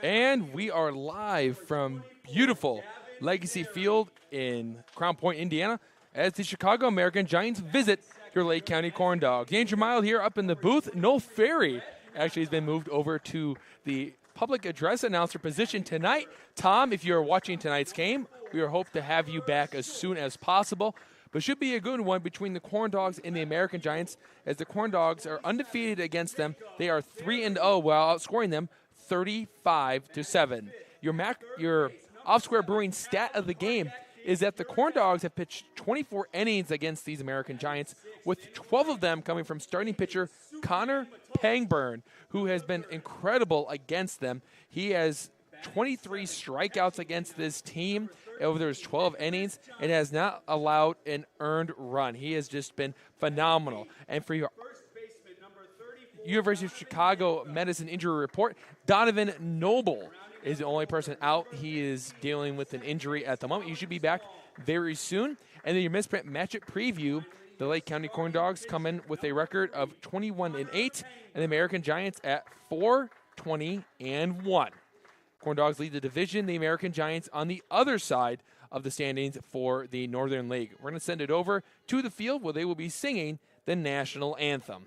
And we are live from beautiful Legacy Field in Crown Point, Indiana, as the Chicago American Giants visit your Lake County Corn Dogs. Andrew Mild here up in the booth. Noel Ferry actually has been moved over to the public address announcer position tonight. Tom, if you're watching tonight's game, we hope to have you back as soon as possible. But should be a good one between the Corn Dogs and the American Giants, as the Corn Dogs are undefeated against them. They are 3-0 while outscoring them 35-7. Your off-square Brewing stat of the game is that the Corn Dogs have pitched 24 innings against these American Giants, with 12 of them coming from starting pitcher Connor Pangburn, who has been incredible against them. He has 23 strikeouts against this team over those 12 innings and has not allowed an earned run. He has just been phenomenal. And for your University of Chicago Medicine injury report, Donovan Noble is the only person out. He is dealing with an injury at the moment. He should be back very soon. And then your misprint matchup preview, the Lake County Corn Dogs come in with a record of 21-8, and the American Giants at 4-20-1. Corn Dogs lead the division. The American Giants on the other side of the standings for the Northern League. We're going to send it over to the field where they will be singing the national anthem.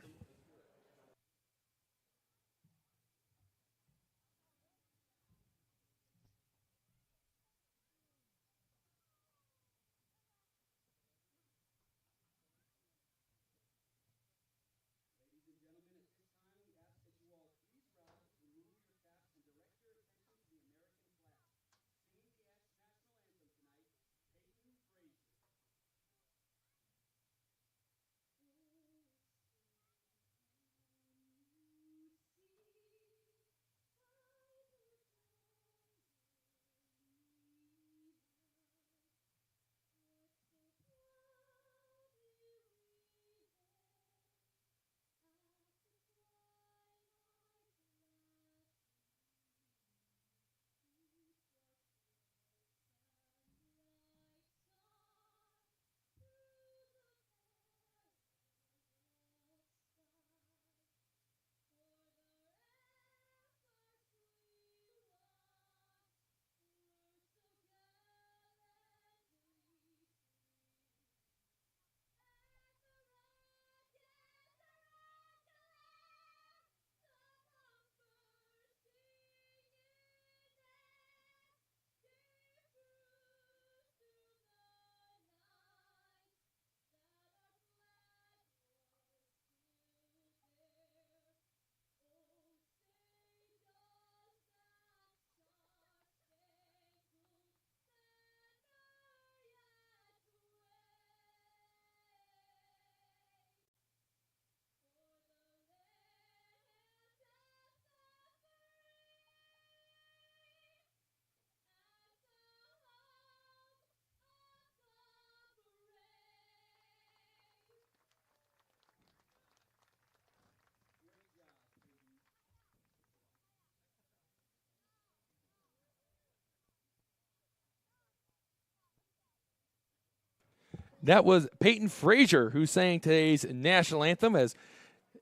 That was Peyton Frazier who sang today's national anthem, as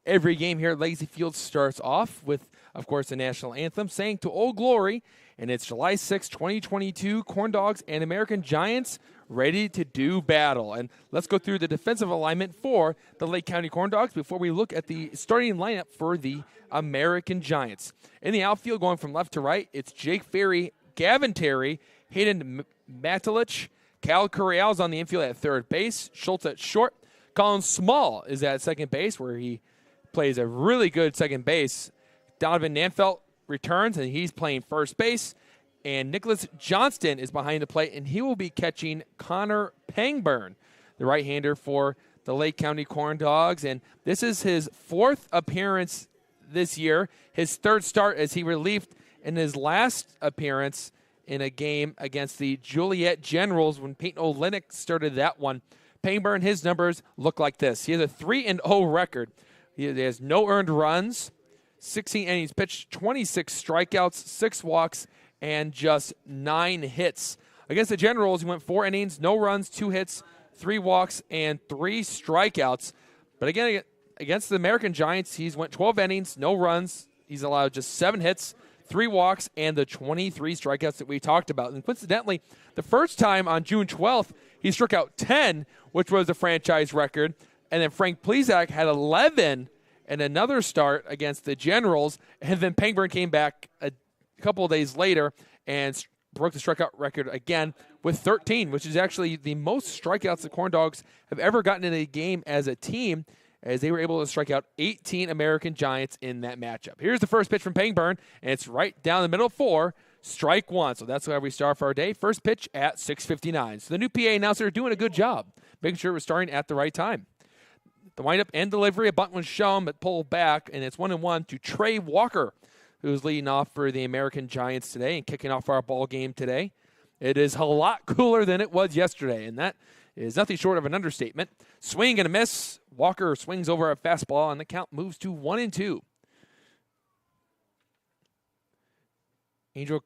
every game here at Legacy Field starts off with, of course, the national anthem, sang to Old Glory. And it's July 6, 2022, Corn Dogs and American Giants ready to do battle. And let's go through the defensive alignment for the Lake County Corn Dogs before we look at the starting lineup for the American Giants. In the outfield, going from left to right, it's Jake Ferry, Gavin Terry, Hayden Matulich, Cal Correal's on the infield at third base. Schultz at short. Colin Small is at second base, where he plays a really good second base. Donovan Nanfelt returns, and he's playing first base. And Nicholas Johnston is behind the plate, and he will be catching Connor Pangburn, the right-hander for the Lake County Corn Dogs. And this is his fourth appearance this year, his third start as he relieved in his last appearance in a game against the Joliet Generals when Peyton Olenek started that one. Pangburn, his numbers look like this. He has a 3-0 record. He has no earned runs, 16 innings pitched, 26 strikeouts, 6 walks, and just 9 hits. Against the Generals, he went 4 innings, no runs, 2 hits, 3 walks, and 3 strikeouts. But again, against the American Giants, he's went 12 innings, no runs. He's allowed just 7 hits, 3 walks, and the 23 strikeouts that we talked about. And coincidentally, the first time on June 12th, he struck out 10, which was a franchise record. And then Frank Plesac had 11 in another start against the Generals. And then Pangburn came back a couple of days later and broke the strikeout record again with 13, which is actually the most strikeouts the Corn Dogs have ever gotten in a game as a team, as they were able to strike out 18 American Giants in that matchup. Here's the first pitch from Pangburn, and it's right down the middle for strike 1. So that's where we start for our day. First pitch at 6:59. So the new PA announcer doing a good job, making sure we're starting at the right time. The windup and delivery, a bunt was shown but pulled back, and it's 1-1 to Trey Walker, who's leading off for the American Giants today and kicking off our ball game today. It is a lot cooler than it was yesterday, and that is nothing short of an understatement. Swing and a miss. Walker swings over a fastball, and the count moves to 1-2. Angel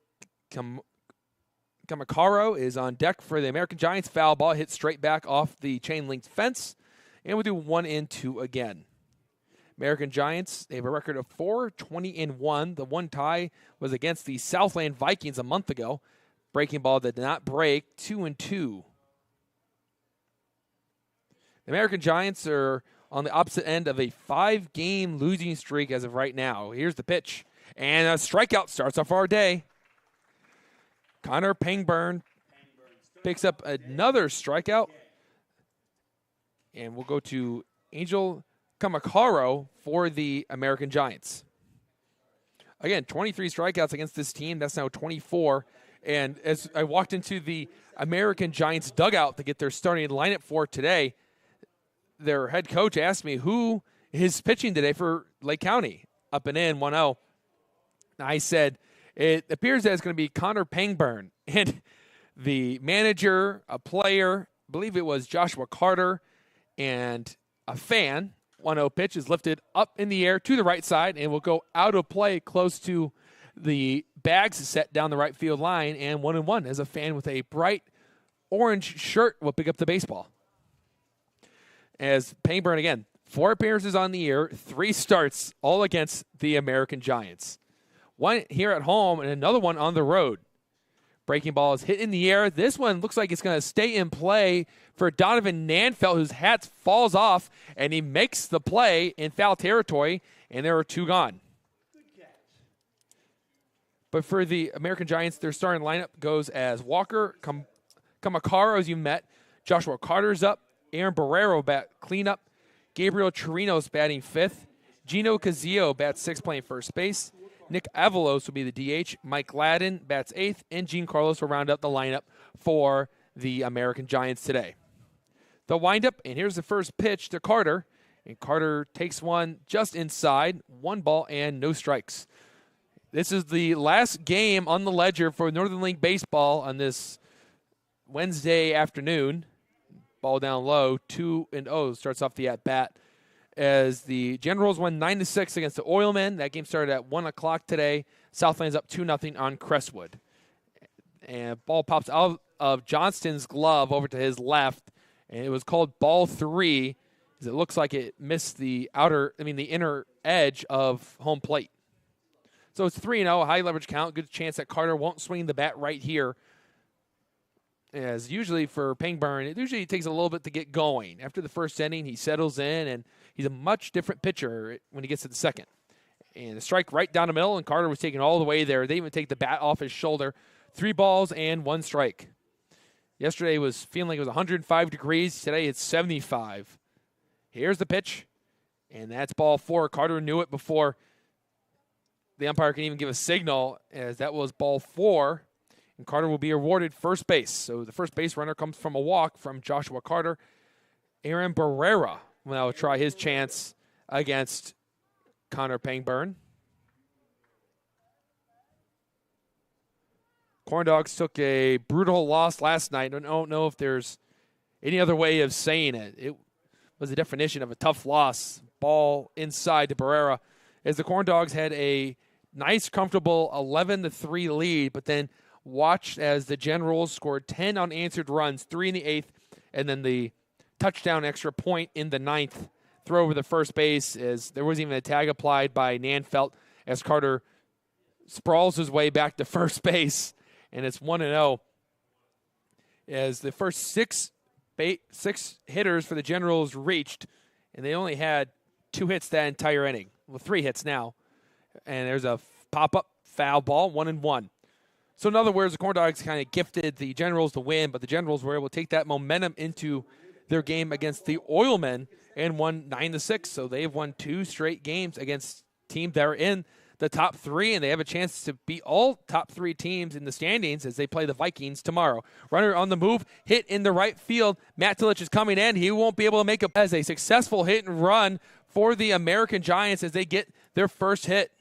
Kamikaro is on deck for the American Giants. Foul ball hit straight back off the chain-link fence, and we'll do 1-2 again. American Giants, they have a record of 4-20-1. The one tie was against the Southland Vikings a month ago. Breaking ball that did not break, 2-2. The American Giants are on the opposite end of a 5-game losing streak as of right now. Here's the pitch. And a strikeout starts off our day. Connor Pangburn picks up another strikeout. And we'll go to Angel Kamikaro for the American Giants. Again, 23 strikeouts against this team. That's now 24. And as I walked into the American Giants dugout to get their starting lineup for today, their head coach asked me who is pitching today for Lake County. Up and in, 1-0. I said, it appears that it's going to be Connor Pangburn. And the manager, a player, I believe it was Joshua Carter, and a fan, 1-0 pitch is lifted up in the air to the right side and will go out of play close to the bags set down the right field line, and 1-1 as a fan with a bright orange shirt will pick up the baseball. As Pangburn, again, 4 appearances on the year, 3 starts, all against the American Giants. 1 here at home and another one on the road. Breaking ball is hit in the air. This one looks like it's going to stay in play for Donovan Nanfelt, whose hat falls off, and he makes the play in foul territory, and there are 2 gone. But for the American Giants, their starting lineup goes as Walker, Kamikaro, as you met, Joshua Carter's up, Aaron Barrero bat cleanup, Gabriel Chirinos batting 5th, Gino Cazillo bats 6th playing first base, Nick Avalos will be the DH, Mike Gladden bats 8th, and Gene Carlos will round out the lineup for the American Giants today. The windup, and here's the first pitch to Carter, and Carter takes one just inside, 1 ball and no strikes. This is the last game on the ledger for Northern League Baseball on this Wednesday afternoon. Ball down low, 2-0 starts off the at-bat as the Generals won 9-6 against the Oilmen. That game started at 1 o'clock today. Southland's up 2-0 on Crestwood. And ball pops out of Johnston's glove over to his left, and it was called ball 3 as it looks like it missed the inner edge of home plate. So it's 3-0, high leverage count. Good chance that Carter won't swing the bat right here. As usually for Pangburn, it usually takes a little bit to get going. After the first inning, he settles in, and he's a much different pitcher when he gets to the second. And a strike right down the middle, and Carter was taken all the way there. They even take the bat off his shoulder. 3 balls and 1 strike. Yesterday was feeling like it was 105 degrees. Today it's 75. Here's the pitch, and that's ball 4. Carter knew it before the umpire can even give a signal, as that was ball 4. And Carter will be awarded first base. So the first base runner comes from a walk from Joshua Carter. Aaron Barrera will now try his chance against Connor Pangburn. Corn Dogs took a brutal loss last night. I don't know if there's any other way of saying it. It was the definition of a tough loss. Ball inside to Barrera, as the Corn Dogs had a nice, comfortable 11-3 lead, but then watched as the Generals scored 10 unanswered runs, 3 in the 8th, and then the touchdown extra point in the 9th. Throw over the first base, as there wasn't even a tag applied by Nanfelt, as Carter sprawls his way back to first base, and it's 1-0. As the first six hitters for the Generals reached, and they only had 2 hits that entire inning. Well, 3 hits now. And there's a pop-up foul ball, 1-1. So in other words, the Corn Dogs kind of gifted the Generals the win, but the Generals were able to take that momentum into their game against the Oilmen and won 9-6. So they've won 2 straight games against teams that are in the top 3, and they have a chance to beat all top 3 teams in the standings as they play the Vikings tomorrow. Runner on the move, hit in the right field. Matt Tillich is coming in. He won't be able to make it as a successful hit and run for the American Giants as they get their first hit.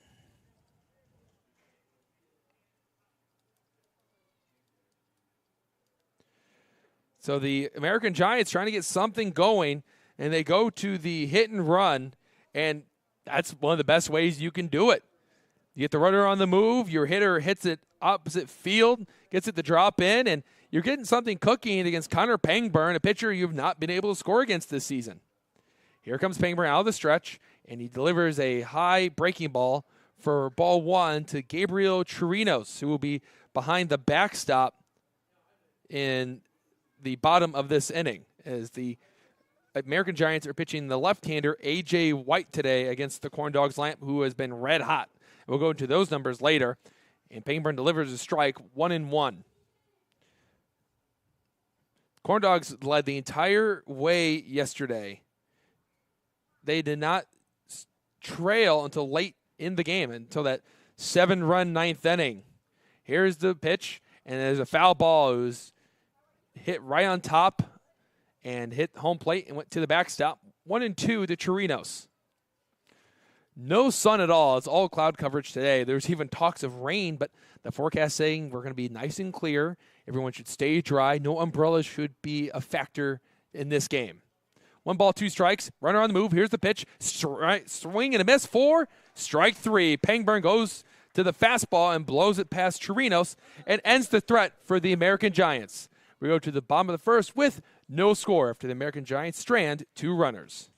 So the American Giants trying to get something going, and they go to the hit and run, and that's one of the best ways you can do it. You get the runner on the move, your hitter hits it opposite field, gets it to drop in, and you're getting something cooking against Connor Pangburn, a pitcher you've not been able to score against this season. Here comes Pangburn out of the stretch, and he delivers a high breaking ball for ball 1 to Gabriel Chirinos, who will be behind the backstop in the bottom of this inning, as the American Giants are pitching the left-hander A.J. White today against the Corn Dogs Lamp, who has been red hot. We'll go into those numbers later. And Pangburn delivers a strike, 1-1. Corn Dogs led the entire way yesterday. They did not trail until late in the game, until that 7-run 9th inning. Here's the pitch, and there's a foul ball. It was hit right on top and hit home plate and went to the backstop. 1-2 to Chirinos. No sun at all. It's all cloud coverage today. There's even talks of rain, but the forecast saying we're going to be nice and clear. Everyone should stay dry. No umbrellas should be a factor in this game. 1 ball, 2 strikes. Runner on the move. Here's the pitch. Swing and a miss for strike 3. Pangburn goes to the fastball and blows it past Chirinos and ends the threat for the American Giants. We go to the bottom of the first with no score after the American Giants strand 2 runners.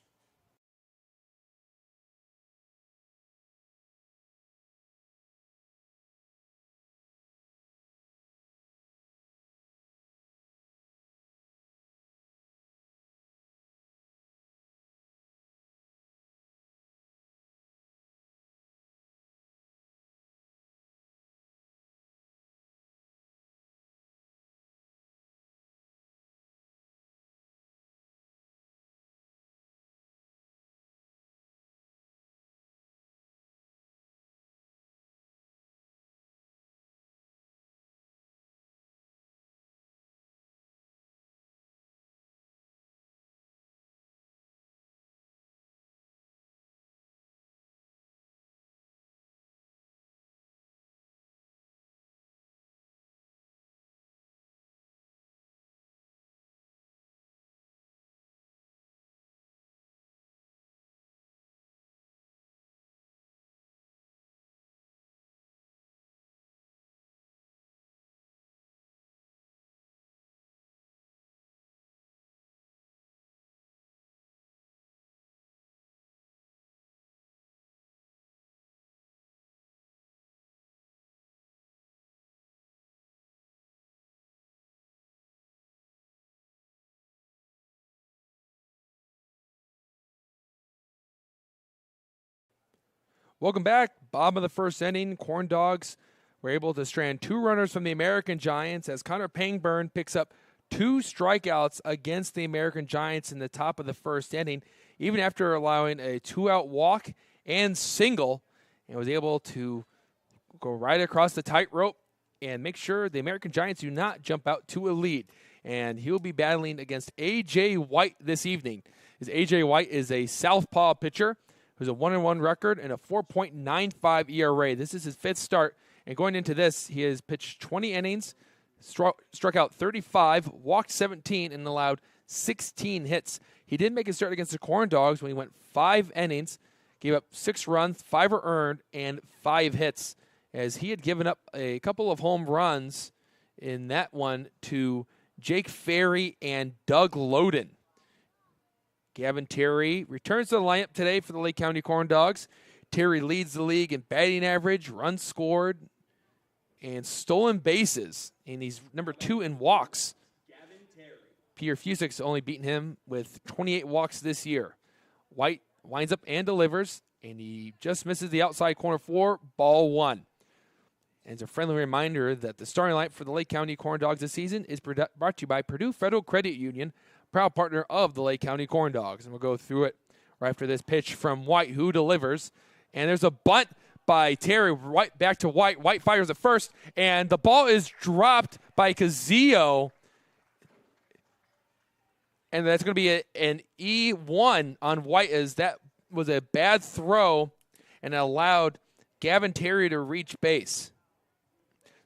Welcome back. Bottom of the first inning, Corn Dogs were able to strand 2 runners from the American Giants as Connor Pangburn picks up 2 strikeouts against the American Giants in the top of the first inning, even after allowing a 2-out walk and single, and was able to go right across the tightrope and make sure the American Giants do not jump out to a lead. And he'll be battling against A.J. White this evening. As A.J. White is a southpaw pitcher who's a 1-1 record and a 4.95 ERA. This is his 5th start, and going into this, he has pitched 20 innings, struck out 35, walked 17, and allowed 16 hits. He did make a start against the Corn Dogs when he went 5 innings, gave up 6 runs, 5 were earned, and 5 hits, as he had given up a couple of home runs in that one to Jake Ferry and Doug Loden. Gavin Terry returns to the lineup today for the Lake County Corn Dogs. Terry leads the league in batting average, runs scored, and stolen bases. And he's number 2 in walks. Peter Fusik's only beaten him with 28 walks this year. White winds up and delivers, and he just misses the outside corner for ball 1. And it's a friendly reminder that the starting lineup for the Lake County Corn Dogs this season is brought to you by Purdue Federal Credit Union, proud partner of the Lake County Corn Dogs. And we'll go through it right after this pitch from White, who delivers. And there's a bunt by Terry, right back to White. White fires at first, and the ball is dropped by Cazillo. And that's going to be an E1 on White, as that was a bad throw and allowed Gavin Terry to reach base.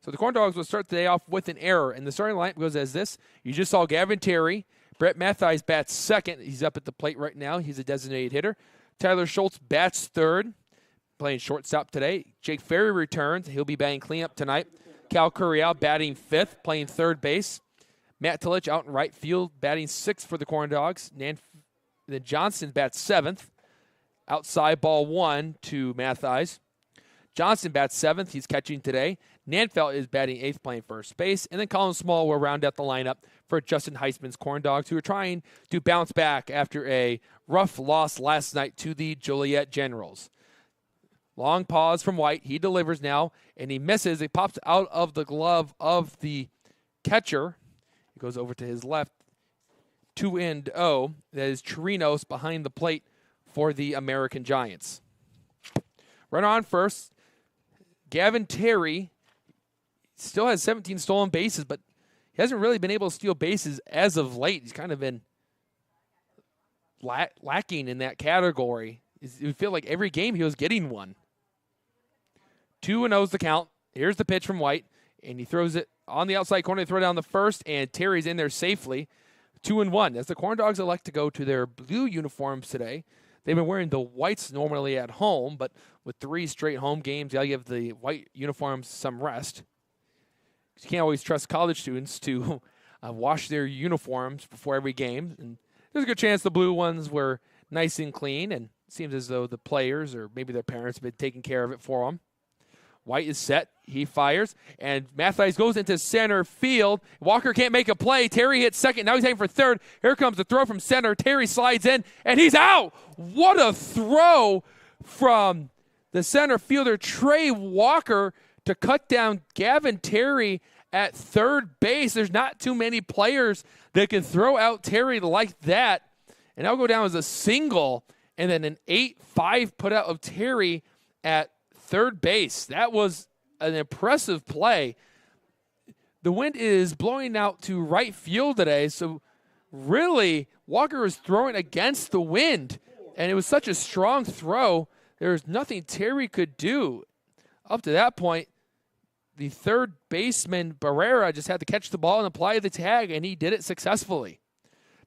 So the Corn Dogs will start the day off with an error. And the starting lineup goes as this. You just saw Gavin Terry. Brett Mattheis bats second. He's up at the plate right now. He's a designated hitter. Tyler Schultz bats third, playing shortstop today. Jake Ferry returns. He'll be batting cleanup tonight. Cal Curiel batting fifth, playing third base. Matt Tillich out in right field, batting sixth for the Corn Dogs. Then Johnson bats seventh. Outside ball 1 to Mattheis. Johnson bats seventh. He's catching today. Nanfelt is batting eighth, playing first base. And then Colin Small will round out the lineup for Justin Heisman's Corn Dogs, who are trying to bounce back after a rough loss last night to the Joliet Generals. Long pause from White. He delivers now, and he misses. It pops out of the glove of the catcher. It goes over to his left. 2-0. That is Chirinos behind the plate for the American Giants. Runner on first. Gavin Terry still has 17 stolen bases, but he hasn't really been able to steal bases as of late. He's kind of been lacking in that category. You feel like every game he was getting one. 2-0's the count. Here's the pitch from White, and he throws it on the outside corner. They throw down the first, and Terry's in there safely. 2-1. As the Corn Dogs elect to go to their blue uniforms today, they've been wearing the whites normally at home, but with 3 straight home games, you got to give the white uniforms some rest. You can't always trust college students to wash their uniforms before every game. And there's a good chance the blue ones were nice and clean, and it seems as though the players or maybe their parents have been taking care of it for them. White is set. He fires, and Mattheis goes into center field. Walker can't make a play. Terry hits second. Now he's heading for third. Here comes the throw from center. Terry slides in, and he's out. What a throw from the center fielder, Trey Walker, to cut down Gavin Terry at third base. There's not too many players that can throw out Terry like that. And that'll go down as a single, and then an 8-5 put out of Terry at third base. That was an impressive play. The wind is blowing out to right field today, so really Walker was throwing against the wind, and it was such a strong throw. There was nothing Terry could do. Up to that point, the third baseman, Barrera, just had to catch the ball and apply the tag, and he did it successfully.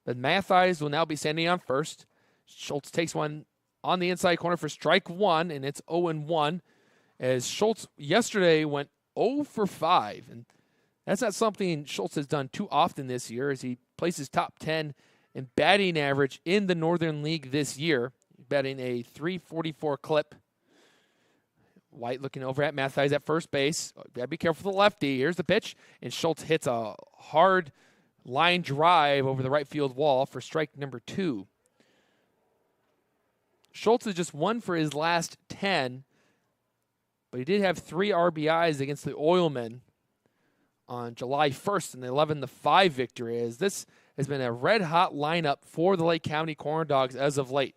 But Mattheis will now be standing on first. Schultz takes one on the inside corner for strike 1, and it's 0-1. As Schultz yesterday went 0 for 5. And that's not something Schultz has done too often this year, as he places top 10 in batting average in the Northern League this year, batting a .344 clip. White looking over at Mattheis at first base. Got to be careful with the lefty. Here's the pitch, and Schultz hits a hard line drive over the right field wall for strike number 2. Schultz is just 1 for his last 10, but he did have 3 RBIs against the Oilmen on July 1st in the 11-5 victory, as this has been a red-hot lineup for the Lake County Corn Dogs as of late.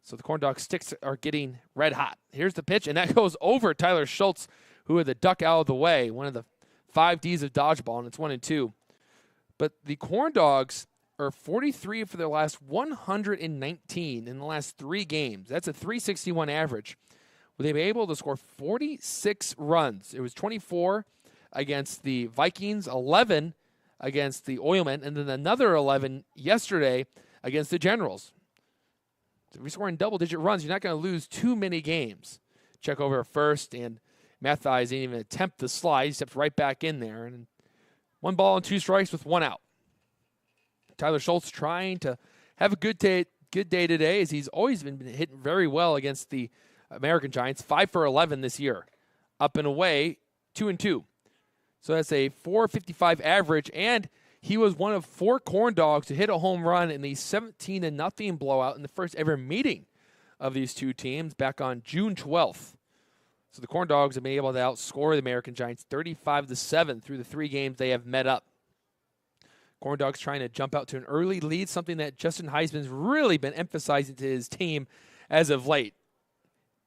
So the Corn Dog sticks are getting red hot. Here's the pitch, and that goes over Tyler Schultz, who had the duck out of the way, one of the 5 Ds of dodgeball, and it's 1-2. But the Corn Dogs are 43 for their last 119 in the last 3 games. That's a .361 average. They've been able to score 46 runs. It was 24 against the Vikings, 11 against the Oilmen, and then another 11 yesterday against the Generals. So if you're scoring double-digit runs, you're not going to lose too many games. Check over at first, and Mattheis didn't even attempt the slide. He stepped right back in there. And 1 ball and 2 strikes with 1 out. Tyler Schultz trying to have a good day today, as he's always been hitting very well against the American Giants, 5 for 11 this year. Up and away, 2-2. So that's a .455 average, and he was one of 4 corn dogs to hit a home run in the 17-0 blowout in the first ever meeting of these two teams back on June 12th. So the corn dogs have been able to outscore the American Giants 35-7 through the 3 games they have met up. Corn dogs trying to jump out to an early lead, something that Justin Heisman's really been emphasizing to his team as of late.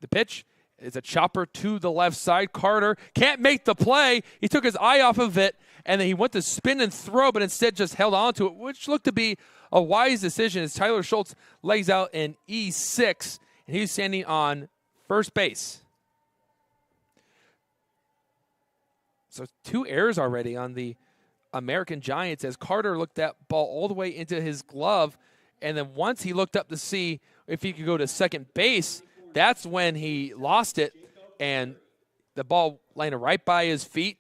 The pitch is a chopper to the left side. Carter can't make the play. He took his eye off of it, and then he went to spin and throw, but instead just held on to it, which looked to be a wise decision as Tyler Schultz legs out an E6, and he's standing on first base. So 2 errors already on the American Giants as Carter looked that ball all the way into his glove, and then once he looked up to see if he could go to second base, that's when he lost it, and the ball landed right by his feet.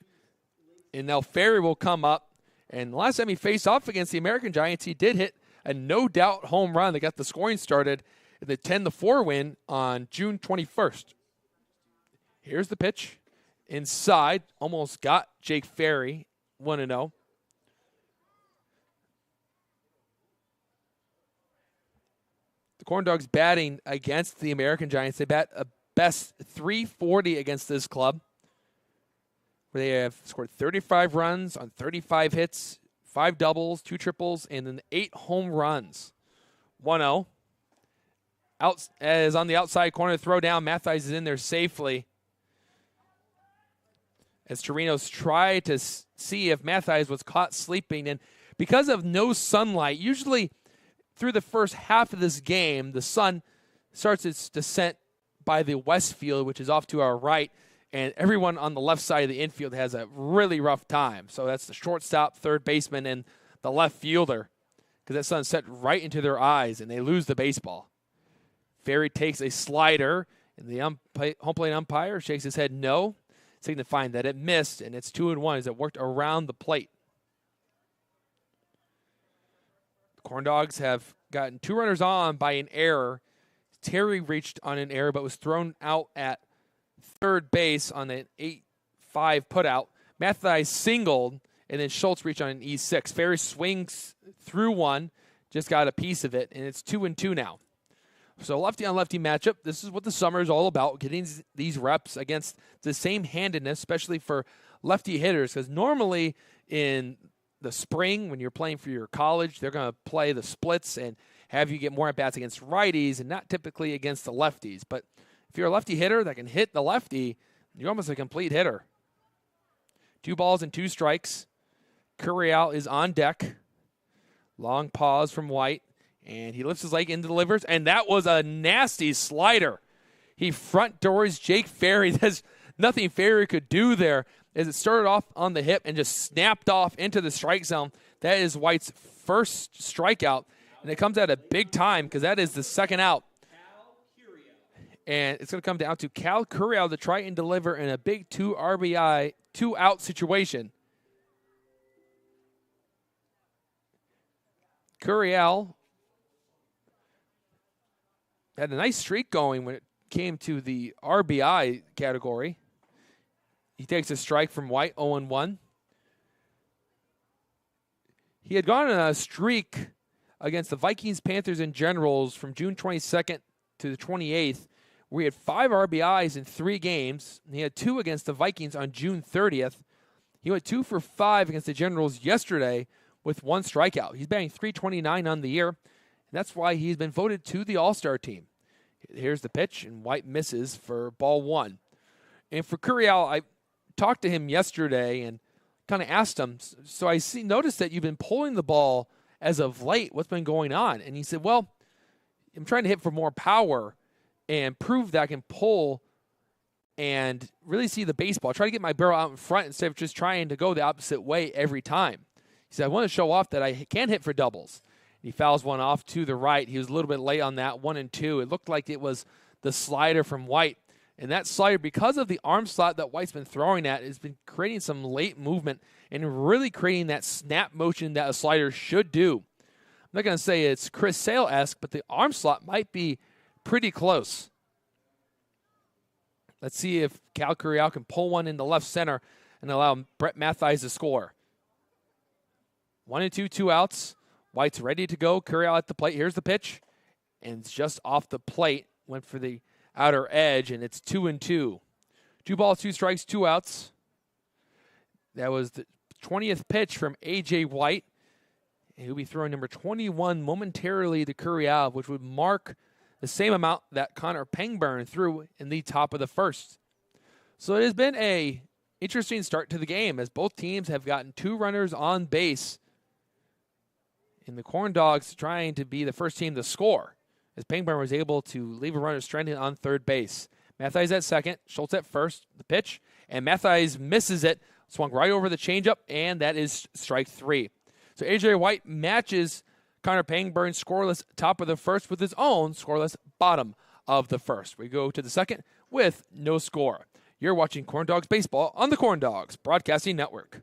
And now Ferry will come up. And the last time he faced off against the American Giants, he did hit a no-doubt home run that got the scoring started in the 10-4 win on June 21st. Here's the pitch. Inside, almost got Jake Ferry, 1-0. The Corn Dogs batting against the American Giants. They bat a best .340 against this club, where they have scored 35 runs on 35 hits, 5 doubles, 2 triples, and then 8 home runs. 1-0. Out as on the outside corner, throw down. Mathias is in there safely. As Torinos try to see if Mathias was caught sleeping. And because of no sunlight, usually through the first half of this game, the sun starts its descent by the west field, which is off to our right, and everyone on the left side of the infield has a really rough time. So that's the shortstop, third baseman, and the left fielder, because that sun's set right into their eyes, and they lose the baseball. Ferry takes a slider, and the home plate umpire shakes his head no, signifying that it missed, and it's 2-1 as it worked around the plate. The Corn Dogs have gotten 2 runners on by an error. Terry reached on an error but was thrown out at third base on an 8-5 putout. Mathias singled, and then Schultz reached on an E6. Ferry swings through one, just got a piece of it, and it's 2-2 now. So lefty-on-lefty matchup. This is what the summer is all about, getting these reps against the same handedness, especially for lefty hitters, because normally in the spring when you're playing for your college, they're going to play the splits and have you get more at-bats against righties and not typically against the lefties. But if you're a lefty hitter that can hit the lefty, you're almost a complete hitter. 2 balls and 2 strikes. Curiel is on deck. Long pause from White. And he lifts his leg and delivers. And that was a nasty slider. He front doors Jake Ferry. There's nothing Ferry could do there as it started off on the hip and just snapped off into the strike zone. That is White's first strikeout. And it comes at a big time because that is the second out. And it's going to come down to Cal Curiel to try and deliver in a big 2 RBI, 2-out situation. Curiel had a nice streak going when it came to the RBI category. He takes a strike from White, 0-1. He had gone on a streak against the Vikings, Panthers, and Generals from June 22nd to the 28th, where he had 5 RBIs in 3 games. And he had 2 against the Vikings on June 30th. He went 2 for 5 against the Generals yesterday with 1 strikeout. He's batting .329 on the year, and that's why he's been voted to the All-Star team. Here's the pitch, and White misses for ball 1. And for Curiel, I talked to him yesterday and kind of asked him, so I noticed that you've been pulling the ball as of late. What's been going on? And he said, well, I'm trying to hit for more power and prove that I can pull and really see the baseball. Try to get my barrel out in front instead of just trying to go the opposite way every time. He said, I want to show off that I can hit for doubles. And he fouls one off to the right. He was a little bit late on that, 1-2. It looked like it was the slider from White. And that slider, because of the arm slot that White's been throwing at, has been creating some late movement and really creating that snap motion that a slider should do. I'm not going to say it's Chris Sale-esque, but the arm slot might be pretty close. Let's see if Cal Curiel can pull one into left center and allow Brett Mathies to score. 1-2, 2 outs. White's ready to go. Curiel at the plate. Here's the pitch. And it's just off the plate. Went for the outer edge, and it's 2-2. 2 balls, 2 strikes, 2 outs. That was the 20th pitch from A.J. White. And he'll be throwing number 21 momentarily to Curiel, which would mark the same amount that Connor Pangburn threw in the top of the first. So it has been a interesting start to the game as both teams have gotten 2 runners on base. And the Corn Dogs trying to be the first team to score, as Pangburn was able to leave a runner stranded on third base. Mathies at second, Schultz at first, the pitch, and Mathies misses it, swung right over the changeup, and that is strike 3. So A.J. White matches Connor Pangburn's scoreless top of the first with his own scoreless bottom of the first. We go to the second with no score. You're watching Corn Dogs Baseball on the Corn Dogs Broadcasting Network.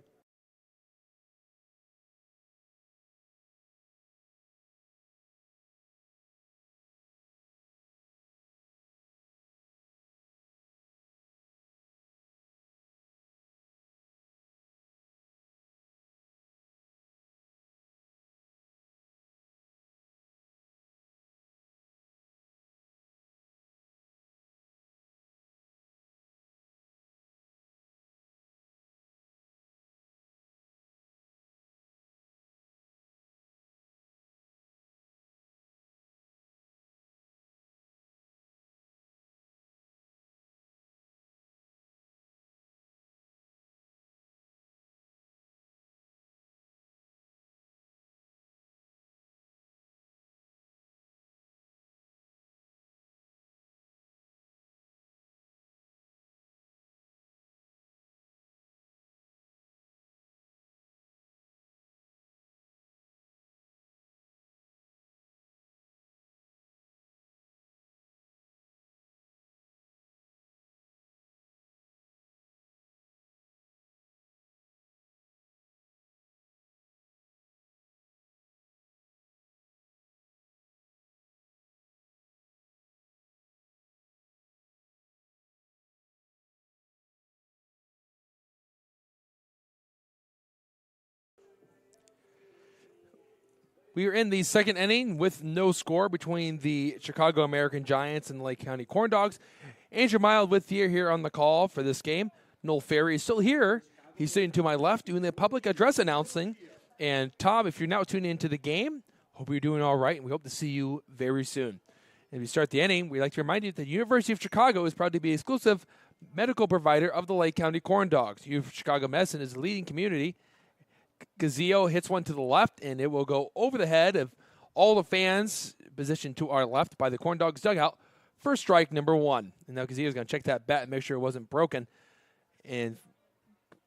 We are in the second inning with no score between the Chicago American Giants and Lake County Corn Dogs. Andrew Mild with you here on the call for this game. Noel Ferry is still here. He's sitting to my left doing the public address announcing. And Tom, if you're now tuning into the game, hope you're doing all right, and we hope to see you very soon. And we start the inning, we'd like to remind you that the University of Chicago is proud to be exclusive medical provider of the Lake County Corn Dogs. University of Chicago Medicine is the leading community. Gazio hits one to the left, and it will go over the head of all the fans positioned to our left by the Corn Dogs dugout for strike number 1. And now Gazio is going to check that bat and make sure it wasn't broken. And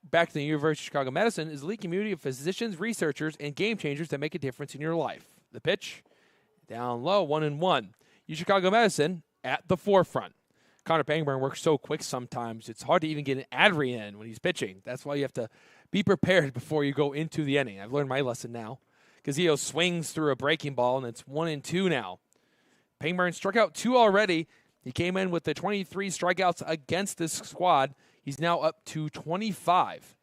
back to the University of Chicago Medicine is the lead community of physicians, researchers, and game changers that make a difference in your life. The pitch, down low, 1-1. U Chicago Medicine at the forefront. Connor Pangburn works so quick sometimes, it's hard to even get an adri in when he's pitching. That's why you have to be prepared before you go into the inning. I've learned my lesson now. Gazio swings through a breaking ball, and it's 1-2 now. Pangburn struck out 2 already. He came in with the 23 strikeouts against this squad. He's now up to 25.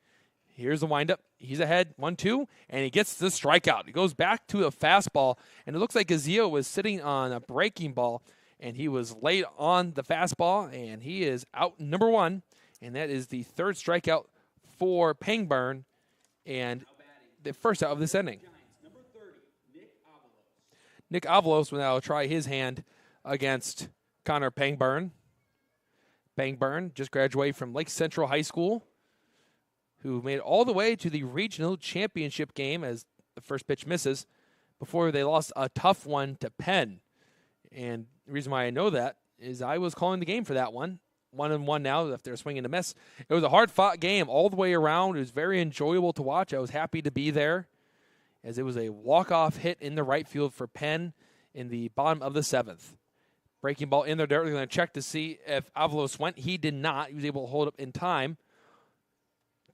Here's the windup. He's ahead, 1-2, and he gets the strikeout. He goes back to a fastball, and it looks like Gazio was sitting on a breaking ball, and he was late on the fastball, and he is out number 1, and that is the 3rd strikeout for Pangburn, and the first out of this inning. Nick Avalos will now try his hand against Connor Pangburn. Pangburn just graduated from Lake Central High School, who made it all the way to the regional championship game as the first pitch misses before they lost a tough one to Penn. And the reason why I know that is I was calling the game for that one. 1-1 now after a swing and a miss. It was a hard-fought game all the way around. It was very enjoyable to watch. I was happy to be there as it was a walk-off hit in the right field for Penn in the bottom of the 7th. Breaking ball in there. They're going to check to see if Avalos went. He did not. He was able to hold up in time.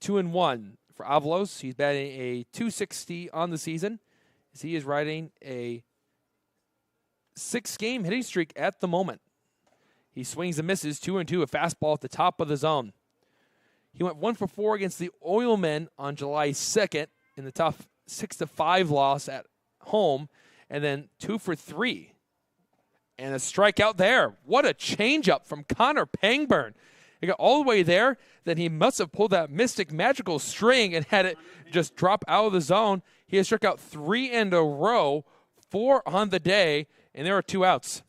2-1 for Avalos. He's batting a .260 on the season as he is riding a 6-game hitting streak at the moment. He swings and misses, 2-2, a fastball at the top of the zone. He went 1 for 4 against the Oilmen on July 2nd in the tough 6-5 loss at home, and then 2 for 3. And a strikeout there. What a changeup from Connor Pangburn. He got all the way there, then he must have pulled that mystic magical string and had it just drop out of the zone. He has struck out 3 in a row, 4 on the day, and there are 2 outs.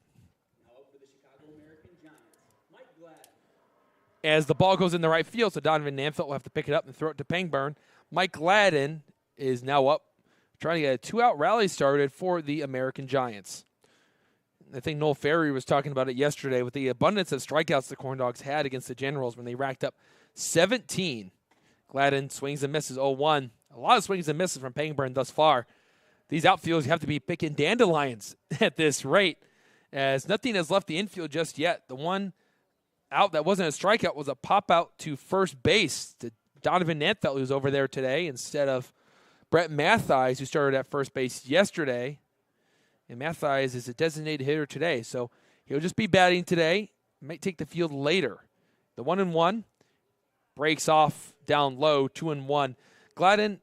As the ball goes in the right field, so Donovan Nanfeld will have to pick it up and throw it to Pangburn. Mike Gladden is now up, trying to get a 2-out rally started for the American Giants. I think Noel Ferry was talking about it yesterday with the abundance of strikeouts the Corn Dogs had against the Generals when they racked up 17. Gladden swings and misses 0-1. A lot of swings and misses from Pangburn thus far. These outfielders have to be picking dandelions at this rate, as nothing has left the infield just yet. The one out that wasn't a strikeout was a pop out to first base to Donovan Nanfeld, who's over there today, instead of Brett Mathies, who started at first base yesterday. And Mathies is a designated hitter today, so he'll just be batting today. Might take the field later. The 1-1 breaks off down low, 2-1. Gladden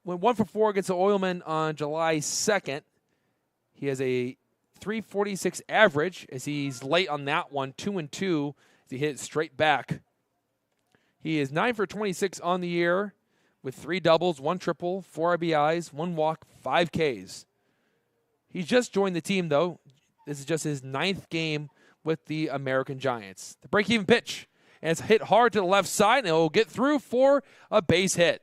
went 1 for 4 against the Oilmen on July 2nd. He has a .346 average as he's late on that one, 2-2 as he hit it straight back. He is 9 for 26 on the year with 3 doubles, 1 triple, 4 RBIs, 1 walk, 5 Ks. He's just joined the team, though. This is just his 9th game with the American Giants. The break-even pitch, and it's hit hard to the left side, and it will get through for a base hit.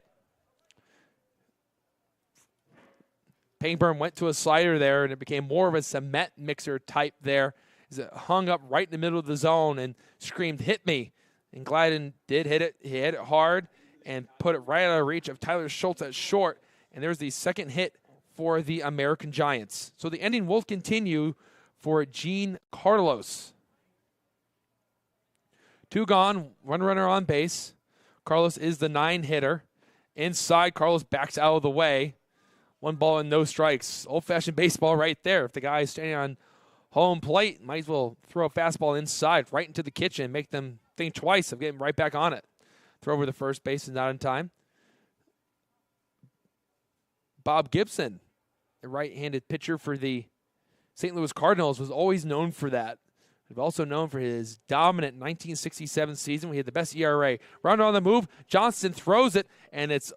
Pangburn went to a slider there, and it became more of a cement mixer type there as it hung up right in the middle of the zone and screamed, "Hit me." And Gladden did hit it. He hit it hard and put it right out of reach of Tyler Schultz at short. And there's the second hit for the American Giants. So the ending will continue for Gene Carlos. 2 gone, 1 runner on base. Carlos is the 9 hitter. Inside, Carlos backs out of the way. 1 ball and no strikes. Old-fashioned baseball right there. If the guy is standing on home plate, might as well throw a fastball inside right into the kitchen and make them think twice of getting right back on it. Throw over the first base is not in time. Bob Gibson, the right-handed pitcher for the St. Louis Cardinals, was always known for that. He's also known for his dominant 1967 season. We had the best ERA. Runner on the move. Johnston throws it, and it's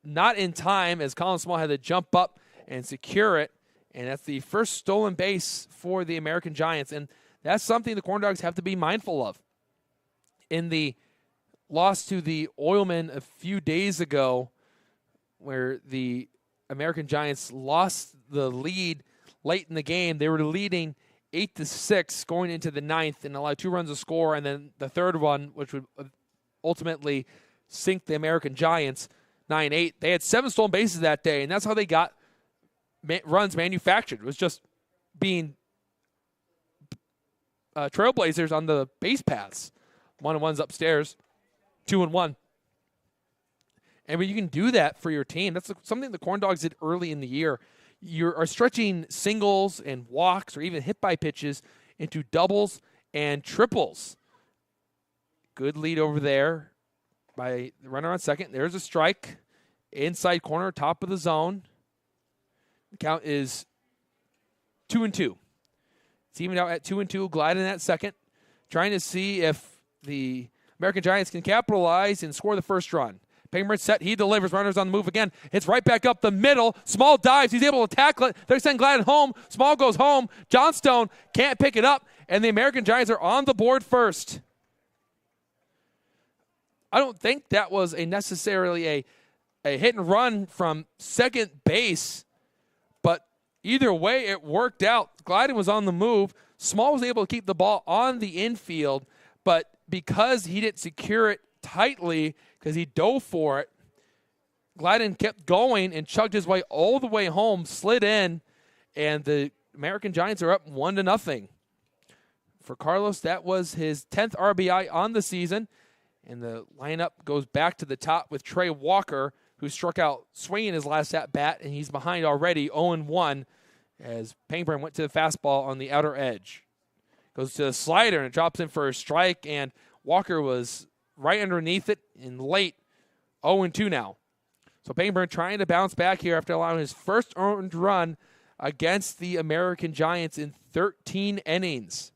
not in time as Colin Small had to jump up and secure it. And that's the first stolen base for the American Giants. And that's something the Corn Dogs have to be mindful of. In the loss to the Oilmen a few days ago, where the American Giants lost the lead late in the game, they were leading 8-6 going into the 9th and allowed 2 runs to score. And then the third one, which would ultimately sink the American Giants, 9-8. They had 7 stolen bases that day, and that's how they got runs manufactured. It was just being trailblazers on the base paths. 1-1's upstairs, 2-1. And when you can do that for your team, that's something the Corn Dogs did early in the year. You are stretching singles and walks or even hit-by pitches into doubles and triples. Good lead over there by the runner on second. There's a strike. Inside corner, top of the zone. The count is 2-2. It's even out at 2-2. Gladden at second. Trying to see if the American Giants can capitalize and score the first run. Pangburn set. He delivers. Runners on the move again. It's right back up the middle. Small dives. He's able to tackle it. They're sending Gladden home. Small goes home. Johnstone can't pick it up. And the American Giants are on the board first. I don't think that was necessarily a hit and run from second base. But either way, it worked out. Gladden was on the move. Small was able to keep the ball on the infield. But because he didn't secure it tightly, because he dove for it, Gladden kept going and chugged his way all the way home, slid in, and the American Giants are up 1-0. For Carlos, that was his 10th RBI on the season, and the lineup goes back to the top with Trey Walker, who struck out swinging his last at-bat, and he's behind already 0-1 as Pangburn went to the fastball on the outer edge. Goes to the slider and it drops in for a strike, and Walker was right underneath it in late. 0-2 now. So Pangburn trying to bounce back here after allowing his first earned run against the American Giants in 13 innings.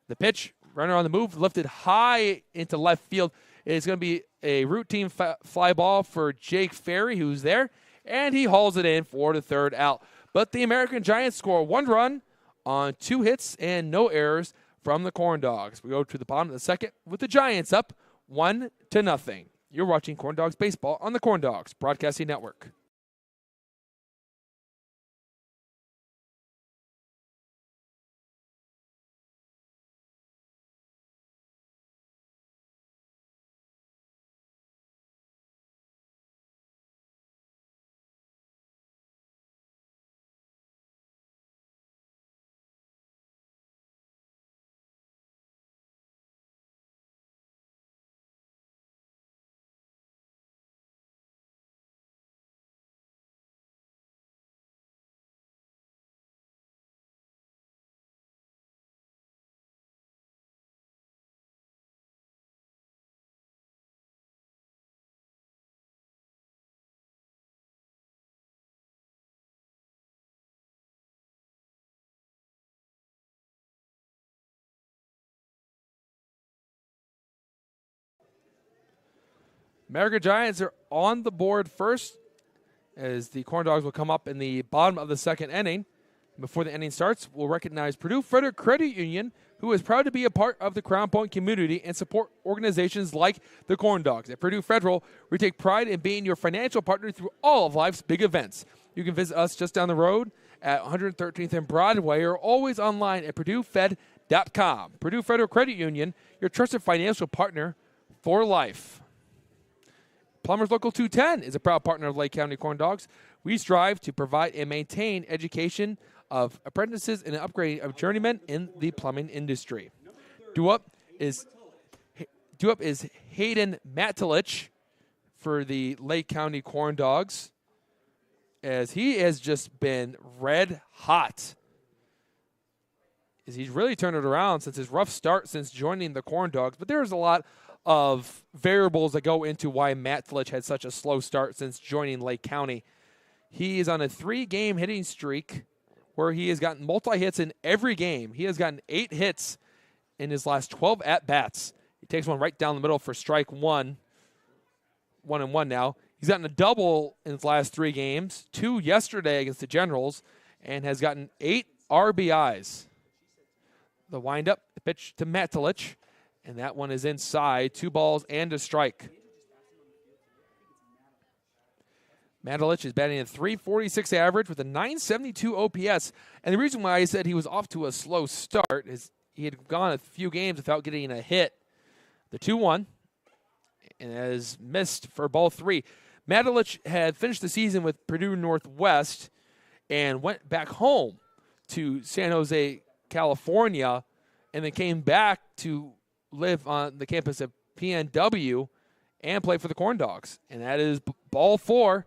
The pitch, runner on the move, lifted high into left field. It's going to be a routine fly ball for Jake Ferry, who's there, and he hauls it in for the third out. But the American Giants score 1 run on 2 hits and no errors from the Corn Dogs. We go to the bottom of the second with the Giants up 1-0. You're watching Corn Dogs Baseball on the Corn Dogs Broadcasting Network. American Giants are on the board first as the Corn Dogs will come up in the bottom of the second inning. Before the inning starts, we'll recognize Purdue Federal Credit Union, who is proud to be a part of the Crown Point community and support organizations like the Corn Dogs. At Purdue Federal, we take pride in being your financial partner through all of life's big events. You can visit us just down the road at 113th and Broadway or always online at purduefed.com. Purdue Federal Credit Union, your trusted financial partner for life. Plumbers Local 210 is a proud partner of Lake County Corn Dogs. We strive to provide and maintain education of apprentices and upgrading of journeymen in the plumbing industry. Due up is Hayden Matulich for the Lake County Corn Dogs, as he has just been red hot. As he's really turned it around since his rough start since joining the Corn Dogs, but there's a lot of variables that go into why Matt Flitch had such a slow start since joining Lake County. He is on a 3-game hitting streak where he has gotten multi-hits in every game. He has gotten 8 hits in his last 12 at-bats. He takes one right down the middle for strike 1. 1-1 now. He's gotten a double in his last 3 games, 2 yesterday against the Generals, and has gotten 8 RBIs. The windup, the pitch to Matulich. And that one is inside. 2 balls and a strike. Matulich is batting a .346 average with a .972 OPS. And the reason why I said he was off to a slow start is he had gone a few games without getting a hit. The 2-1 and has missed for ball 3. Matulich had finished the season with Purdue Northwest and went back home to San Jose, California, and then came back to live on the campus of PNW and play for the Corn Dogs. And that is ball 4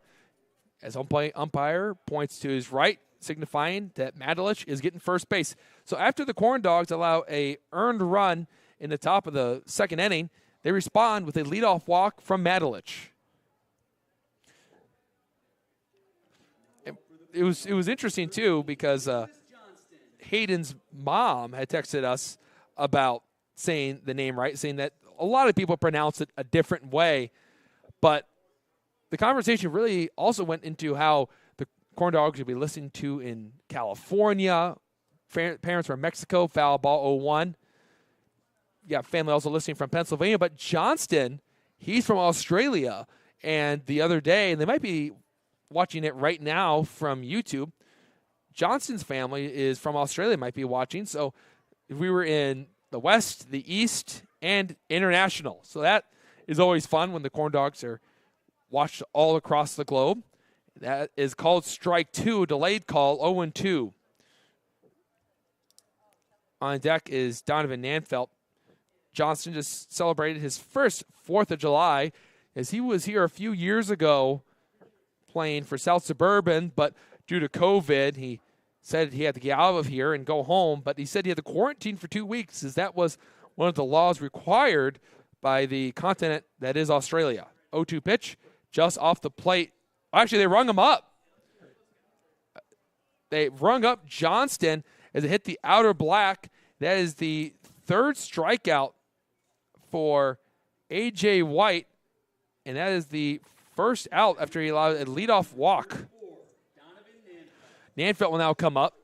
as umpire points to his right, signifying that Matulich is getting first base. So after the Corn Dogs allow a earned run in the top of the second inning, they respond with a leadoff walk from Matulich. It was interesting, too, because Hayden's mom had texted us about saying the name right, saying that a lot of people pronounce it a different way. But the conversation really also went into how the Corn Dogs would be listened to in California. Parents from Mexico, foul ball 0-1. You got family also listening from Pennsylvania. But Johnston, he's from Australia. And the other day, and they might be watching it right now from YouTube, Johnston's family is from Australia, might be watching. So if we were in the West, the East, and international. So that is always fun when the Corn Dogs are watched all across the globe. That is called strike 2, delayed call, 0-2. On deck is Donovan Nanfelt. Johnston just celebrated his first 4th of July as he was here a few years ago playing for South Suburban, but due to COVID, he said he had to get out of here and go home, but he said he had to quarantine for 2 weeks, as that was one of the laws required by the continent that is Australia. 0-2 pitch, just off the plate. Actually, they rung him up. They rung up Johnston as it hit the outer black. That is the third strikeout for A.J. White, and that is the first out after he allowed a leadoff walk. Nanfelt will now come up.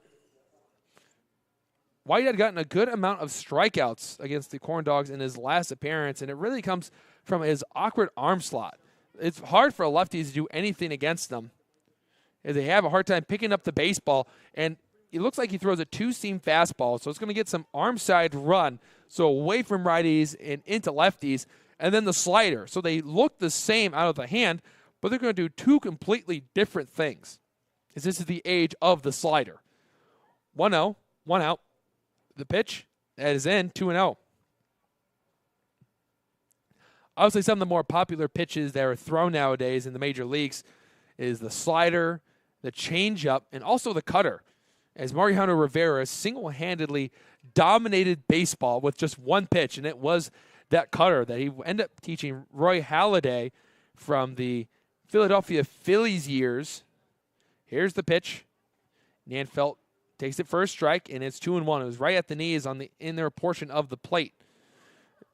White had gotten a good amount of strikeouts against the Corn Dogs in his last appearance, and it really comes from his awkward arm slot. It's hard for lefties to do anything against them, as they have a hard time picking up the baseball, and it looks like he throws a two-seam fastball, so it's going to get some arm side run, so away from righties and into lefties, and then the slider. So they look the same out of the hand, but they're going to do two completely different things, as this is the age of the slider. 1-0, 1 out. The pitch, that is in, 2-0. Obviously, some of the more popular pitches that are thrown nowadays in the major leagues is the slider, the changeup, and also the cutter, as Mariano Rivera single-handedly dominated baseball with just one pitch, and it was that cutter that he ended up teaching Roy Halladay from the Philadelphia Phillies years. Here's the pitch. Nanfelt takes it for a strike, and it's 2-1. It was right at the knees on the inner portion of the plate.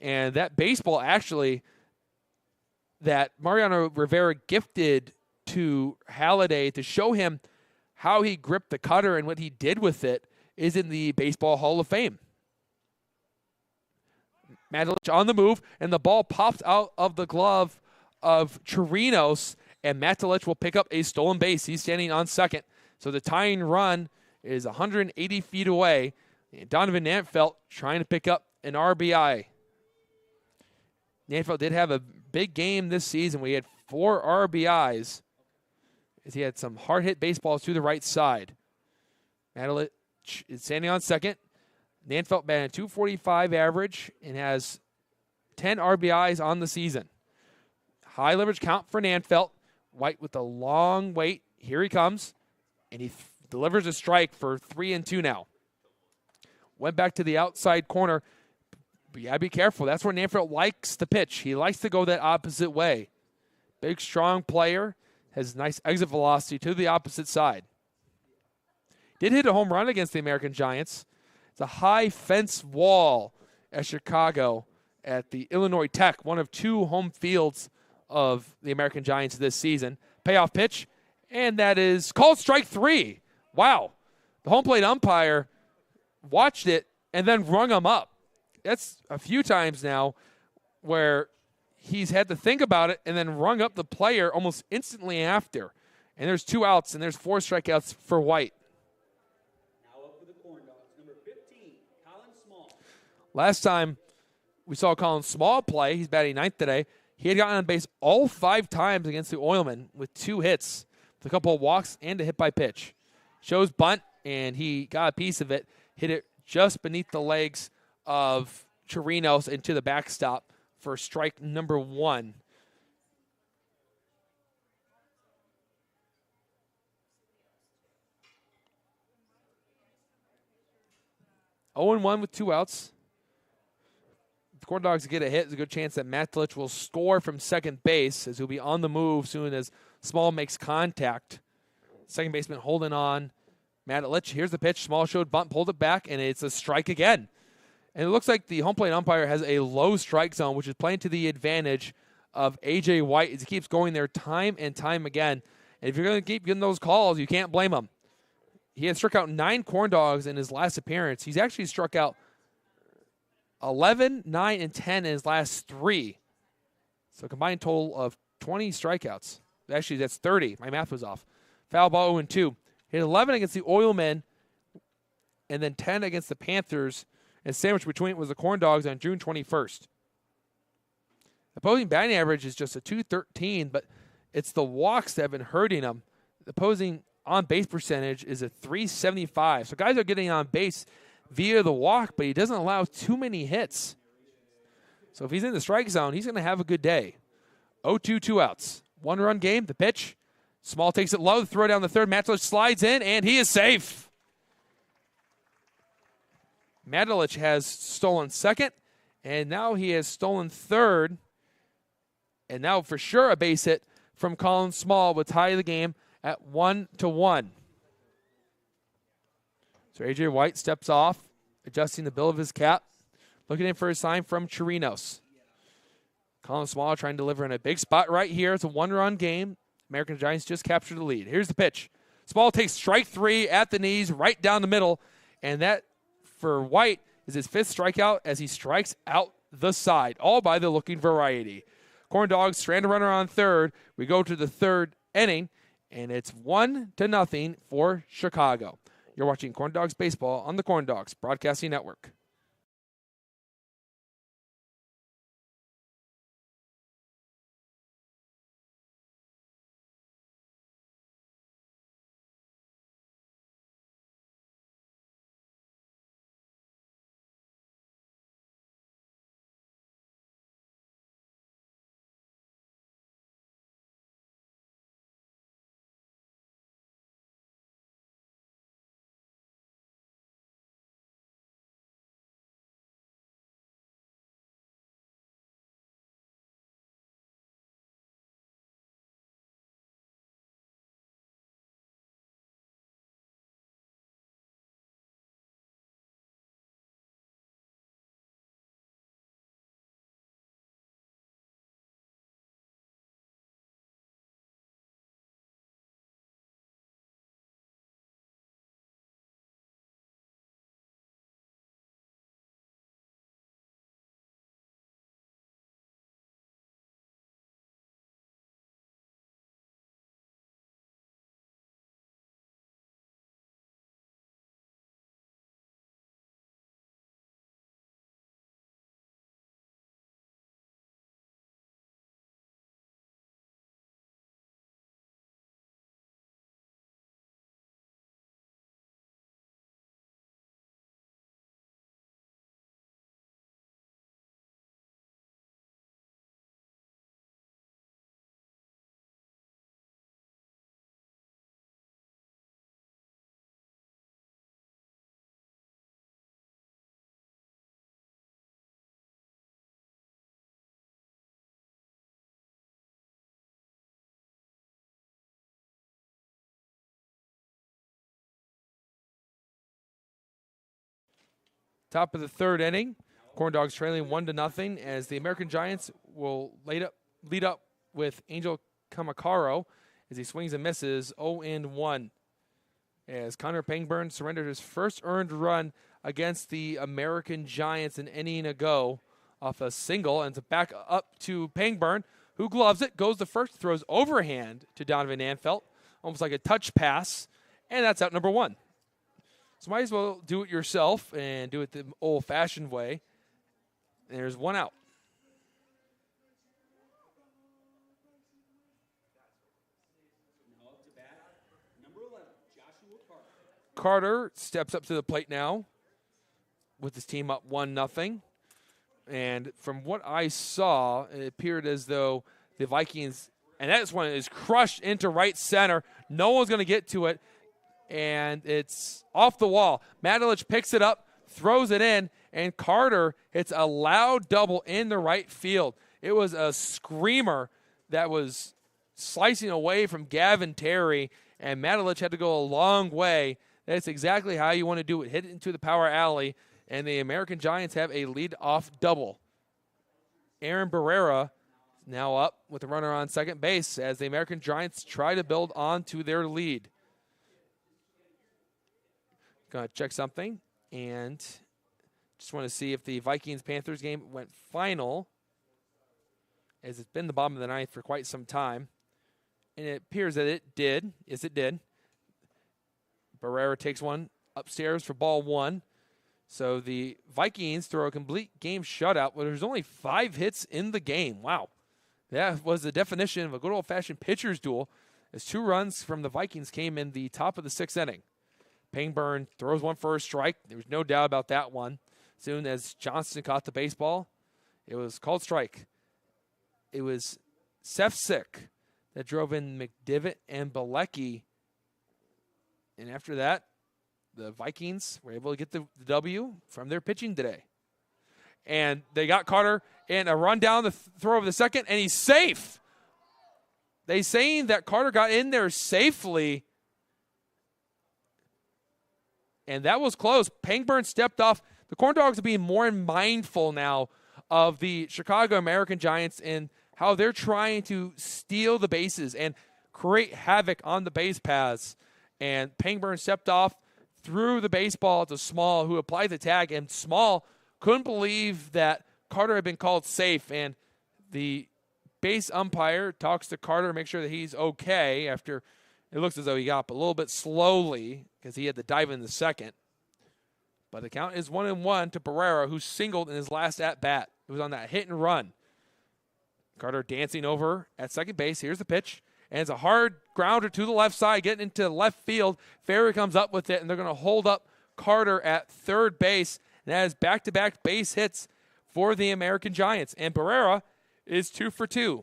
And that baseball actually that Mariano Rivera gifted to Halladay to show him how he gripped the cutter and what he did with it is in the Baseball Hall of Fame. Matalich on the move, and the ball pops out of the glove of Chirinos, and Matalich will pick up a stolen base. He's standing on second. So the tying run is 180 feet away. And Donovan Nanfelt trying to pick up an RBI. Nanfelt did have a big game this season where he had 4 RBIs, as he had some hard-hit baseballs to the right side. Matalich is standing on second. Nanfelt batting a .245 average and has 10 RBIs on the season. High leverage count for Nanfelt. White with a long wait. Here he comes, and he delivers a strike for 3-2 now. Went back to the outside corner. But you got to be careful. That's where Nanfelt likes to pitch. He likes to go that opposite way. Big, strong player. Has nice exit velocity to the opposite side. Did hit a home run against the American Giants. It's a high fence wall at Chicago at the Illinois Tech, one of 2 home fields of the American Giants this season. Payoff pitch, and that is called strike 3. Wow. The home plate umpire watched it and then rung him up. That's a few times now where he's had to think about it and then rung up the player almost instantly after. And there's 2 outs, and there's 4 strikeouts for White. Now up for the Corn Dogs, number 15, Colin Small. Last time we saw Colin Small play, he's batting 9th today. He had gotten on base all 5 times against the Oilmen with 2 hits, with a couple of walks and a hit by pitch. Shows bunt, and he got a piece of it, hit it just beneath the legs of Chirinos into the backstop for strike number 1. Oh and 1 with 2 outs. If the Corn Dogs get a hit, there's a good chance that Matalich will score from second base, as he'll be on the move soon as Small makes contact. Second baseman holding on. Matalich, here's the pitch. Small showed bunt, pulled it back, and it's a strike again. And it looks like the home plate umpire has a low strike zone, which is playing to the advantage of A.J. White as he keeps going there time and time again. And if you're going to keep getting those calls, you can't blame him. He had struck out 9 Corn Dogs in his last appearance. He's actually struck out 11, 9, and 10 in his last 3. So a combined total of 20 strikeouts. Actually, that's 30. My math was off. Foul ball 0-2. Hit 11 against the Oilmen, and then 10 against the Panthers. And sandwiched between was the Corn Dogs on June 21st. Opposing batting average is just a .213, but it's the walks that have been hurting him. The opposing on-base percentage is a .375. So guys are getting on base via the walk, but he doesn't allow too many hits. So if he's in the strike zone, he's going to have a good day. 0-2, 2 outs. 1-run game, the pitch. Small takes it low, the throw down the third. Matalich slides in, and he is safe. Madelich has stolen second, and now he has stolen third. And now for sure a base hit from Colin Small would tie the game at 1-1. So A.J. White steps off, adjusting the bill of his cap, looking in for a sign from Chirinos. Colin Small trying to deliver in a big spot right here. It's a one-run game. American Giants just captured the lead. Here's the pitch. Small takes strike 3 at the knees, right down the middle. And that, for White, is his 5th strikeout as he strikes out the side, all by the looking variety. Corn Dogs strand a runner on third. We go to the third inning, and it's 1-0 for Chicago. You're watching Corn Dogs Baseball on the Corn Dogs Broadcasting Network. Top of the third inning. Corn Dogs trailing 1-0 as the American Giants will lead up with Angel Kamakaro as he swings and misses 0-1. As Connor Pangburn surrendered his first earned run against the American Giants an inning ago off a single, and it's back up to Pangburn, who gloves it, goes to first, throws overhand to Donovan Anfelt, almost like a touch pass, and that's out number 1. So might as well do it yourself and do it the old-fashioned way. And there's 1 out. Now up to bat, number 11, Joshua Carter. Carter steps up to the plate now with his team up 1-0. And from what I saw, it appeared as though the Vikings, and that one is crushed into right center. No one's going to get to it. And it's off the wall. Madelich picks it up, throws it in, and Carter hits a loud double in the right field. It was a screamer that was slicing away from Gavin Terry, and Madelich had to go a long way. That's exactly how you want to do it. Hit it into the power alley, and the American Giants have a lead-off double. Aaron Barrera now up with a runner on second base as the American Giants try to build on to their lead. Going to check something, and just want to see if the Vikings-Panthers game went final, as it's been the bottom of the ninth for quite some time. And it appears that it did. Yes, it did. Barrera takes one upstairs for ball 1. So the Vikings throw a complete game shutout where there's only 5 hits in the game. Wow. That was the definition of a good old-fashioned pitcher's duel, as 2 runs from the Vikings came in the top of the 6th inning. Pangburn throws one for a strike. There was no doubt about that one. As soon as Johnston caught the baseball, it was called strike. It was Sefcik that drove in McDivitt and Bilecki. And after that, the Vikings were able to get the W from their pitching today. And they got Carter in a run down the throw of the second, and he's safe. They saying that Carter got in there safely. And that was close. Pangburn stepped off. The Corn Dogs are being more mindful now of the Chicago American Giants and how they're trying to steal the bases and create havoc on the base paths. And Pangburn stepped off, threw the baseball to Small, who applied the tag. And Small couldn't believe that Carter had been called safe. And the base umpire talks to Carter to make sure that he's okay after it looks as though he got up a little bit slowly because he had to dive in the second. But the count is 1-1 to Barrera, who singled in his last at-bat. It was on that hit and run. Carter dancing over at second base. Here's the pitch. And it's a hard grounder to the left side, getting into left field. Ferry comes up with it, and they're going to hold up Carter at third base. And that is back-to-back base hits for the American Giants. And Barrera is 2 for 2.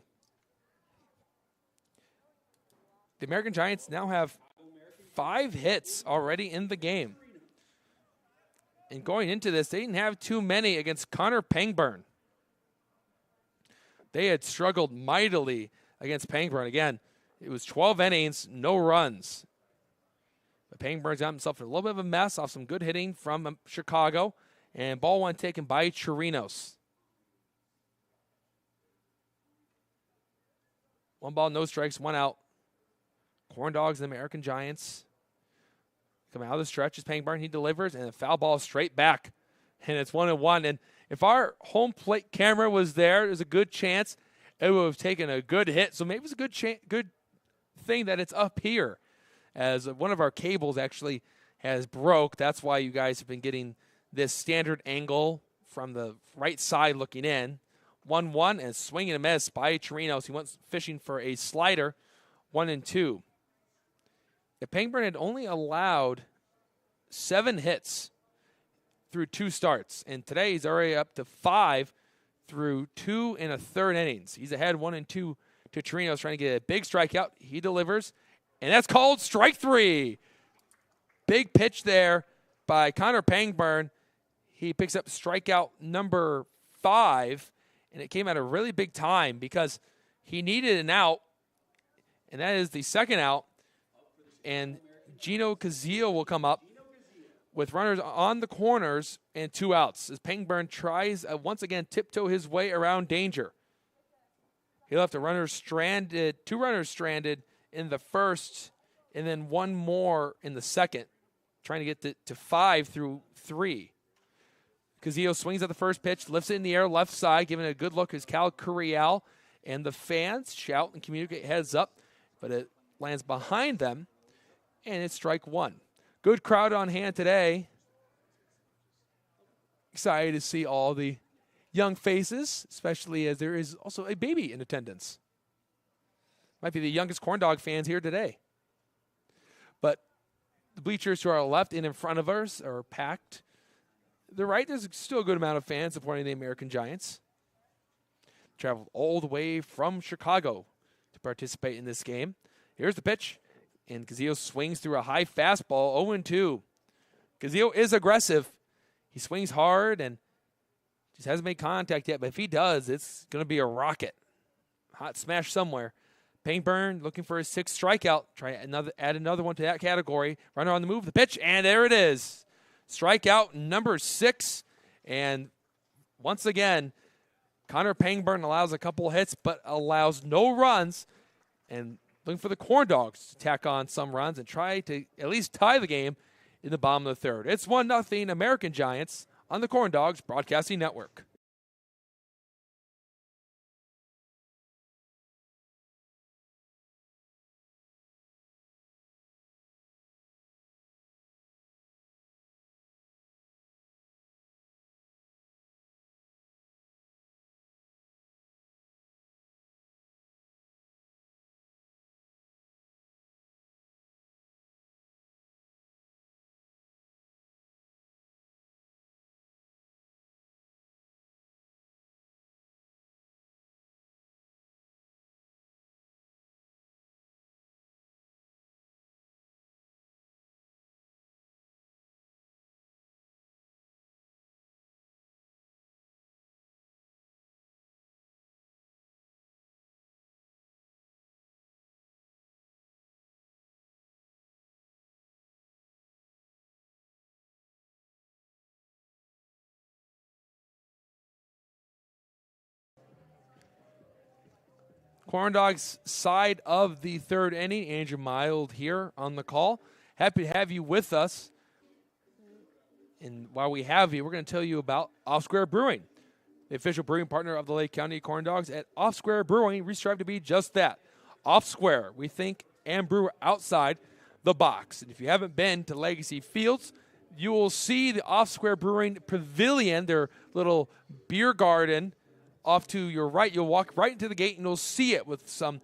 The American Giants now have 5 hits already in the game. And going into this, they didn't have too many against Connor Pangburn. They had struggled mightily against Pangburn. Again, it was 12 innings, no runs. But Pangburn's got himself in a little bit of a mess off some good hitting from Chicago. And ball one taken by Chirinos. 1 ball, no strikes, 1 out. Corn Dogs and the American Giants coming out of the stretch is Pangburn. He delivers, and a foul ball straight back. And it's 1-1. And if our home plate camera was there's a good chance it would have taken a good hit. So maybe it's a good thing that it's up here, as one of our cables actually has broke. That's why you guys have been getting this standard angle from the right side looking in. 1-1 and swing and a miss by Chirinos. He went fishing for a slider. 1-2. If Pangburn had only allowed 7 hits through 2 starts, and today he's already up to 5 through 2 1/3 innings. He's ahead 1-2 to Chirinos, trying to get a big strikeout. He delivers, and that's called strike 3. Big pitch there by Connor Pangburn. He picks up strikeout number 5, and it came at a really big time because he needed an out, and that is the second out. And Gino Cazillo will come up with runners on the corners and 2 outs as Pangburn tries once again tiptoe his way around danger. He left 2 runners stranded in the first, and then 1 more in the second, trying to get to 5 through 3. Cazillo swings at the first pitch, lifts it in the air left side, giving it a good look as Cal Curiel and the fans shout and communicate heads up, but it lands behind them. And it's strike 1. Good crowd on hand today. Excited to see all the young faces, especially as there is also a baby in attendance. Might be the youngest Corn Dog fans here today. But the bleachers to our left and in front of us are packed. The right, there's still a good amount of fans supporting the American Giants. Traveled all the way from Chicago to participate in this game. Here's the pitch. And Cazillo swings through a high fastball, 0-2. Cazillo is aggressive. He swings hard and just hasn't made contact yet. But if he does, it's going to be a rocket. Hot smash somewhere. Pangburn looking for his 6th strikeout. Try add another one to that category. Runner on the move, the pitch, and there it is. Strikeout number 6. And once again, Connor Pangburn allows a couple hits but allows no runs. And looking for the Corn Dogs to tack on some runs and try to at least tie the game in the bottom of the 3rd. It's 1-0 American Giants on the Corn Dogs Broadcasting Network. Corn Dogs side of the third inning. Andrew Mild here on the call. Happy to have you with us. And while we have you, we're going to tell you about Off Square Brewing, the official brewing partner of the Lake County Corn Dogs. At Off Square Brewing, we strive to be just that. Off Square, we think and brew outside the box. And if you haven't been to Legacy Fields, you will see the Off Square Brewing Pavilion, their little beer garden off to your right. You'll walk right into the gate and you'll see it with some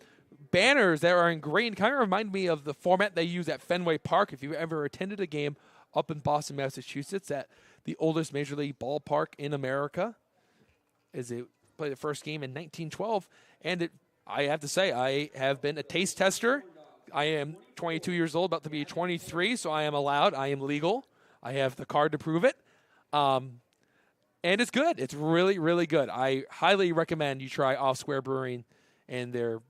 banners that are engraved. Kind of remind me of the format they use at Fenway Park. If you've ever attended a game up in Boston, Massachusetts, at the oldest Major League ballpark in America, as they played the first game in 1912. And I have to say, I have been a taste tester. I am 22 years old, about to be 23, so I am allowed. I am legal. I have the card to prove it. And it's good. It's really, really good. I highly recommend you try Off Square Brewing and their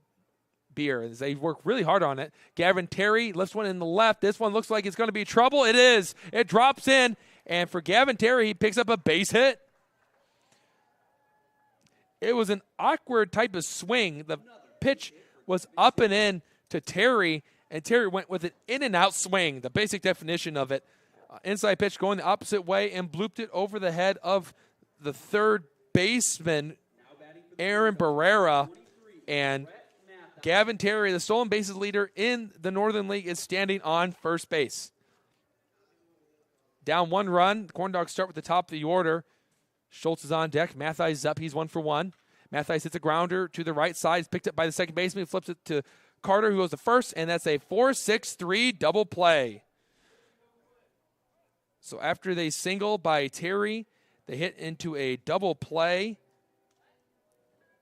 beer. They work really hard on it. Gavin Terry lifts one in the left. This one looks like it's going to be trouble. It is. It drops in. And for Gavin Terry, he picks up a base hit. It was an awkward type of swing. The pitch was up and in to Terry, and Terry went with an in-and-out swing, the basic definition of it. Inside pitch going the opposite way and blooped it over the head of the third baseman, Aaron Barrera. And Gavin Terry, the stolen bases leader in the Northern League, is standing on first base. Down one run. The Corn Dogs start with the top of the order. Schultz is on deck. Matthijs is up. He's 1 for 1. Matthijs hits a grounder to the right side. It's picked up by the second baseman. He flips it to Carter, who goes to first, and that's a 4-6-3 double play. So after they single by Terry, they hit into a double play,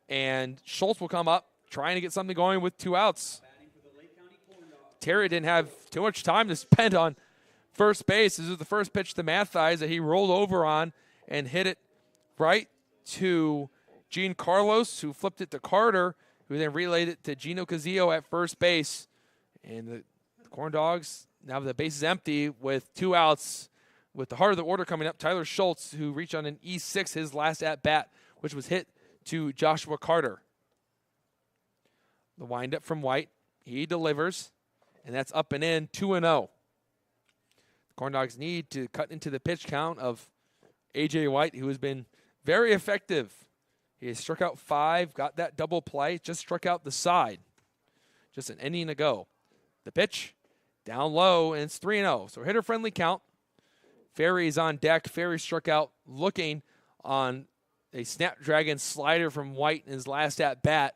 and Schultz will come up trying to get something going with 2 outs. Terry didn't have too much time to spend on first base. This is the first pitch to Matthijs that he rolled over on and hit it right to Gene Carlos, who flipped it to Carter, who then relayed it to Gino Cazillo at first base. And the Corn Dogs, now the base is empty with 2 outs. With the heart of the order coming up, Tyler Schultz, who reached on an E6, his last at-bat, which was hit to Joshua Carter. The windup from White. He delivers, and that's up and in, 2-0. The Corn Dogs need to cut into the pitch count of A.J. White, who has been very effective. He has struck out 5, got that double play, just struck out the side. Just an inning ago. The pitch, down low, and it's 3-0. So hitter-friendly count. Ferry's on deck. Ferry struck out looking on a Snapdragon slider from White in his last at-bat.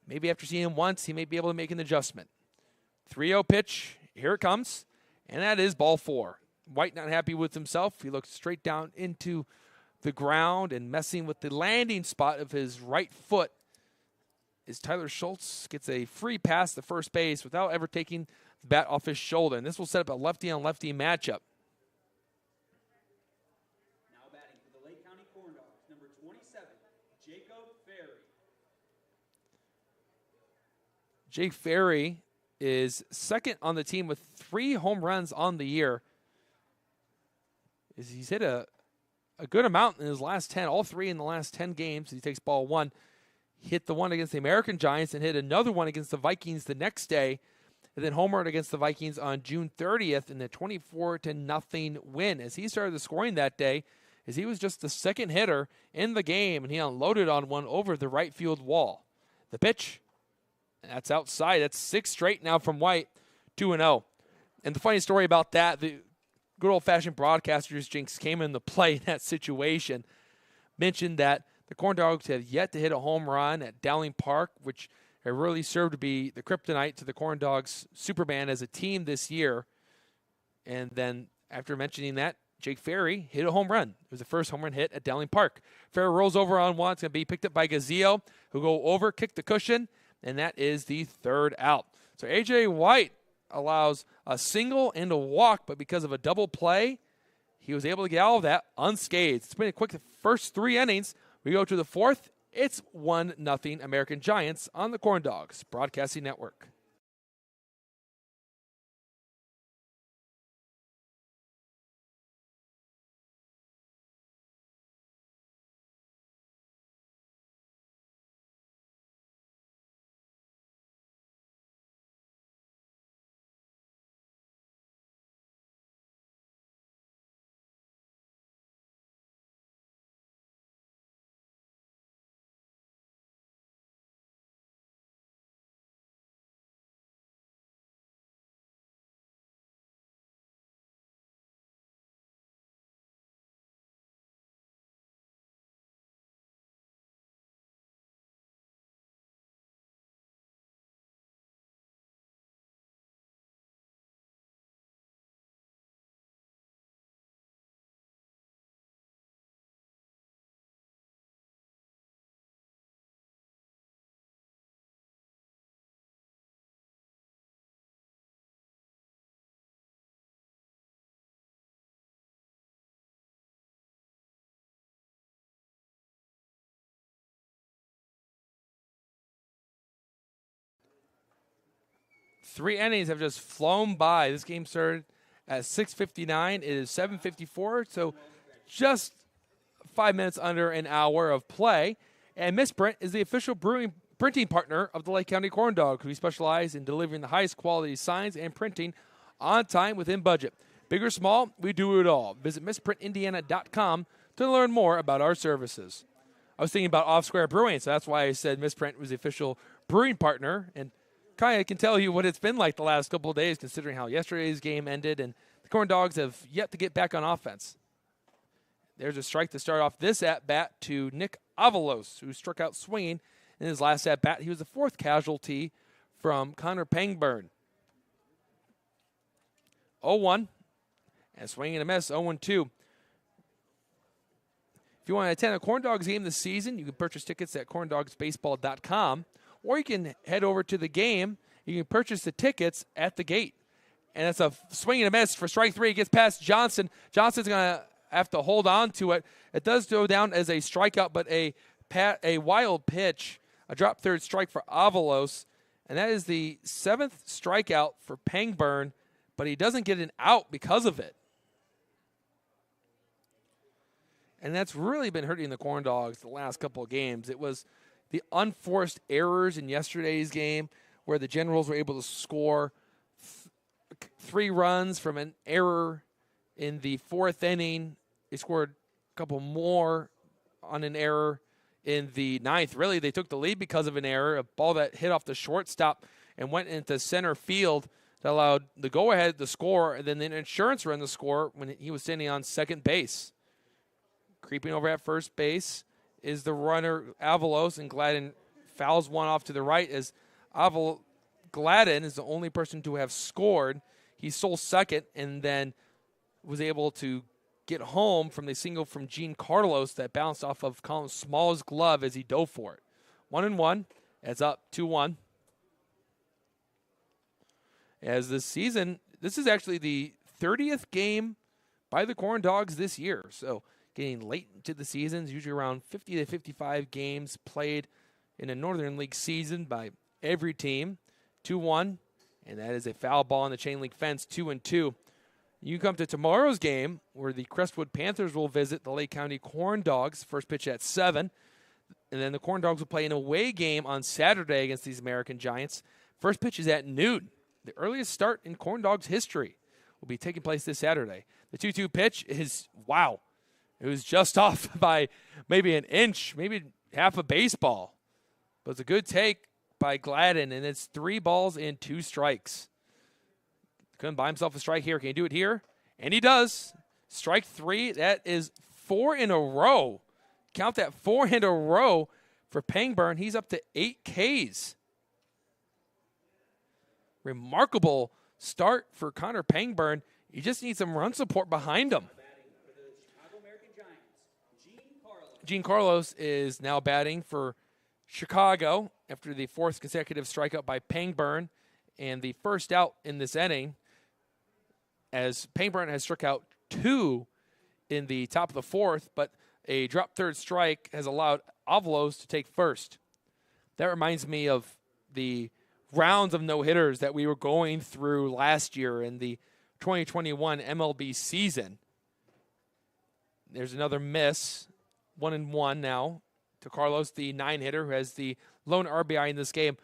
Maybe after seeing him once, he may be able to make an adjustment. 3-0 pitch. Here it comes. And that is ball 4. White not happy with himself. He looks straight down into the ground and messing with the landing spot of his right foot. As Tyler Schultz gets a free pass to first base without ever taking the bat off his shoulder. And this will set up a lefty-on-lefty matchup. Jake Ferry is second on the team with 3 home runs on the year. He's hit a good amount in his last 10, all 3 in the last 10 games. He takes ball 1, hit the one against the American Giants, and hit another one against the Vikings the next day, and then homered against the Vikings on June 30th in the 24-0 win. As he started the scoring that day, as he was just the second hitter in the game, and he unloaded on one over the right field wall. The pitch. That's outside. That's 6 straight now from White, 2-0. And the funny story about that, the good old-fashioned broadcasters jinx came into play in that situation. Mentioned that the Corn Dogs have yet to hit a home run at Dowling Park, which have really served to be the kryptonite to the Corn Dogs Superman as a team this year. And then after mentioning that, Jake Ferry hit a home run. It was the first home run hit at Dowling Park. Ferry rolls over on one. It's going to be picked up by Gazillo, who go over, kick the cushion, and that is the 3rd out. So A.J. White allows a single and a walk, but because of a double play, he was able to get out of that unscathed. It's been a quick first 3 innings. We go to the 4th. It's 1-0 American Giants on the Corn Dogs Broadcasting Network. 3 innings have just flown by. This game started at 6:59. It is 7:54, so just 5 minutes under an hour of play. And Misprint is the official printing partner of the Lake County Corn Dog. We specialize in delivering the highest quality signs and printing on time within budget. Big or small, we do it all. Visit misprintindiana.com to learn more about our services. I was thinking about Off Square Brewing, so that's why I said Misprint was the official brewing partner. And kind of can tell you what it's been like the last couple of days, considering how yesterday's game ended. And the Corn Dogs have yet to get back on offense. There's a strike to start off this at-bat to Nick Avalos, who struck out swinging in his last at-bat. He was the 4th casualty from Connor Pangburn. 0-1. And swing and a miss, 0-2. If you want to attend a Corn Dogs game this season, you can purchase tickets at corndogsbaseball.com, or you can head over to the game. You can purchase the tickets at the gate. And it's a swing and a miss for strike 3. It gets past Johnson. Johnson's going to have to hold on to it. It does go down as a strikeout, but a wild pitch, a drop third strike for Avalos. And that is the 7th strikeout for Pangburn, but he doesn't get an out because of it. And that's really been hurting the Corn Dogs the last couple of games. It was the unforced errors in yesterday's game where the Generals were able to score 3 runs from an error in the 4th inning. They scored a couple more on an error in the 9th. Really, they took the lead because of an error, a ball that hit off the shortstop and went into center field that allowed the go-ahead to score, and then the insurance run to score when he was standing on second base. Creeping over at first base is the runner Avalos, and Gladden fouls one off to the right as Gladden is the only person to have scored. He stole second and then was able to get home from the single from Gene Carlos that bounced off of Colin Small's glove as he dove for it. 1-1, as up 2-1. As this season, this is actually the 30th game by the Corn Dogs this year. So getting late into the seasons, usually around 50 to 55 games played in a Northern League season by every team. 2-1, and that is a foul ball on the chain link fence, 2-2. You come to tomorrow's game where the Crestwood Panthers will visit the Lake County Corn Dogs. First pitch at 7. And then the Corn Dogs will play an away game on Saturday against these American Giants. First pitch is at noon. The earliest start in Corn Dogs history will be taking place this Saturday. The 2-2 pitch is, wow, it was just off by maybe an inch, maybe half a baseball. But it's a good take by Gladden, and it's 3 balls and 2 strikes. Couldn't buy himself a strike here. Can he do it here? And he does. Strike 3. That is 4 in a row. Count that, 4 in a row for Pangburn. He's up to 8 Ks. Remarkable start for Connor Pangburn. He just needs some run support behind him. Gene Carlos is now batting for Chicago after the 4th consecutive strikeout by Pangburn and the first out in this inning, as Pangburn has struck out 2 in the top of the 4th, but a drop third strike has allowed Avalos to take first. That reminds me of the rounds of no-hitters that we were going through last year in the 2021 MLB season. There's another miss, 1-1 now to Carlos, the 9-hitter, who has the lone RBI in this game.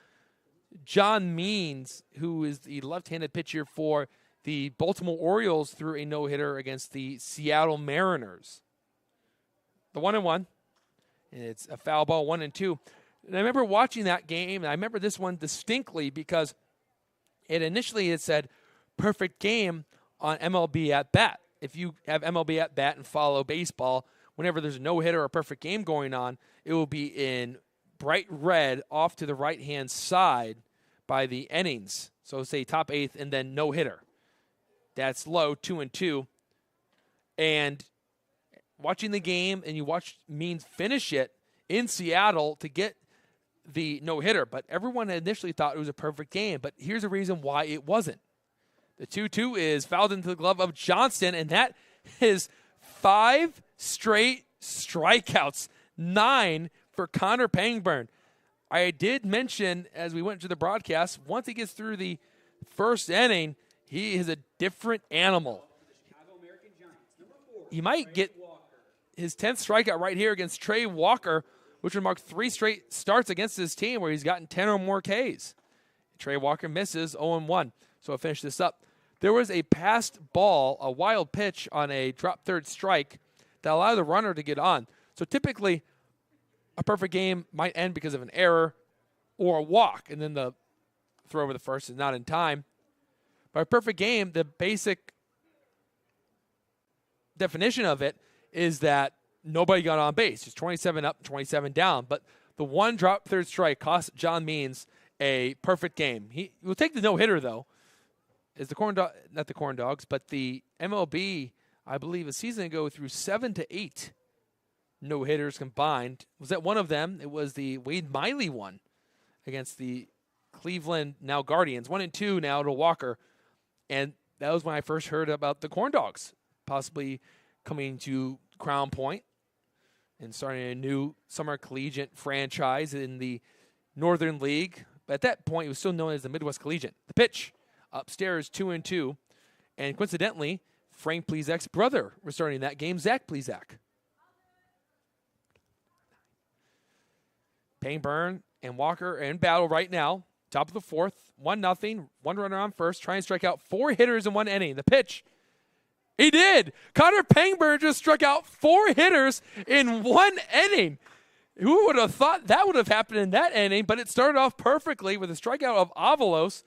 John Means, who is the left-handed pitcher for the Baltimore Orioles, threw a no-hitter against the Seattle Mariners. The 1-1, and it's a foul ball, 1-2. And I remember watching that game, and I remember this one distinctly because it initially had said perfect game on MLB at bat. If you have MLB at bat and follow baseball, whenever there's a no-hitter or a perfect game going on, it will be in bright red off to the right-hand side by the innings. So say top 8th and then no-hitter. That's low, 2-2. And watching the game, and you watch Means finish it in Seattle to get the no-hitter. But everyone initially thought it was a perfect game. But here's the reason why it wasn't. The 2-2 is fouled into the glove of Johnston, and that is 5 straight strikeouts, 9 for Connor Pangburn. I did mention as we went to the broadcast, once he gets through the first inning, he is a different animal. Chicago American Giants. Number 4. He might get his 10th strikeout right here against Trey Walker, which would mark 3 straight starts against his team where he's gotten 10 or more Ks. Trey Walker misses 0-1. So I'll finish this up. There was a passed ball, a wild pitch on a drop third strike that allowed the runner to get on. So typically, a perfect game might end because of an error or a walk, and then the throw over the first is not in time. But a perfect game, the basic definition of it is that nobody got on base. It's 27 up, 27 down. But the one drop third strike cost John Means a perfect game. He will take the no-hitter, though. Is the not the Corn Dogs, but the MLB, I believe, a season ago threw 7 to 8 no-hitters combined. Was that one of them? It was the Wade Miley one against the Cleveland now Guardians. 1-2 now to Walker. And that was when I first heard about the Corn Dogs possibly coming to Crown Point and starting a new summer collegiate franchise in the Northern League. But at that point, it was still known as the Midwest Collegiate. The pitch. Upstairs, 2-2. And coincidentally, Frank Plezak's brother was starting that game, Zach Plezak. Payne and Walker are in battle right now. Top of the fourth, 1-0. One runner on first, trying to strike out 4 hitters in 1 inning. The pitch. He did. Connor Pangburn just struck out 4 hitters in 1 inning. Who would have thought that would have happened in that inning? But it started off perfectly with a strikeout of Avalos.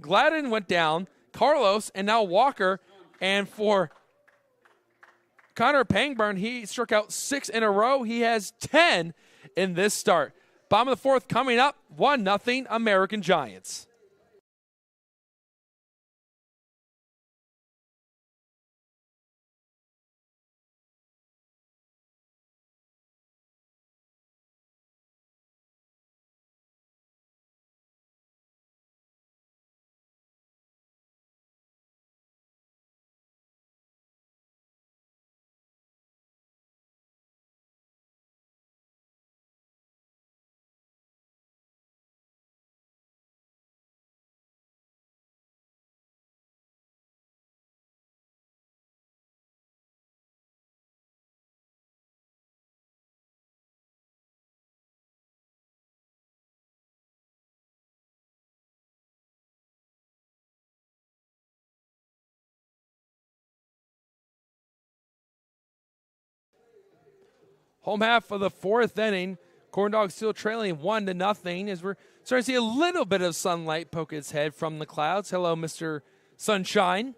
Gladden went down, Carlos, and now Walker. And for Connor Pangburn, he struck out 6 in a row. He has 10 in this start. Bottom of the fourth coming up, 1-0 American Giants. Home half of the fourth inning. Corn Dogs still trailing 1-0 as we're starting to see a little bit of sunlight poke its head from the clouds. Hello, Mr. Sunshine.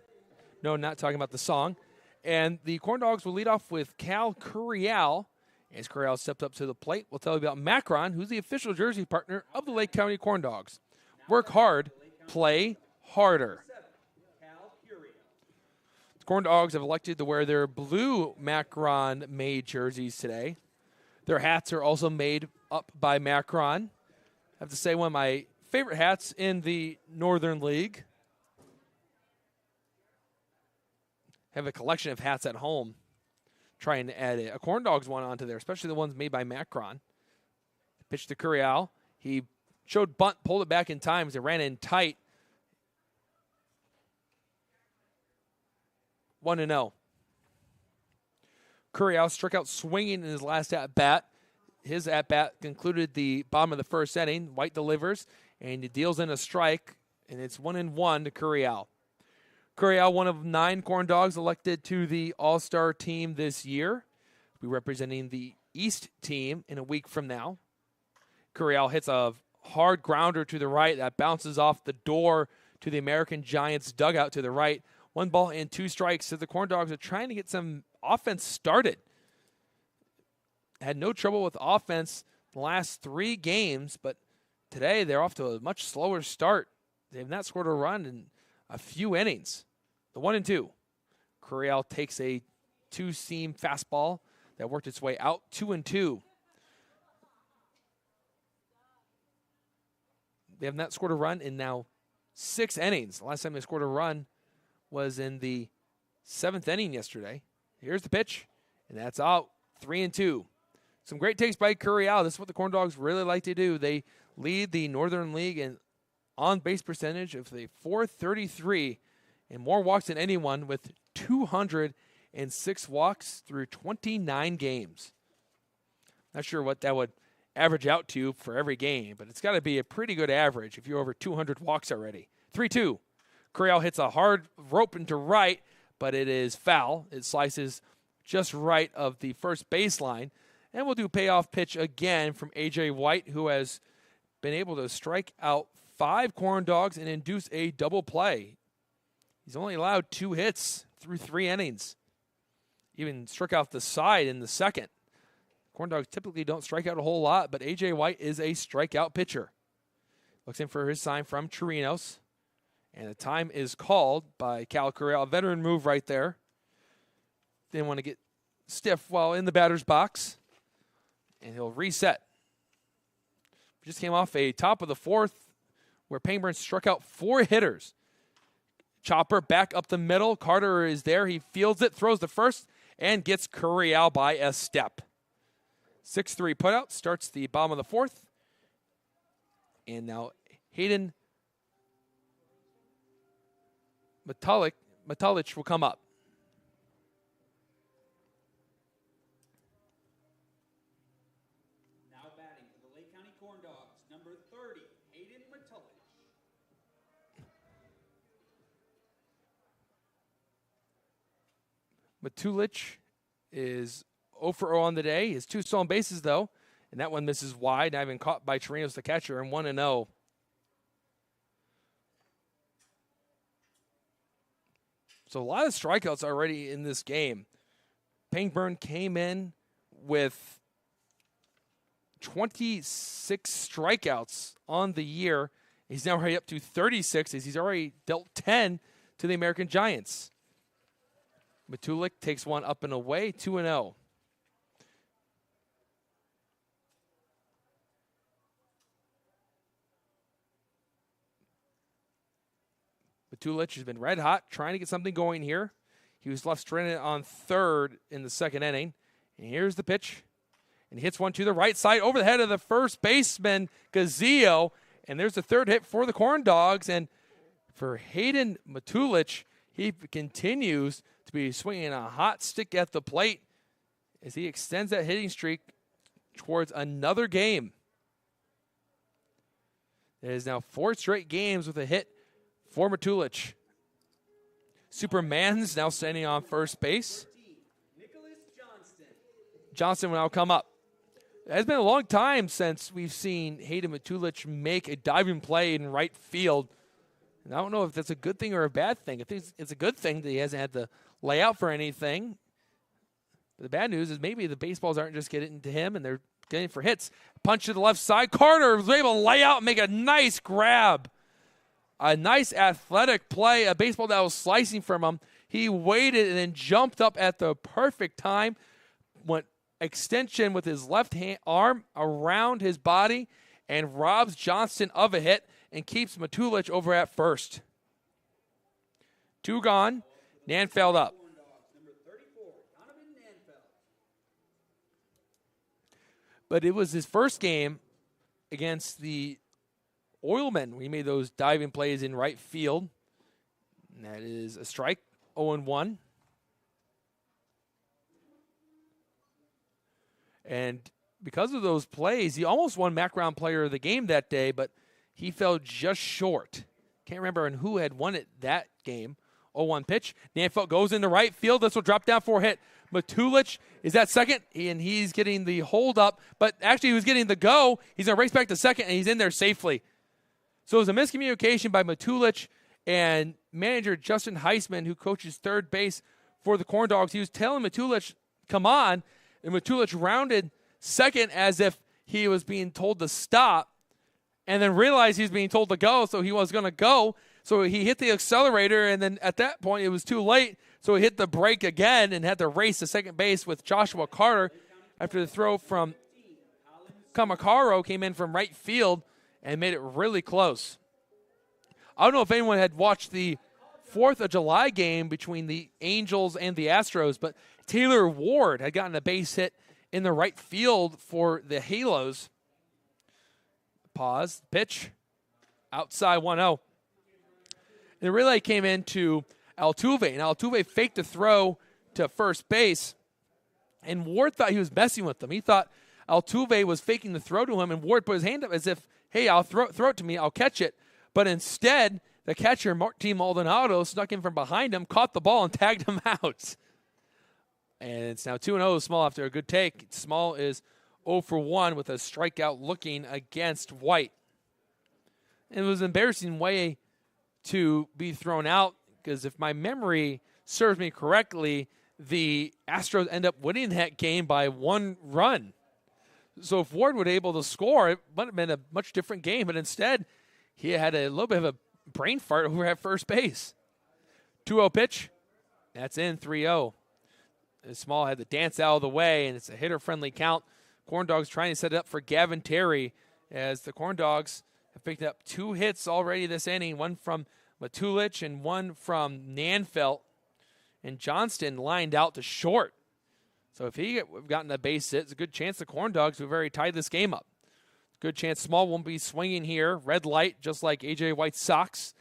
No, not talking about the song. And the Corn Dogs will lead off with Cal Curial. As Curial stepped up to the plate, we'll tell you about Macron, who's the official jersey partner of the Lake County Corn Dogs. Work hard, play harder. The Corn Dogs have elected to wear their blue Macron-made jerseys today. Their hats are also made up by Macron. I have to say, one of my favorite hats in the Northern League. Have a collection of hats at home. Trying to add a Corn Dogs one onto there, especially the ones made by Macron. Pitch to Curial. He showed bunt, pulled it back in time as it ran in tight. 1-0. Curial struck out swinging in his last at-bat. His at-bat concluded the bottom of the first inning. White delivers, and he deals in a strike, and it's 1-1 to Curial. Curial, one of 9 Corn Dogs elected to the All-Star team this year. We'll be representing the East team in a week from now. Curial hits a hard grounder to the right that bounces off the door to the American Giants dugout to the right. 1 ball and 2 strikes. So the Corn Dogs are trying to get some offense started. Had no trouble with offense the last 3 games, but today they're off to a much slower start. They have not scored a run in a few innings. The 1-2. Curial takes a 2-seam fastball that worked its way out. 2-2. They have not scored a run in now 6 innings. The last time they scored a run was in the 7th inning yesterday. Here's the pitch, and that's out. 3-2. Some great takes by Curial. This is what the Corn Dogs really like to do. They lead the Northern League in on-base percentage of the .433 and more walks than anyone with 206 walks through 29 games. Not sure what that would average out to for every game, but it's got to be a pretty good average if you're over 200 walks already. 3-2. Corral hits a hard rope into right, but it is foul. It slices just right of the first baseline. And we'll do payoff pitch again from A.J. White, who has been able to strike out 5 corn dogs and induce a double play. He's only allowed 2 hits through 3 innings. Even struck out the side in the second. Corn dogs typically don't strike out a whole lot, but A.J. White is a strikeout pitcher. Looks in for his sign from Chirinos. And the time is called by Cal Corral. A veteran move right there. Didn't want to get stiff while in the batter's box. And he'll reset. Just came off a top of the 4th where Pangburn struck out 4 hitters. Chopper back up the middle. Carter is there. He fields it, throws the first, and gets Corral by a step. 6-3 putout starts the bottom of the 4th. And now Hayden Matulich will come up. Now batting for the Lake County Corn Dogs, number 30, Hayden Matulich. Matulich is 0 for 0 on the day. He has 2 stolen bases, though, and that one misses wide. Not even caught by Chirinos, the catcher, and 1-0. So a lot of strikeouts already in this game. Pangburn came in with 26 strikeouts on the year. He's now already up to 36 as he's already dealt 10 to the American Giants. Matulich takes one up and away, 2-0. Matulich has been red hot, trying to get something going here. He was left stranded on third in the second inning. And here's the pitch. And he hits one to the right side over the head of the first baseman, Gazio. And there's the third hit for the Corn Dogs. And for Hayden Matulich, he continues to be swinging a hot stick at the plate as he extends that hitting streak towards another game. It is now 4 straight games with a hit for Matulich. Superman's now standing on first base. Johnston will now come up. It has been a long time since we've seen Hayden Matulich make a diving play in right field. And I don't know if that's a good thing or a bad thing. I think it's a good thing that he hasn't had to lay out for anything. But the bad news is maybe the baseballs aren't just getting to him and they're getting for hits. Punch to the left side. Carter was able to lay out and make a nice grab. A nice athletic play, a baseball that was slicing from him. He waited and then jumped up at the perfect time. Went extension with his left hand arm around his body and robs Johnston of a hit and keeps Matulich over at first. 2 gone. Nanfeld up. But it was his first game against the Oilmen. We made those diving plays in right field. And that is a strike, 0-1. And because of those plays, he almost won MAC-Round Player of the Game that day, but he fell just short. Can't remember who had won it that game. 0-1 pitch. Nanfeld goes into right field. This will drop down for a hit. Matulich is at second, and he's getting the hold up, but actually he was getting the go. He's going to race back to second, and he's in there safely. So it was a miscommunication by Matulich and manager Justin Heisman, who coaches third base for the Corn Dogs. He was telling Matulich, come on, and Matulich rounded second as if he was being told to stop, and then realized he was being told to go, so he was going to go. So he hit the accelerator, and then at that point it was too late, so he hit the brake again and had to race to second base with Joshua Carter after the throw from Kamakaro came in from right field and made it really close. I don't know if anyone had watched the 4th of July game between the Angels and the Astros, but Taylor Ward had gotten a base hit in the right field for the Halos. Pause. Pitch. outside 1-0. And the relay came into Altuve, and Altuve faked a throw to first base, and Ward thought he was messing with them. He thought Altuve was faking the throw to him, and Ward put his hand up as if, hey, I'll throw it to me, I'll catch it. But instead, the catcher, Martin Maldonado, snuck in from behind him, caught the ball, and tagged him out. And it's now 2-0 Small after a good take. Small is 0 for 1 with a strikeout looking against White. And it was an embarrassing way to be thrown out because if my memory serves me correctly, the Astros end up winning that game by 1 run. So if Ward would able to score, it might have been a much different game. But instead, he had a little bit of a brain fart over at first base. 2-0 pitch. That's in 3-0. Small had the dance out of the way, and it's a hitter-friendly count. Corn Dogs trying to set it up for Gavin Terry as the Corn Dogs have picked up 2 hits already this inning, one from Matulich and one from Nanfelt. And Johnston lined out to short. So if he had gotten a base hit, it's a good chance the Corn Dogs would have already tied this game up. Good chance Small won't be swinging here. Red light, just like A.J. White's Sox.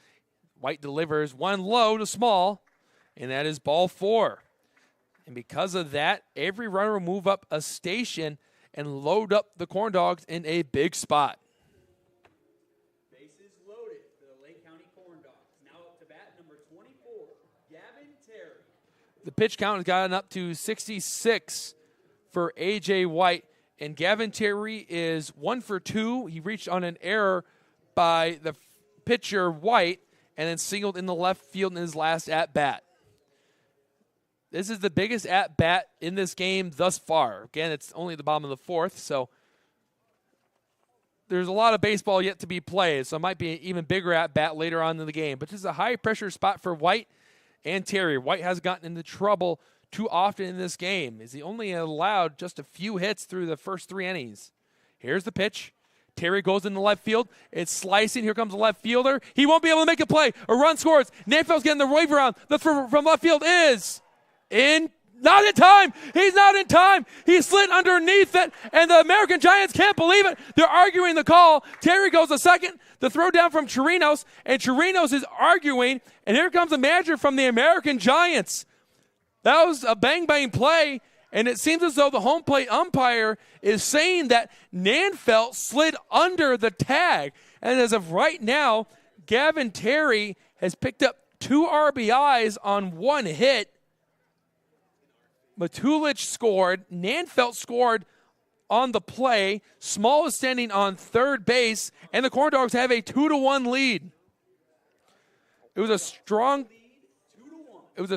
White delivers one low to Small, and that is ball 4. And because of that, every runner will move up a station and load up the Corn Dogs in a big spot. Bases loaded for the Lake County Corn Dogs. Now up to bat, number 24, Gavin Terry. The pitch count has gotten up to 66 for A.J. White. And Gavin Terry is 1 for 2. He reached on an error by the pitcher White and then singled in the left field in his last at-bat. This is the biggest at-bat in this game thus far. Again, it's only the bottom of the 4th, so there's a lot of baseball yet to be played, so it might be an even bigger at-bat later on in the game. But this is a high-pressure spot for White and Terry. White has gotten into trouble too often in this game, as he only allowed just a few hits through the first 3 innings. Here's the pitch. Terry goes in the left field. It's slicing. Here comes the left fielder. He won't be able to make a play. A run scores. Nanfeld's getting the wave around. The from left field is not in time. He's not in time. He slid underneath it, and the American Giants can't believe it. They're arguing the call. Terry goes a second. The throw down from Chirinos, and Chirinos is arguing, and here comes the manager from the American Giants. That was a bang-bang play, and it seems as though the home plate umpire is saying that Nanfelt slid under the tag. And as of right now, Gavin Terry has picked up 2 RBIs on 1 hit. Matulich scored. Nanfelt scored on the play. Small is standing on third base, and the Corn Dogs have a 2-1 lead. It was a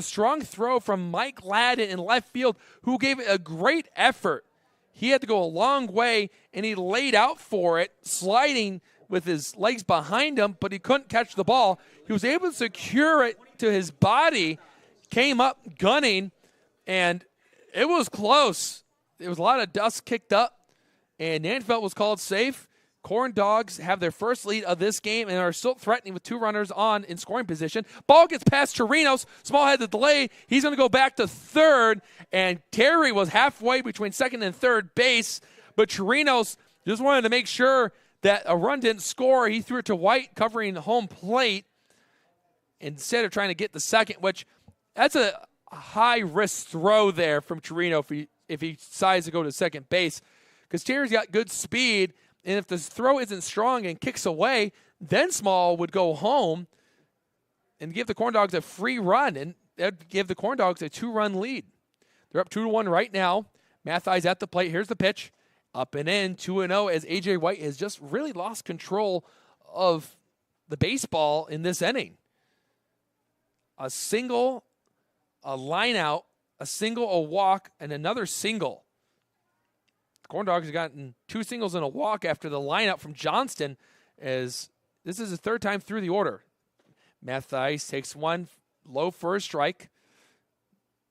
strong throw from Mike Ladden in left field, who gave it a great effort. He had to go a long way, and he laid out for it, sliding with his legs behind him, but he couldn't catch the ball. He was able to secure it to his body, came up gunning, and it was close. There was a lot of dust kicked up, and Nanfelt was called safe. Corn Dogs have their first lead of this game and are still threatening with 2 runners on in scoring position. Ball gets past Chirinos. Small had the delay. He's going to go back to third, and Terry was halfway between second and third base, but Chirinos just wanted to make sure that a run didn't score. He threw it to White, covering the home plate, instead of trying to get the second, which that's a high-risk throw there from Chirino if he decides to go to second base, because Terry's got good speed. And if the throw isn't strong and kicks away, then Small would go home and give the Corn Dogs a free run, and that would give the Corn Dogs a 2-run lead. They're up 2-1 right now. Mathis at the plate. Here's the pitch. Up and in, 2-0, as A.J. White has just really lost control of the baseball in this inning. A single, a line out, a single, a walk, and another single. Corn Dogs have gotten 2 singles and a walk after the lineup from Johnston, as this is his 3rd time through the order. Mathis takes one low for a strike,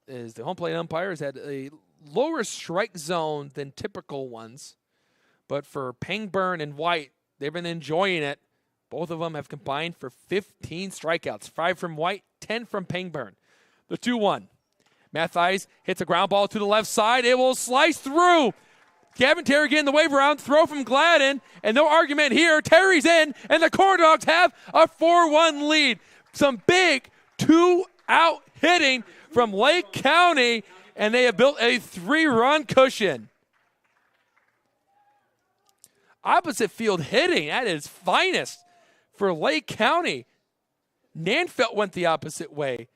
as the home plate umpire has had a lower strike zone than typical ones. But for Pangburn and White, they've been enjoying it. Both of them have combined for 15 strikeouts, 5 from White, 10 from Pangburn. The 2-1. Mathis hits a ground ball to the left side. It will slice through. Gavin Terry getting the wave around, throw from Gladden, and no argument here. Terry's in, and the Corn Dogs have a 4-1 lead. Some big 2-out hitting from Lake County, and they have built a 3-run cushion. Opposite field hitting at its finest for Lake County. Nanfelt went the opposite way.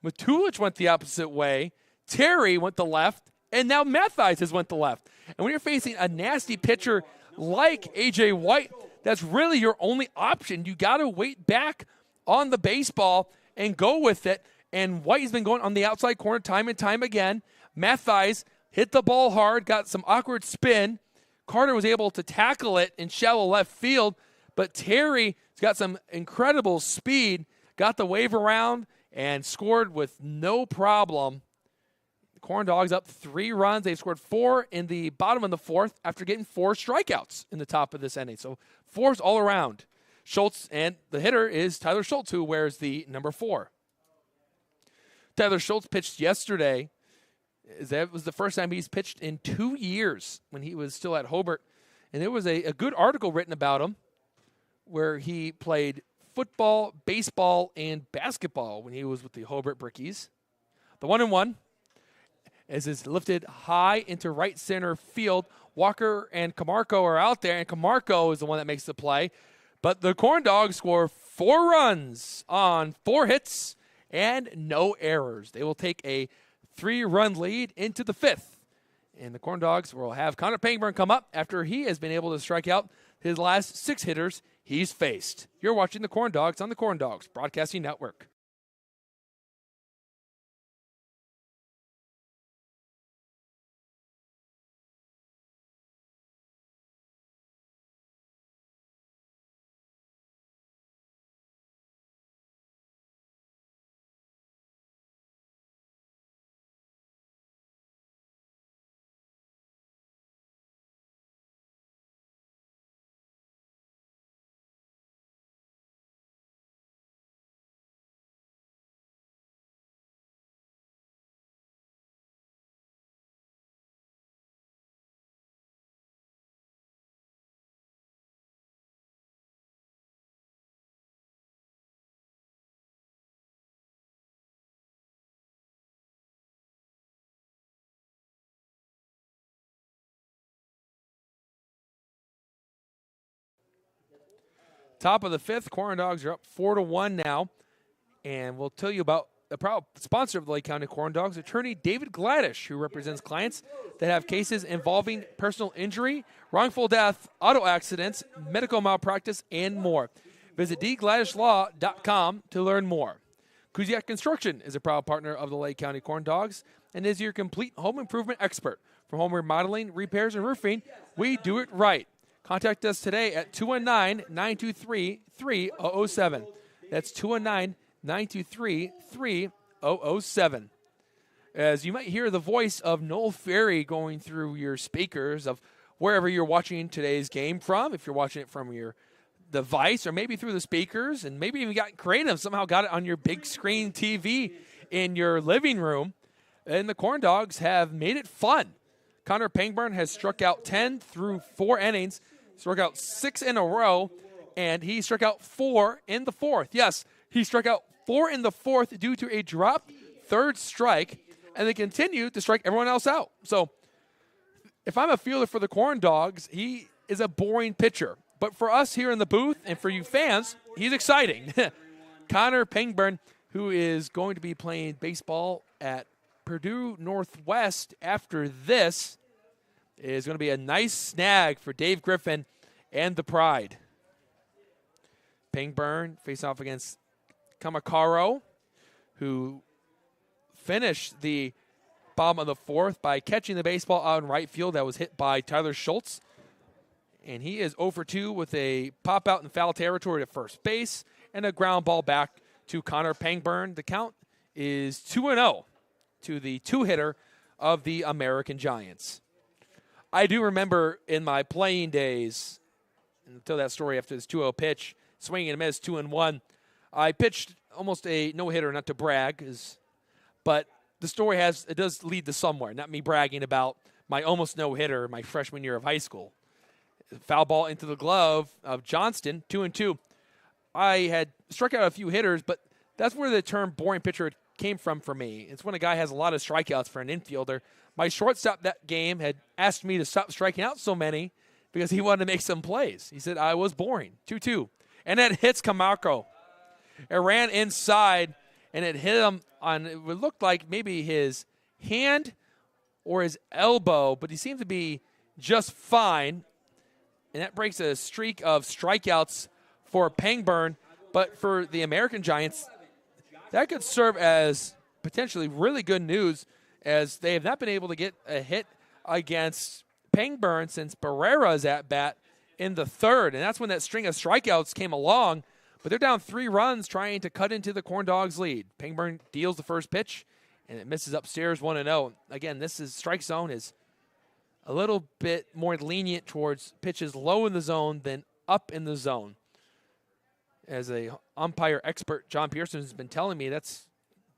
Matulich went the opposite way. Terry went the left. And now Mathias has went to left. And when you're facing a nasty pitcher like A.J. White, that's really your only option. You got to wait back on the baseball and go with it. And White has been going on the outside corner time and time again. Mathias hit the ball hard, got some awkward spin. Carter was able to tackle it in shallow left field. But Terry's got some incredible speed, got the wave around, and scored with no problem. Corn Dogs up 3 runs. They've scored 4 in the bottom of the 4th after getting 4 strikeouts in the top of this inning. So 4s all around. Schultz, and the hitter is Tyler Schultz, who wears the number 4. Tyler Schultz pitched yesterday. That was the first time he's pitched in 2 years when he was still at Hobart. And there was a good article written about him where he played football, baseball, and basketball when he was with the Hobart Brickies. The 1-1. As is lifted high into right center field. Walker and Camargo are out there, and Camargo is the one that makes the play. But the Corn Dogs score 4 runs on 4 hits and no errors. They will take a 3-run lead into the 5th. And the Corn Dogs will have Connor Pangburn come up after he has been able to strike out his last 6 hitters he's faced. You're watching the Corn Dogs on the Corn Dogs Broadcasting Network. Top of the 5th, Corn Dogs are up 4-1 now. And we'll tell you about the proud sponsor of the Lake County Corn Dogs, attorney David Gladish, who represents clients that have cases involving personal injury, wrongful death, auto accidents, medical malpractice, and more. Visit dgladishlaw.com to learn more. Kuziak Construction is a proud partner of the Lake County Corn Dogs and is your complete home improvement expert. From home remodeling, repairs, and roofing, we do it right. Contact us today at 219-923-3007. That's 219-923-3007. As you might hear the voice of Noel Ferry going through your speakers of wherever you're watching today's game from, if you're watching it from your device or maybe through the speakers, and maybe even got creative, somehow got it on your big screen TV in your living room. And the Corn Dogs have made it fun. Connor Pangburn has struck out 10 through 4 innings, struck out 6 in a row, and he struck out 4 in the 4th. Yes, he struck out 4 in the 4th due to a dropped 3rd strike, and they continue to strike everyone else out. So if I'm a fielder for the Corn Dogs, he is a boring pitcher. But for us here in the booth and for you fans, he's exciting. Connor Pangburn, who is going to be playing baseball at Purdue Northwest after this, is going to be a nice snag for Dave Griffin and the Pride. Pangburn face off against Kamakaro, who finished the bottom of the 4th by catching the baseball out in right field that was hit by Tyler Schultz. And he is 0 for 2 with a pop out in foul territory to first base and a ground ball back to Connor Pangburn. The count is 2-0 to the 2-hitter of the American Giants. I do remember in my playing days, and I'll tell that story after this 2-0 pitch, swinging and a miss, 2-1. I pitched almost a no-hitter, not to brag, but the story does lead to somewhere, not me bragging about my almost no-hitter my freshman year of high school. Foul ball into the glove of Johnston, 2-2. I had struck out a few hitters, but that's where the term boring pitcher came from for me. It's when a guy has a lot of strikeouts for an infielder. My shortstop that game had asked me to stop striking out so many because he wanted to make some plays. He said I was boring, 2-2. And that hits Camargo. It ran inside, and it hit him on, it looked like maybe his hand or his elbow, but he seemed to be just fine. And that breaks a streak of strikeouts for Pangburn. But for the American Giants, that could serve as potentially really good news, as they have not been able to get a hit against Pangburn since Barrera's at bat in the third. And that's when that string of strikeouts came along. But they're down 3 runs trying to cut into the Corn Dogs' lead. Pangburn deals the first pitch, and it misses upstairs 1-0. Again, this is strike zone is a little bit more lenient towards pitches low in the zone than up in the zone. As a umpire expert, John Pearson has been telling me that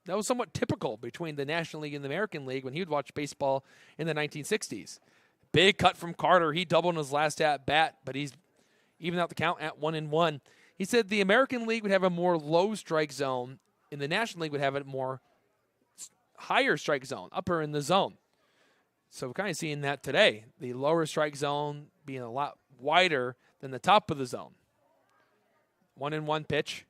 was somewhat typical between the National League and the American League when he would watch baseball in the 1960s. Big cut from Carter. He doubled in his last at-bat, but he's even out the count at 1-1. He said the American League would have a more low strike zone, and the National League would have a more higher strike zone, upper in the zone. So we're kind of seeing that today. The lower strike zone being a lot wider than the top of the zone. 1-1 pitch.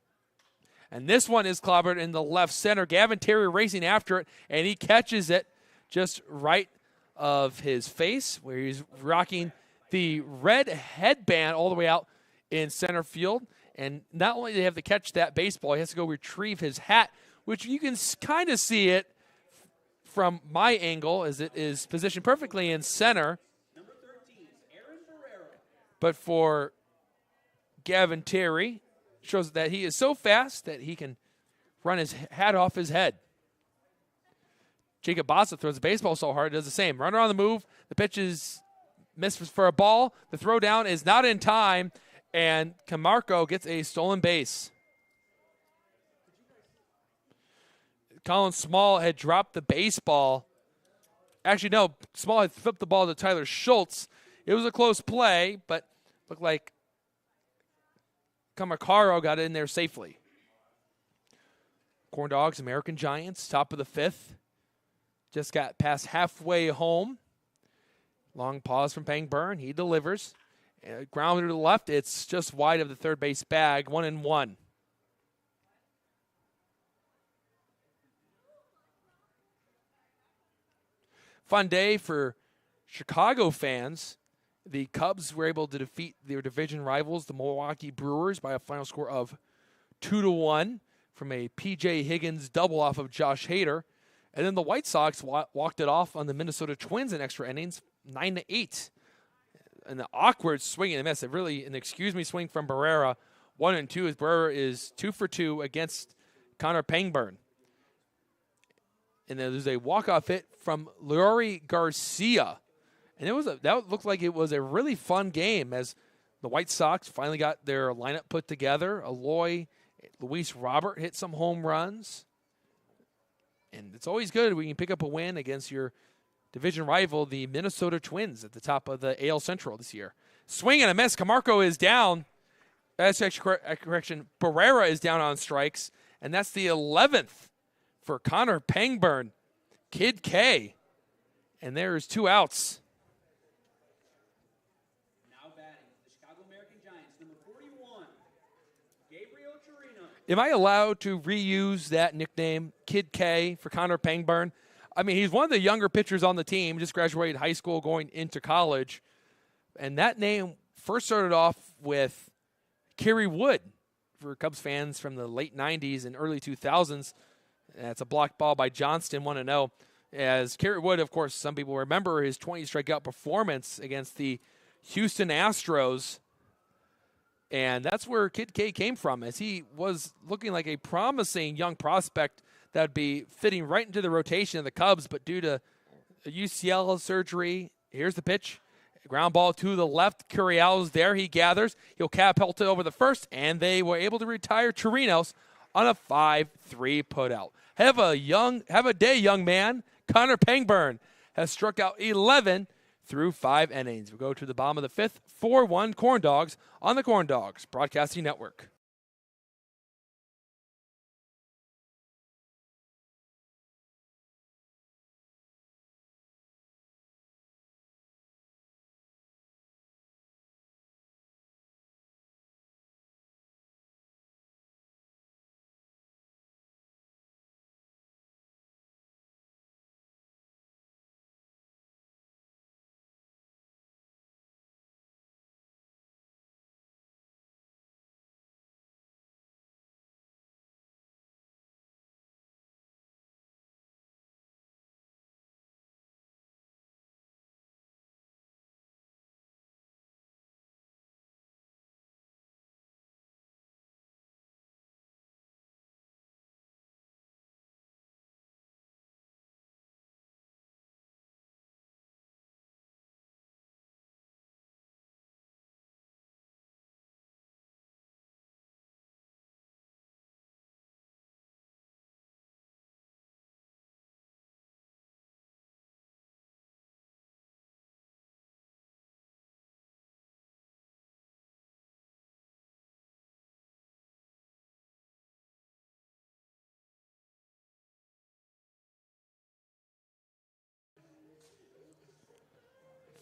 And this one is clobbered in the left center. Gavin Terry racing after it, and he catches it just right of his face, where he's rocking the red headband all the way out in center field. And not only do they have to catch that baseball, he has to go retrieve his hat, which you can kind of see it from my angle, as it is positioned perfectly in center. Number 13, Aaron Barrera. But for Gavin Terry, shows that he is so fast that he can run his hat off his head. Jacob Bossa throws the baseball so hard, does the same. Runner on the move. The pitch is missed for a ball. The throw down is not in time, and Camargo gets a stolen base. Colin Small had dropped the baseball. Actually, no, Small had flipped the ball to Tyler Schultz. It was a close play, but looked like Camargo got in there safely. Corn Dogs, American Giants, top of the 5th. Just got past halfway home. Long pause from Pangburn. He delivers. Grounder to the left. It's just wide of the third base bag. 1-1. Fun day for Chicago fans. The Cubs were able to defeat their division rivals, the Milwaukee Brewers, by a final score of 2-1 from a P.J. Higgins double off of Josh Hader. And then the White Sox walked it off on the Minnesota Twins in extra innings, 9-8. And the awkward swing and a miss. Really an excuse-me swing from Barrera. 1-2 as Barrera is 2 for 2 against Connor Pangburn. And then there's a walk-off hit from Leury Garcia. And that looked like it was a really fun game as the White Sox finally got their lineup put together. Aloy, Luis Robert hit some home runs. And it's always good when you can pick up a win against your division rival, the Minnesota Twins, at the top of the AL Central this year. Swing and a miss. Camargo is down. That's actually correction. Barrera is down on strikes. And that's the 11th for Connor Pangburn. Kid K. And there's 2 outs. Now batting, the Chicago American Giants, number 41, Gabriel Chirino. Am I allowed to reuse that nickname, Kid K, for Connor Pangburn? I mean, he's one of the younger pitchers on the team, just graduated high school, going into college. And that name first started off with Kerry Wood for Cubs fans from the late 90s and early 2000s. That's a blocked ball by Johnston, 1-0. As Kerry Wood, of course, some people remember his 20 strikeout performance against the Houston Astros. And that's where Kid K came from, as he was looking like a promising young prospect that would be fitting right into the rotation of the Cubs. But due to a UCL surgery, here's the pitch. Ground ball to the left. Curiel's there. He gathers. He'll catapult it over the first, and they were able to retire Chirinos on a 5-3 putout. Have a day, young man. Connor Pangburn has struck out 11 through 5 innings. We'll go to the bottom of the 5th, 4-1 Corn Dogs on the Corn Dogs Broadcasting Network.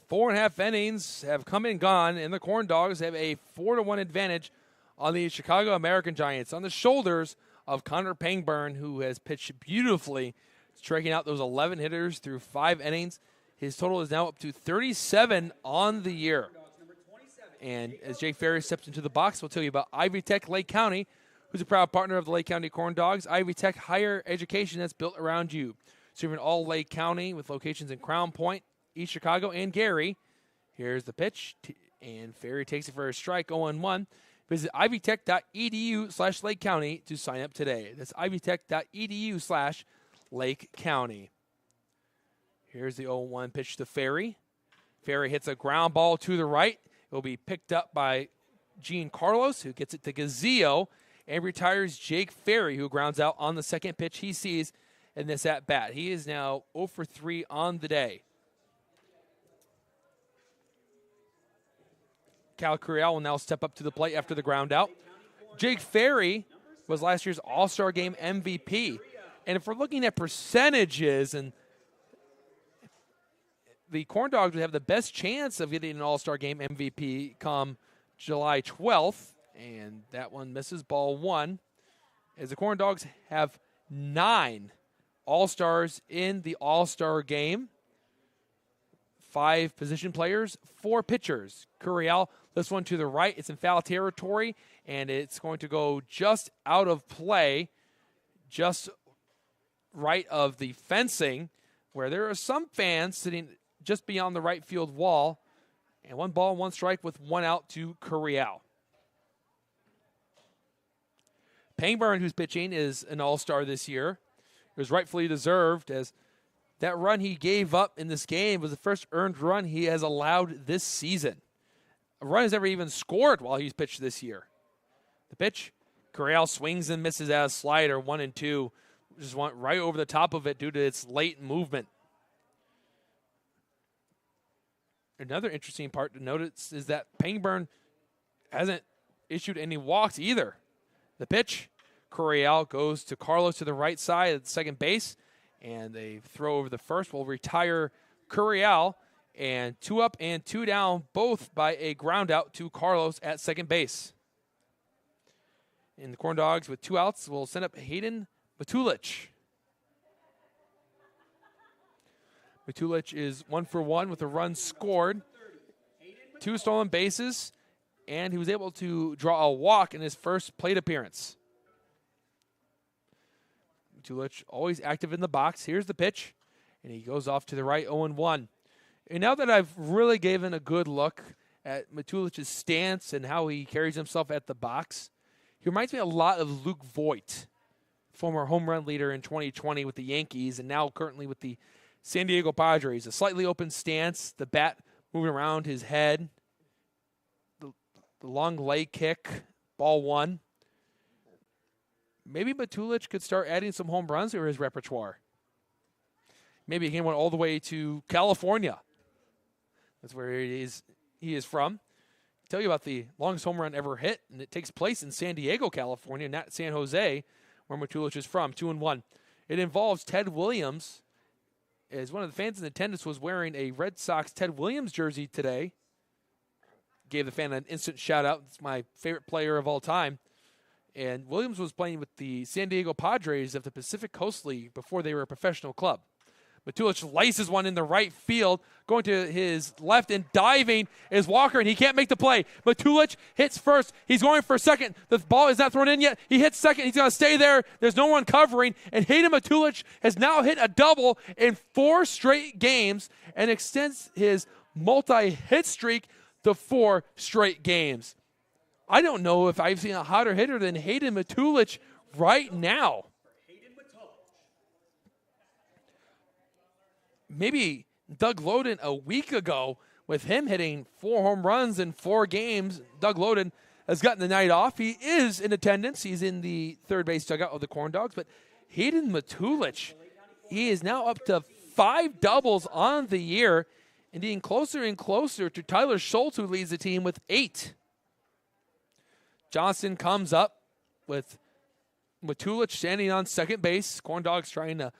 Four and a half innings have come and gone, and the Corn Dogs have a 4-1 advantage on the Chicago American Giants on the shoulders of Connor Pangburn, who has pitched beautifully, striking out those 11 hitters through 5 innings. His total is now up to 37 on the year. And as Jake Ferry steps into the box, we'll tell you about Ivy Tech Lake County, who's a proud partner of the Lake County Corn Dogs. Ivy Tech, higher education that's built around you. Serving all Lake County with locations in Crown Point, East Chicago, and Gary. Here's the pitch, and Ferry takes it for a strike, 0-1. Visit ivytech.edu/Lake County to sign up today. That's ivytech.edu/Lake County. Here's the 0-1 pitch to Ferry. Ferry hits a ground ball to the right. It will be picked up by Gene Carlos, who gets it to Gazio, and retires Jake Ferry, who grounds out on the second pitch he sees in this at-bat. He is now 0 for 3 on the day. Cal Curiel will now step up to the plate after the ground out. Jake Ferry was last year's All-Star Game MVP. And if we're looking at percentages, and the Corn Dogs would have the best chance of getting an All-Star Game MVP come July 12th. And that one misses, ball 1. As the Corn Dogs have 9 All-Stars in the All-Star Game. 5 position players, 4 pitchers. Curiel, this one to the right. It's in foul territory, and it's going to go just out of play, just right of the fencing, where there are some fans sitting just beyond the right field wall. And 1 ball, 1 strike with 1 out to Curiel. Pangburn, who's pitching, is an all-star this year. It was rightfully deserved, as that run he gave up in this game was the first earned run he has allowed this season. A run has never even scored while he's pitched this year. The pitch, Curiel swings and misses out a slider, 1-2. Just went right over the top of it due to its late movement. Another interesting part to notice is that Pangburn hasn't issued any walks either. The pitch, Curiel goes to Carlos to the right side at second base, and they throw over the first. Will retire Curiel, and 2 up and 2 down, both by a ground out to Carlos at second base. And the Corn Dogs with 2 outs will send up Hayden Matulich. Matulich is 1 for 1 with a run scored, 2 stolen bases, and he was able to draw a walk in his first plate appearance. Matulich always active in the box. Here's the pitch, and he goes off to the right, 0-1. And now that I've really given a good look at Matulich's stance and how he carries himself at the box, he reminds me a lot of Luke Voigt, former home run leader in 2020 with the Yankees and now currently with the San Diego Padres. A slightly open stance, the bat moving around his head, the long leg kick, ball 1. Maybe Matulich could start adding some home runs to his repertoire. Maybe he can went all the way to California. That's where he is from. I'll tell you about the longest home run ever hit, and it takes place in San Diego, California, not San Jose, where Matulich is from, 2-1. It involves Ted Williams, as one of the fans in attendance was wearing a Red Sox Ted Williams jersey today. Gave the fan an instant shout-out. It's my favorite player of all time. And Williams was playing with the San Diego Padres of the Pacific Coast League before they were a professional club. Matulich laces one in the right field, going to his left and diving is Walker, and he can't make the play. Matulich hits first. He's going for second. The ball is not thrown in yet. He hits second. He's going to stay there. There's no one covering, and Hayden Matulich has now hit a double in 4 straight games and extends his multi-hit streak to 4 straight games. I don't know if I've seen a hotter hitter than Hayden Matulich right now. Maybe Doug Loden a week ago with him hitting 4 home runs in 4 games. Doug Loden has gotten the night off. He is in attendance. He's in the third base dugout of the Corn Dogs. But Hayden Matulich, he is now up to 5 doubles on the year and getting closer and closer to Tyler Schultz, who leads the team with 8. Johnson comes up with Matulich standing on second base. Corn Dogs trying to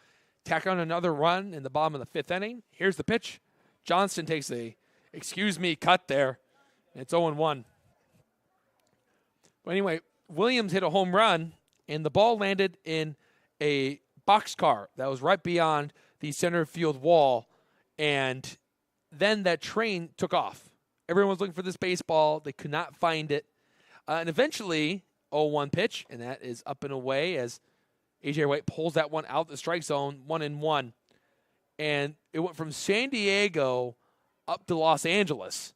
tack on another run in the bottom of the 5th inning. Here's the pitch. Johnston takes a cut there. It's 0-1. But anyway, Williams hit a home run, and the ball landed in a boxcar that was right beyond the center field wall, and then that train took off. Everyone was looking for this baseball. They could not find it. And eventually, 0-1 pitch, and that is up and away as A.J. White pulls that one out the strike zone, 1-1. And it went from San Diego up to Los Angeles.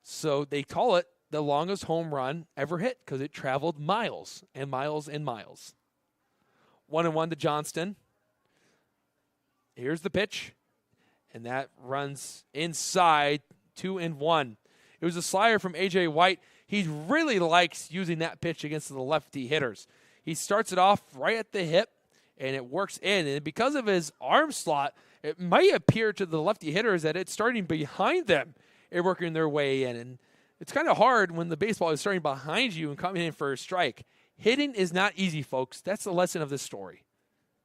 So they call it the longest home run ever hit because it traveled miles and miles and miles. 1-1 to Johnston. Here's the pitch. And that runs inside, 2-1. It was a slider from A.J. White. He really likes using that pitch against the lefty hitters. He starts it off right at the hip, and it works in. And because of his arm slot, it might appear to the lefty hitters that it's starting behind them and working their way in. And it's kind of hard when the baseball is starting behind you and coming in for a strike. Hitting is not easy, folks. That's the lesson of this story.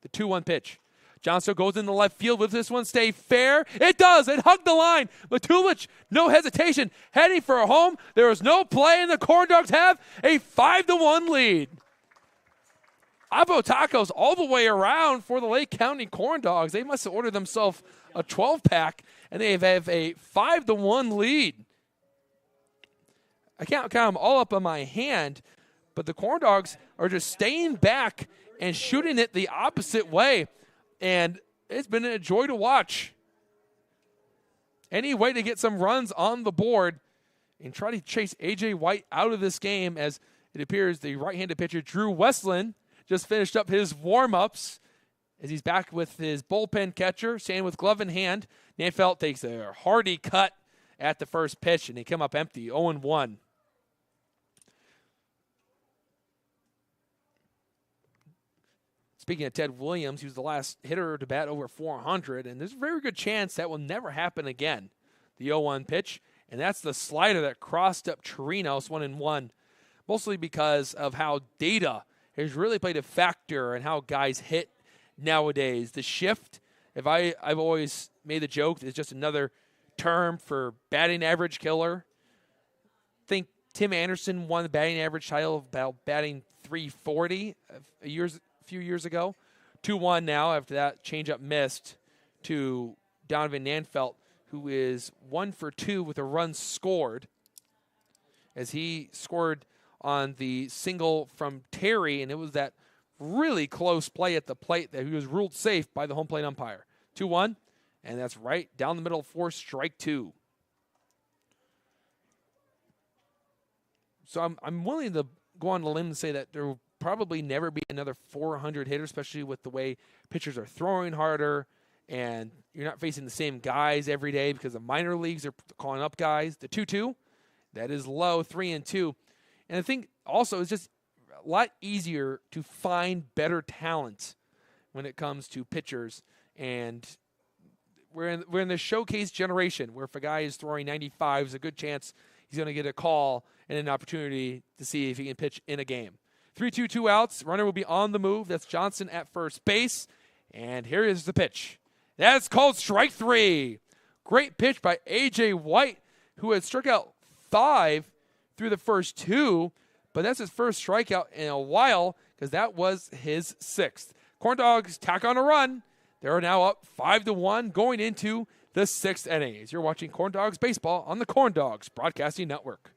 The 2-1 pitch. Johnson goes in the left field. Will this one stay fair? It does. It hugged the line. Matulich, no hesitation, heading for a home. There is no play, and the Corn Dogs have a 5-1 lead. Avo tacos all the way around for the Lake County Corn Dogs. They must have ordered themselves a 12-pack, and they have a 5-1 lead. I can't count them all up on my hand, but the Corn Dogs are just staying back and shooting it the opposite way. And it's been a joy to watch. Any way to get some runs on the board and try to chase A.J. White out of this game, as it appears the right-handed pitcher Drew Westland just finished up his warm-ups as he's back with his bullpen catcher, standing with glove in hand. Nanfelt takes a hearty cut at the first pitch, and they come up empty, 0-1. Speaking of Ted Williams, he was the last hitter to bat over 400, and there's a very good chance that will never happen again. The 0-1 pitch, and that's the slider that crossed up Chirinos, 1-1, mostly because of how data has really played a factor in how guys hit nowadays. The shift, I've always made the joke, is just another term for batting average killer. I think Tim Anderson won the batting average title about batting 340 a few years ago. 2-1 now after that changeup missed to Donovan Nanfelt, who is 1 for 2 with a run scored, as he scored on the single from Terry, and it was that really close play at the plate that he was ruled safe by the home plate umpire. 2-1, and that's right down the middle for strike 2. So I'm willing to go on a limb and say that there will probably never be another 400 hitter, especially with the way pitchers are throwing harder, and you're not facing the same guys every day because the minor leagues are calling up guys. The 2-2, that is low, 3-2. And I think also it's just a lot easier to find better talent when it comes to pitchers, and we're in the showcase generation where if a guy is throwing 95, there's a good chance he's going to get a call and an opportunity to see if he can pitch in a game. 3-2, 2 outs. Runner will be on the move. That's Johnson at first base. And here is the pitch. That's called strike 3. Great pitch by A.J. White, who had struck out 5 through the first 2, but that's his first strikeout in a while because that was his 6th. Corn Dogs tack on a run. They're now up 5-1 going into the 6th inning. You're watching Corn Dogs Baseball on the Corn Dogs Broadcasting Network.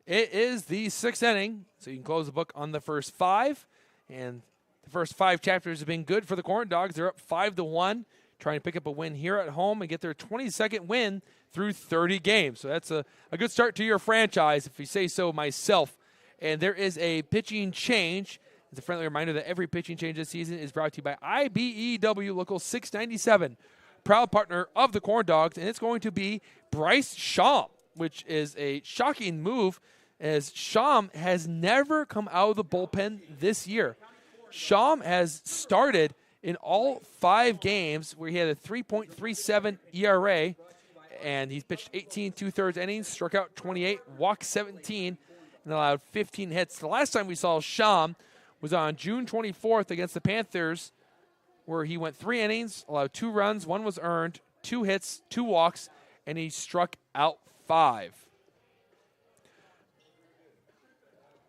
It is the 6th inning, so you can close the book on the first 5. And the first 5 chapters have been good for the Corn Dogs. They're up 5-1, trying to pick up a win here at home and get their 22nd win through 30 games. So that's a good start to your franchise, if you say so myself. And there is a pitching change. It's a friendly reminder that every pitching change this season is brought to you by IBEW Local 697, proud partner of the Corn Dogs, and it's going to be Bryce Shaw, which is a shocking move as Sham has never come out of the bullpen this year. Sham has started in all 5 games where he had a 3.37 ERA, and he's pitched 18 2/3 innings, struck out 28, walked 17, and allowed 15 hits. The last time we saw Sham was on June 24th against the Panthers, where he went 3 innings, allowed 2 runs, 1 was earned, 2 hits, 2 walks, and he struck out 5.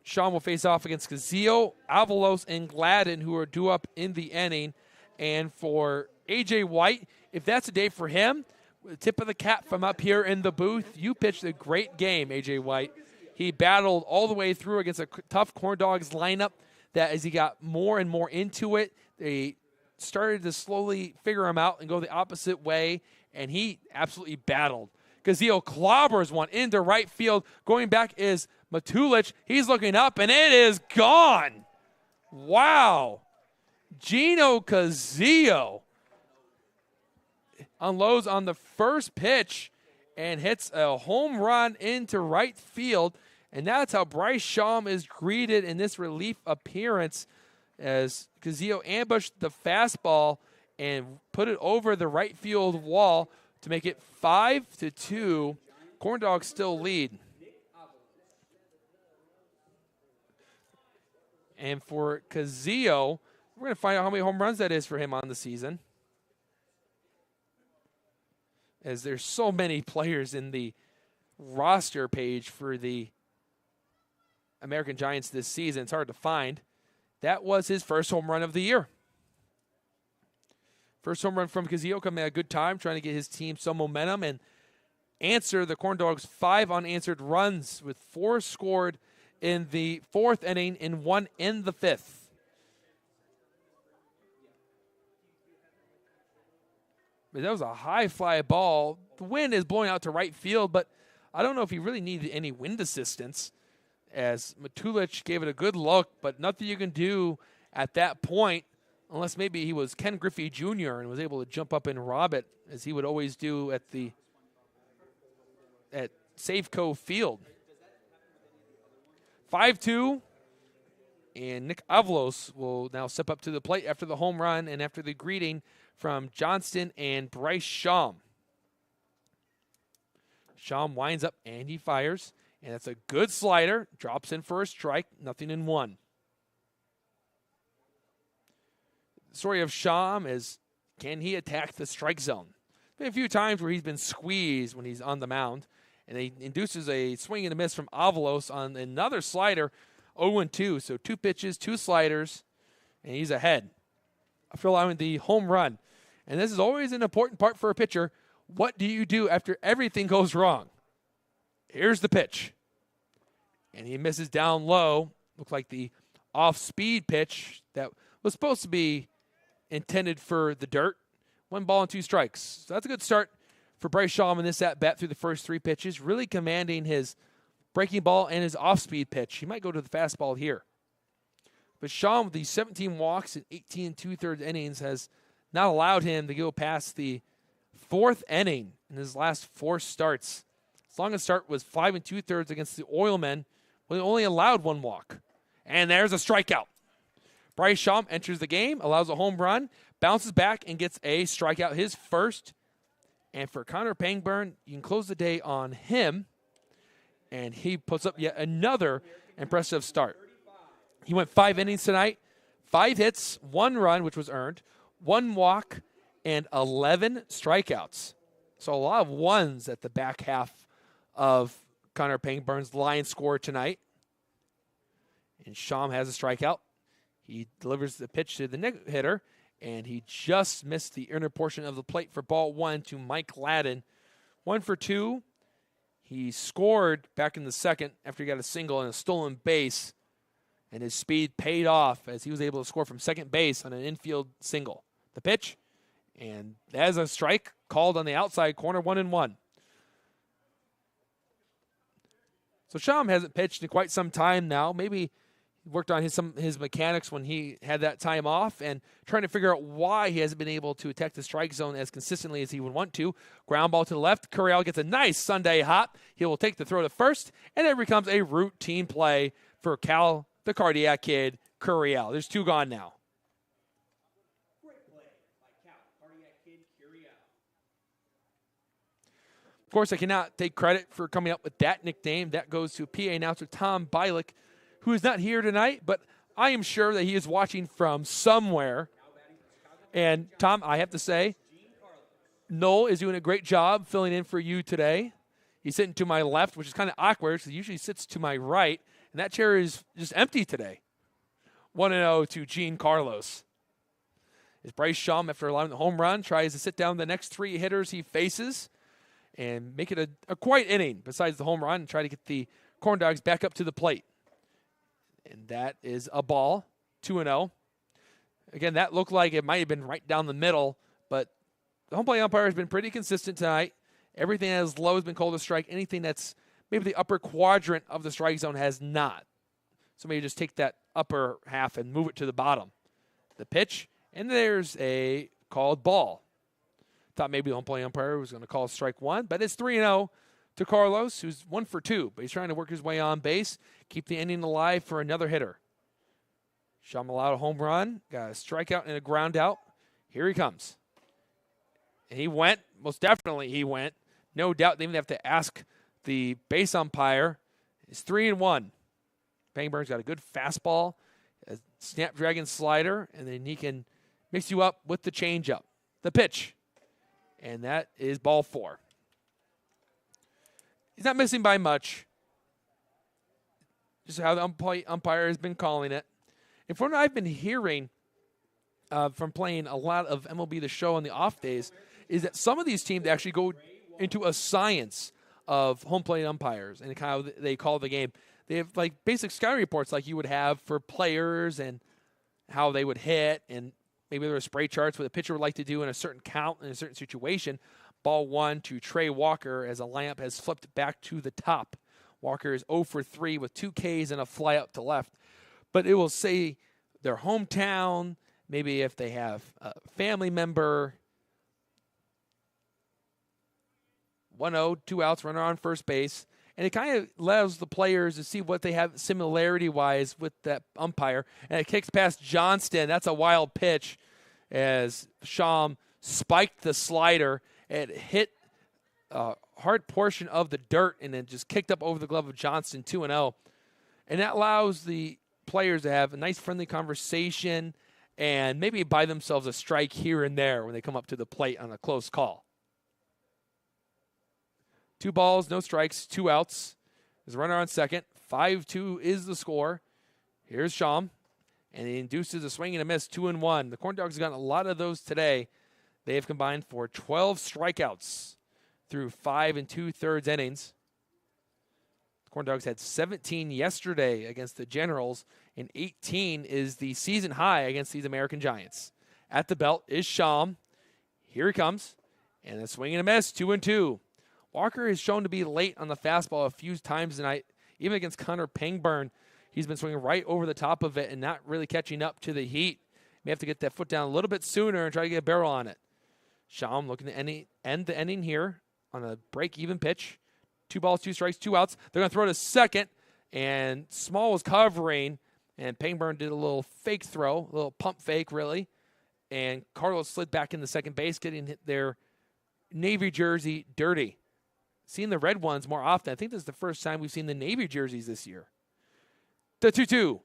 Sean will face off against Castillo, Avalos, and Gladden, who are due up in the inning. And for A.J. White, if that's a day for him, tip of the cap from up here in the booth, you pitched a great game, A.J. White. He battled all the way through against a tough Corn Dogs lineup that as he got more and more into it, they started to slowly figure him out and go the opposite way, and he absolutely battled. Castillo clobbers one into right field. Going back is Matulich. He's looking up, and it is gone. Wow. Gino Castillo unloads on the first pitch and hits a home run into right field. And that's how Bryce Shaw is greeted in this relief appearance as Castillo ambushed the fastball and put it over the right field wall to make it 5-2. Corn Dogs still lead. And for Castillo, we're going to find out how many home runs that is for him on the season, as there's so many players in the roster page for the American Giants this season. It's hard to find. That was his first home run of the year. First home run from Castillo coming at a good time, trying to get his team some momentum and answer the Corn Dogs' 5 unanswered runs, with 4 scored in the 4th inning and 1 in the 5th. But that was a high fly ball. The wind is blowing out to right field, but I don't know if he really needed any wind assistance, as Matulich gave it a good look, but nothing you can do at that point unless maybe he was Ken Griffey Jr. and was able to jump up and rob it, as he would always do at Safeco Field. 5-2, and Nick Avalos will now step up to the plate after the home run and after the greeting from Johnston and Bryce Shaw. Sham winds up and he fires. And that's a good slider. Drops in for a strike. 0-1. The story of Sham is, can he attack the strike zone? Been a few times where he's been squeezed when he's on the mound. And he induces a swing and a miss from Avalos on another slider. 0-2. So 2 pitches, 2 sliders. And he's ahead after allowing the home run. And this is always an important part for a pitcher. What do you do after everything goes wrong? Here's the pitch. And he misses down low. Looks like the off-speed pitch that was supposed to be intended for the dirt. 1 ball and 2 strikes. So that's a good start for Bryce Sham in this at-bat through the first 3 pitches, really commanding his breaking ball and his off-speed pitch. He might go to the fastball here. But Sham, with the 17 walks in 18 2/3 innings, has not allowed him to go past the 4th inning in his last 4 starts. His longest start was 5 2/3 against the Oilmen, when he only allowed 1 walk. And there's a strikeout. Bryce Sham enters the game, allows a home run, bounces back, and gets a strikeout, his first. And for Connor Pangburn, you can close the day on him. And he puts up yet another impressive start. He went 5 innings tonight, 5 hits, 1 run, which was earned, 1 walk, and 11 strikeouts. So a lot of ones at the back half of Connor Pangburn's line score tonight. And Sham has a strikeout. He delivers the pitch to the hitter, and he just missed the inner portion of the plate for ball 1 to Mike Ladden. 1 for 2. He scored back in the second after he got a single and a stolen base, and his speed paid off as he was able to score from second base on an infield single. The pitch, and as a strike called on the outside corner, 1-1. So Sham hasn't pitched in quite some time now. Maybe he worked on his mechanics when he had that time off and trying to figure out why he hasn't been able to attack the strike zone as consistently as he would want to. Ground ball to the left. Correal gets a nice Sunday hop. He will take the throw to first, and it becomes a routine play for Cal, the cardiac kid, Correal. There's 2 gone now. Great play by Cal, cardiac kid Curiel. Of course, I cannot take credit for coming up with that nickname. That goes to PA announcer Tom Bylick, who is not here tonight, but I am sure that he is watching from somewhere. And, Tom, I have to say, Noel is doing a great job filling in for you today. He's sitting to my left, which is kind of awkward because he usually sits to my right, and that chair is just empty today. 1-0 to Gene Carlos. As Bryce Sham, after allowing the home run, tries to sit down the next 3 hitters he faces and make it a quiet inning besides the home run and try to get the Corn Dogs back up to the plate. And that is a ball, 2-0. Again, that looked like it might have been right down the middle, but the home plate umpire has been pretty consistent tonight. Everything as low has been called a strike. Anything that's maybe the upper quadrant of the strike zone has not. So maybe just take that upper half and move it to the bottom. The pitch, and there's a called ball. Thought maybe the home plate umpire was going to call strike 1, but it's 3-0 to Carlos, who's 1 for 2, but he's trying to work his way on base, keep the inning alive for another hitter. Sham allowed a home run, got a strikeout and a ground out. Here he comes. And he went, most definitely he went. No doubt they even have to ask the base umpire. It's 3-1. Pangburn's got a good fastball, a snapdragon slider, and then he can mix you up with the changeup. The pitch, and that is ball 4. He's not missing by much. Just how the umpire has been calling it. And from what I've been hearing from playing a lot of MLB The Show on the off days is that some of these teams actually go into a science of home plate umpires and how they call the game. They have like basic scouting reports like you would have for players and how they would hit, and maybe there are spray charts what a pitcher would like to do in a certain count in a certain situation. Ball 1 to Trey Walker as a lineup has flipped back to the top. Walker is 0 for 3 with 2 Ks and a fly out to left. But it will say their hometown, maybe if they have a family member. 1-0, 2 outs, runner on first base. And it kind of allows the players to see what they have similarity-wise with that umpire. And it kicks past Johnston. That's a wild pitch as Sham spiked the slider. It hit hard portion of the dirt and then just kicked up over the glove of Johnston, 2-0. And that allows the players to have a nice friendly conversation and maybe buy themselves a strike here and there when they come up to the plate on a close call. 2 balls, no strikes, 2 outs. There's a runner on second. 5-2 is the score. Here's Sham, and he induces a swing and a miss, 2-1. The Corn Dogs have gotten a lot of those today. They have combined for 12 strikeouts through 5 2/3 innings. The Corn Dogs had 17 yesterday against the Generals, and 18 is the season high against these American Giants. At the belt is Sham. Here he comes, and a swing and a miss, 2-2. Walker is shown to be late on the fastball a few times tonight, even against Connor Pangburn. He's been swinging right over the top of it and not really catching up to the heat. May have to get that foot down a little bit sooner and try to get a barrel on it. Sham looking to end the inning here on a break-even pitch. 2 balls, 2 strikes, 2 outs. They're going to throw to second, and Small was covering, and Pangburn did a little fake throw, a little pump fake, really. And Carlos slid back into second base, getting their Navy jersey dirty. Seeing the red ones more often. I think this is the first time we've seen the Navy jerseys this year. The 2-2.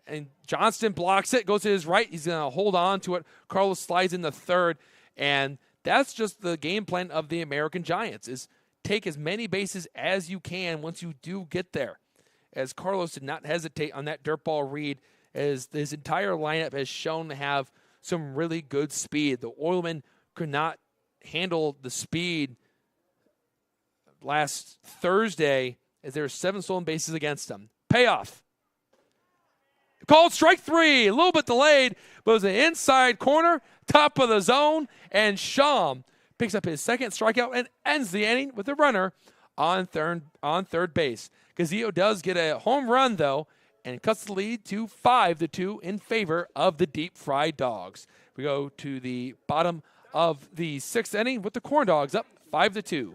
And Johnston blocks it, goes to his right. He's going to hold on to it. Carlos slides in the third. And that's just the game plan of the American Giants, is take as many bases as you can once you do get there. As Carlos did not hesitate on that dirt ball read, as his entire lineup has shown to have some really good speed. The Oilmen could not handle the speed last Thursday, as there were 7 stolen bases against them. Payoff. Called strike 3. A little bit delayed, but it was an inside corner, top of the zone, and Sham picks up his second strikeout and ends the inning with a runner on third base. Gazio does get a home run, though, and cuts the lead to 5-2 in favor of the Deep Fried Dogs. We go to the bottom of the 6th inning with the Corn Dogs up 5-2.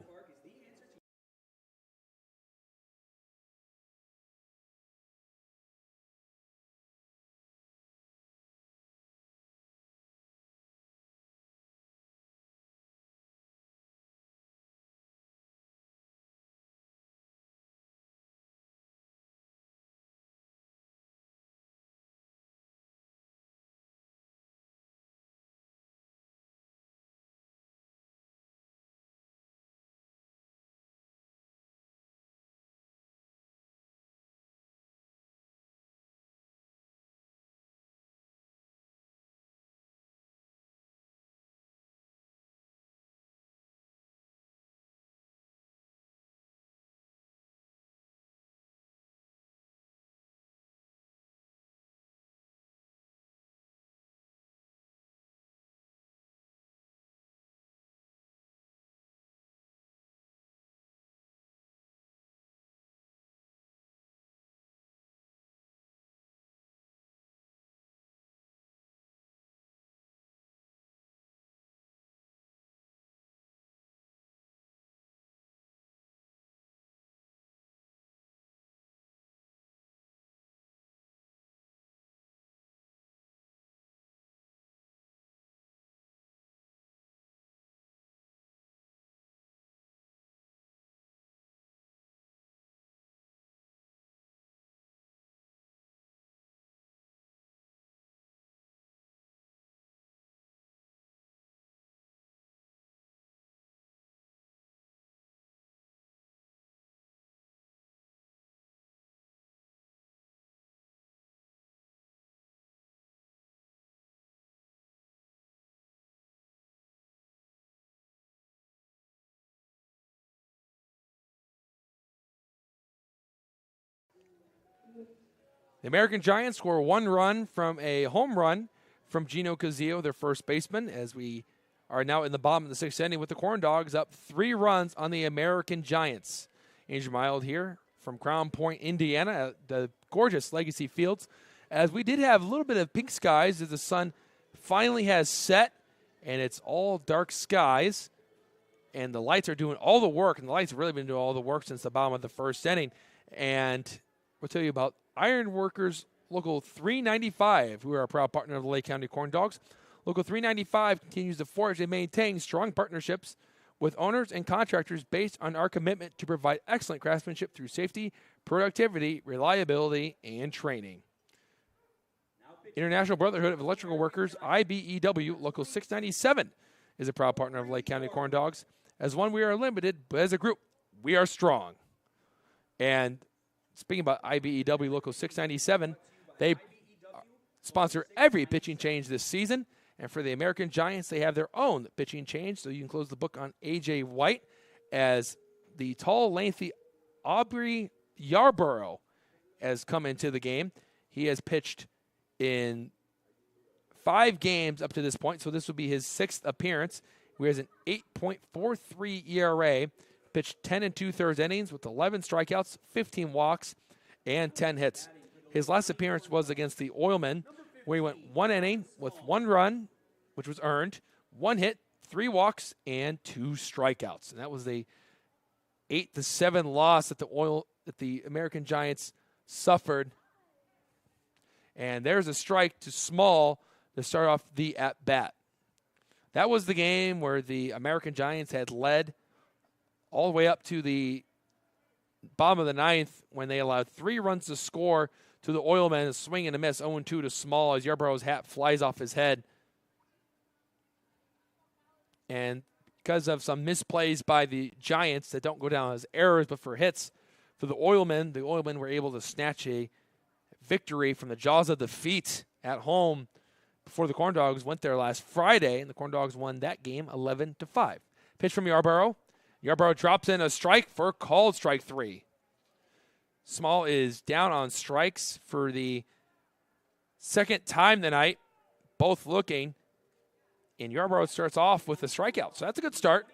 The American Giants score 1 run from a home run from Gino Cazillo, their first baseman, as we are now in the bottom of the 6th inning with the Corn Dogs up 3 runs on the American Giants. Andrew Mild here from Crown Point, Indiana, at the gorgeous Legacy Fields, as we did have a little bit of pink skies as the sun finally has set, and it's all dark skies, and the lights are doing all the work, and the lights have really been doing all the work since the bottom of the 1st inning. And we'll tell you about Iron Workers Local 395, who are a proud partner of the Lake County Corn Dogs. Local 395 continues to forge and maintain strong partnerships with owners and contractors based on our commitment to provide excellent craftsmanship through safety, productivity, reliability, and training. International Brotherhood of Electrical Workers, IBEW, Local 697, is a proud partner of Lake County Corn Dogs. As one, we are limited, but as a group, we are strong. And speaking about IBEW Local 697, they sponsor every pitching change this season. And for the American Giants, they have their own pitching change. So you can close the book on A.J. White as the tall, lengthy Aubrey Yarborough has come into the game. He has pitched in 5 games up to this point, so this will be his 6th appearance. He has an 8.43 ERA, pitched 10 2/3 innings with 11 strikeouts, 15 walks, and 10 hits. His last appearance was against the Oilmen, where he went 1 inning with 1 run, which was earned, 1 hit, 3 walks, and 2 strikeouts. And that was the 8-7 loss that the American Giants suffered. And there's a strike to Small to start off the at-bat. That was the game where the American Giants had led all the way up to the bottom of the 9th when they allowed 3 runs to score to the Oilmen, a swing and a miss, 0-2 to Small as Yarborough's hat flies off his head. And because of some misplays by the Giants that don't go down as errors but for hits for the Oilmen were able to snatch a victory from the jaws of defeat at home before the Corn Dogs went there last Friday, and the Corn Dogs won that game 11-5. Pitch from Yarborough. Yarborough drops in a strike for called strike 3. Small is down on strikes for the second time tonight, both looking, and Yarborough starts off with a strikeout, so that's a good start.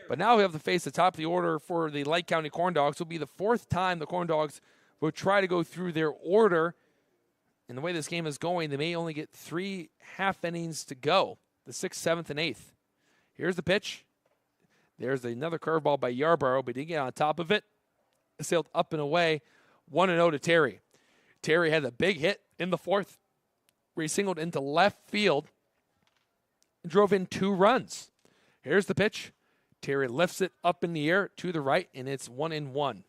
But now we have to face the top of the order for the Lake County Corn Dogs. It will be the 4th time the Corn Dogs will try to go through their order. And the way this game is going, they may only get 3 half innings to go, the 6th, 7th, and 8th. Here's the pitch. There's another curveball by Yarborough, but he didn't get on top of it. It sailed up and away, 1-0 to Terry. Terry had a big hit in the 4th where he singled into left field and drove in 2 runs. Here's the pitch. Terry lifts it up in the air to the right, and it's 1-1.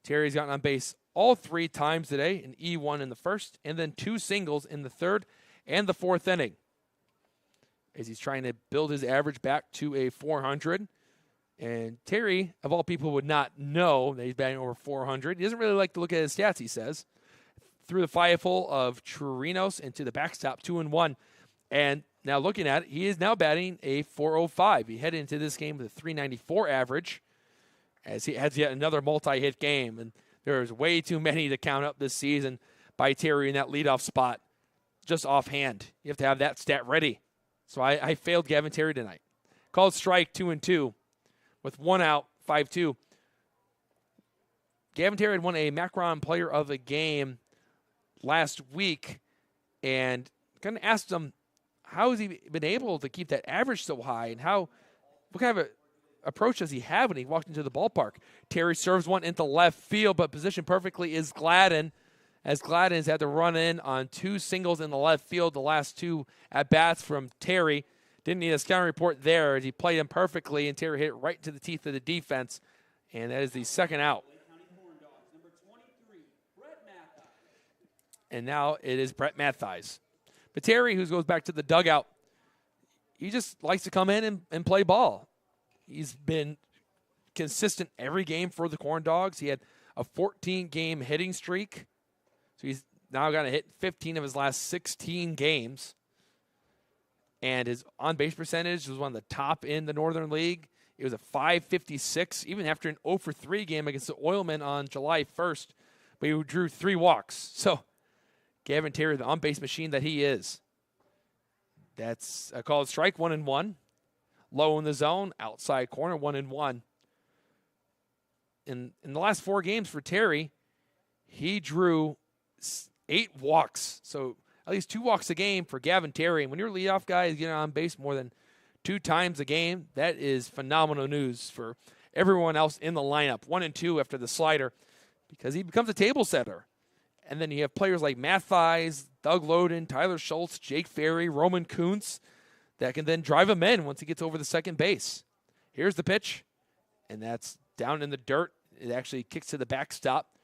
Terry's gotten on base all 3 times today, an E1 in the 1st, and then 2 singles in the 3rd and the 4th inning, as he's trying to build his average back to a 400. And Terry, of all people, would not know that he's batting over 400. He doesn't really like to look at his stats, he says. Through the 5-hole of Chirinos into the backstop, 2-1. And now looking at it, he is now batting a 405. He headed into this game with a 394 average, as he has yet another multi-hit game. And there's way too many to count up this season by Terry in that leadoff spot, just offhand. You have to have that stat ready. So I failed Gavin Terry tonight. Called strike 2-2 with 1 out, 5-2. Gavin Terry had won a Macron Player of the Game last week, and kind of asked him how has he been able to keep that average so high, and what kind of approach does he have when he walked into the ballpark. Terry serves one into left field, but positioned perfectly is Gladden, as Gladden has had to run in on 2 singles in the left field the last 2 at-bats from Terry. Didn't need a scouting report there as he played him perfectly, and Terry hit it right to the teeth of the defense, and that is the 2nd out. And now it is Brett Mattheis. But Terry, who goes back to the dugout, he just likes to come in and play ball. He's been consistent every game for the Corn Dogs. He had a 14-game hitting streak. So he's now got to hit 15 of his last 16 games. And his on-base percentage was one of the top in the Northern League. It was a .556, even after an 0-for-3 game against the Oilmen on July 1st. But he drew 3 walks. So Gavin Terry, the on-base machine that he is. That's a called strike, 1-1. Low in the zone, outside corner, 1-1. In the last 4 games for Terry, he drew 8 walks. So at least 2 walks a game for Gavin Terry. And when your leadoff guy is getting on base more than 2 times a game, that is phenomenal news for everyone else in the lineup. 1-2 after the slider, because he becomes a table setter. And then you have players like Mattheis, Doug Loden, Tyler Schultz, Jake Ferry, Roman Kuntz. that can then drive him in once he gets over the second base. Here's the pitch, and that's down in the dirt. It actually kicks to the backstop.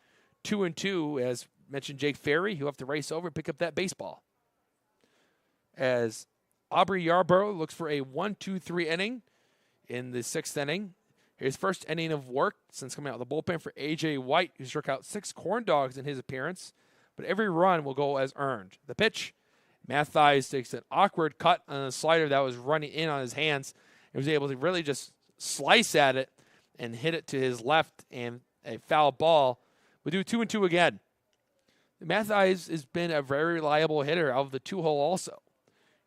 2-2, as mentioned, Jake Ferry, who have to race over and pick up that baseball. As Aubrey Yarborough looks for a 1-2-3 inning in the sixth inning. His first inning of work since coming out of the bullpen for A.J. White, who struck out 6 corn dogs in his appearance, but every run will go as earned. The pitch, Mathias takes an awkward cut on a slider that was running in on his hands and was able to really just slice at it and hit it to his left, and a foul ball would do 2-2 again. Mathias has been a very reliable hitter out of the 2-hole also.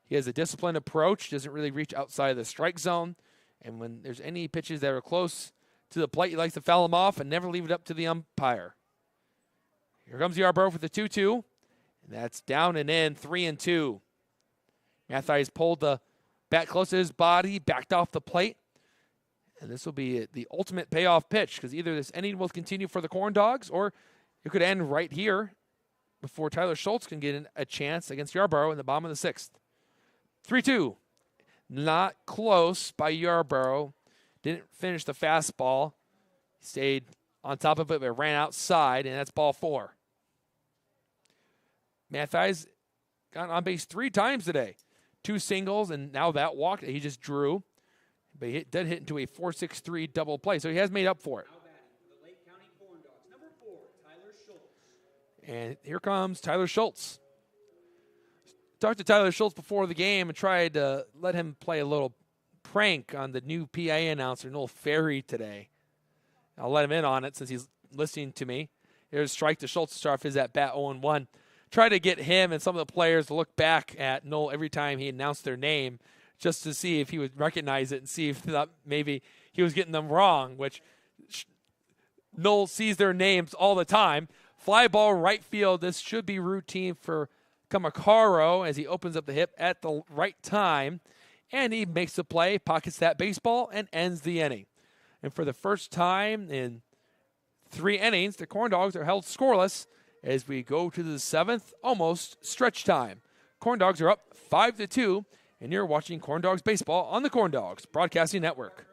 He has a disciplined approach, doesn't really reach outside of the strike zone, and when there's any pitches that are close to the plate, he likes to foul them off and never leave it up to the umpire. Here comes Yarborough for the 2-2, and that's down and in, 3-2. Mathias pulled the bat close to his body, backed off the plate, and this will be the ultimate payoff pitch because either this inning will continue for the Corn Dogs or it could end right here before Tyler Schultz can get a chance against Yarborough in the bottom of the sixth. 3-2. Not close by Yarborough. Didn't finish the fastball. He stayed on top of it, but ran outside, and that's ball 4. Mathias got on base 3 times today. 2 singles, and now that walk that he just drew. But he did hit into a 4-6-3 double play, so he has made up for it. Now batting for the Lake County Corn Dogs, number 4, Tyler Schultz. And here comes Tyler Schultz. Talked to Tyler Schultz before the game and tried to let him play a little prank on the new PA announcer, Noel Ferry, today. I'll let him in on it since he's listening to me. Here's a strike to Schultz to start off his at-bat 0-1. Try to get him and some of the players to look back at Noel every time he announced their name just to see if he would recognize it and see if maybe he was getting them wrong, which Noel sees their names all the time. Fly ball right field. This should be routine for Kamikaro as he opens up the hip at the right time, and he makes the play, pockets that baseball, and ends the inning. And for the first time in 3 innings, the Corn Dogs are held scoreless as we go to the 7th, almost stretch time. Corn Dogs are up 5-2, and you're watching Corn Dogs baseball on the Corn Dogs Broadcasting Network.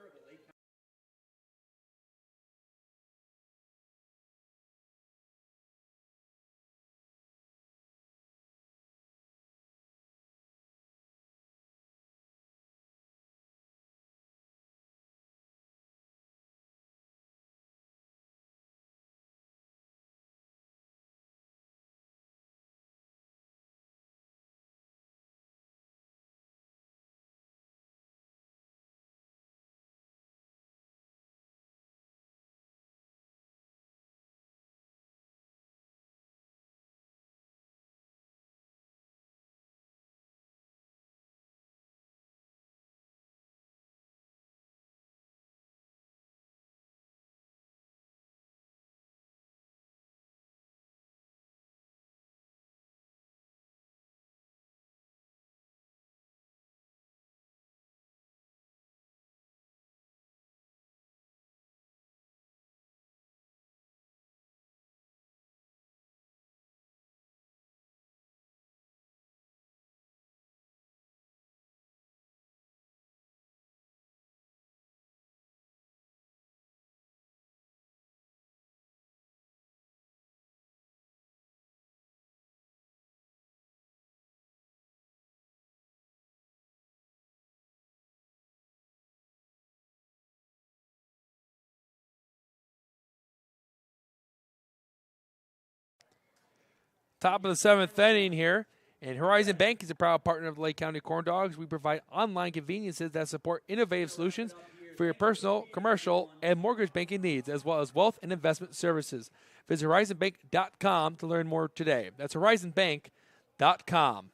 Top of the 7th inning here. And Horizon Bank is a proud partner of the Lake County Corn Dogs. We provide online conveniences that support innovative solutions for your personal, commercial, and mortgage banking needs, as well as wealth and investment services. Visit horizonbank.com to learn more today. That's horizonbank.com.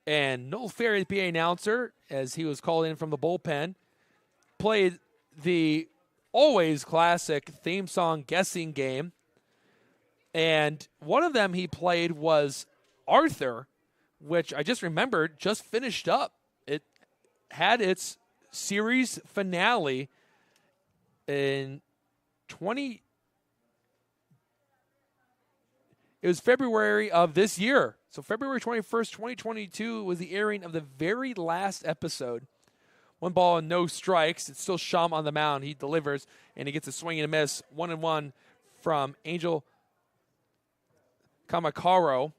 And Noel Ferry, the PA announcer, as he was called in from the bullpen, played the always classic theme song guessing game. And one of them he played was Arthur, which I just remembered just finished up. It had its series finale in It was February of this year. So February 21st, 2022 was the airing of the very last episode. 1 ball and no strikes. It's still Sham on the mound. He delivers, and he gets a swing and a miss. 1-1 from Angel Kamakaro.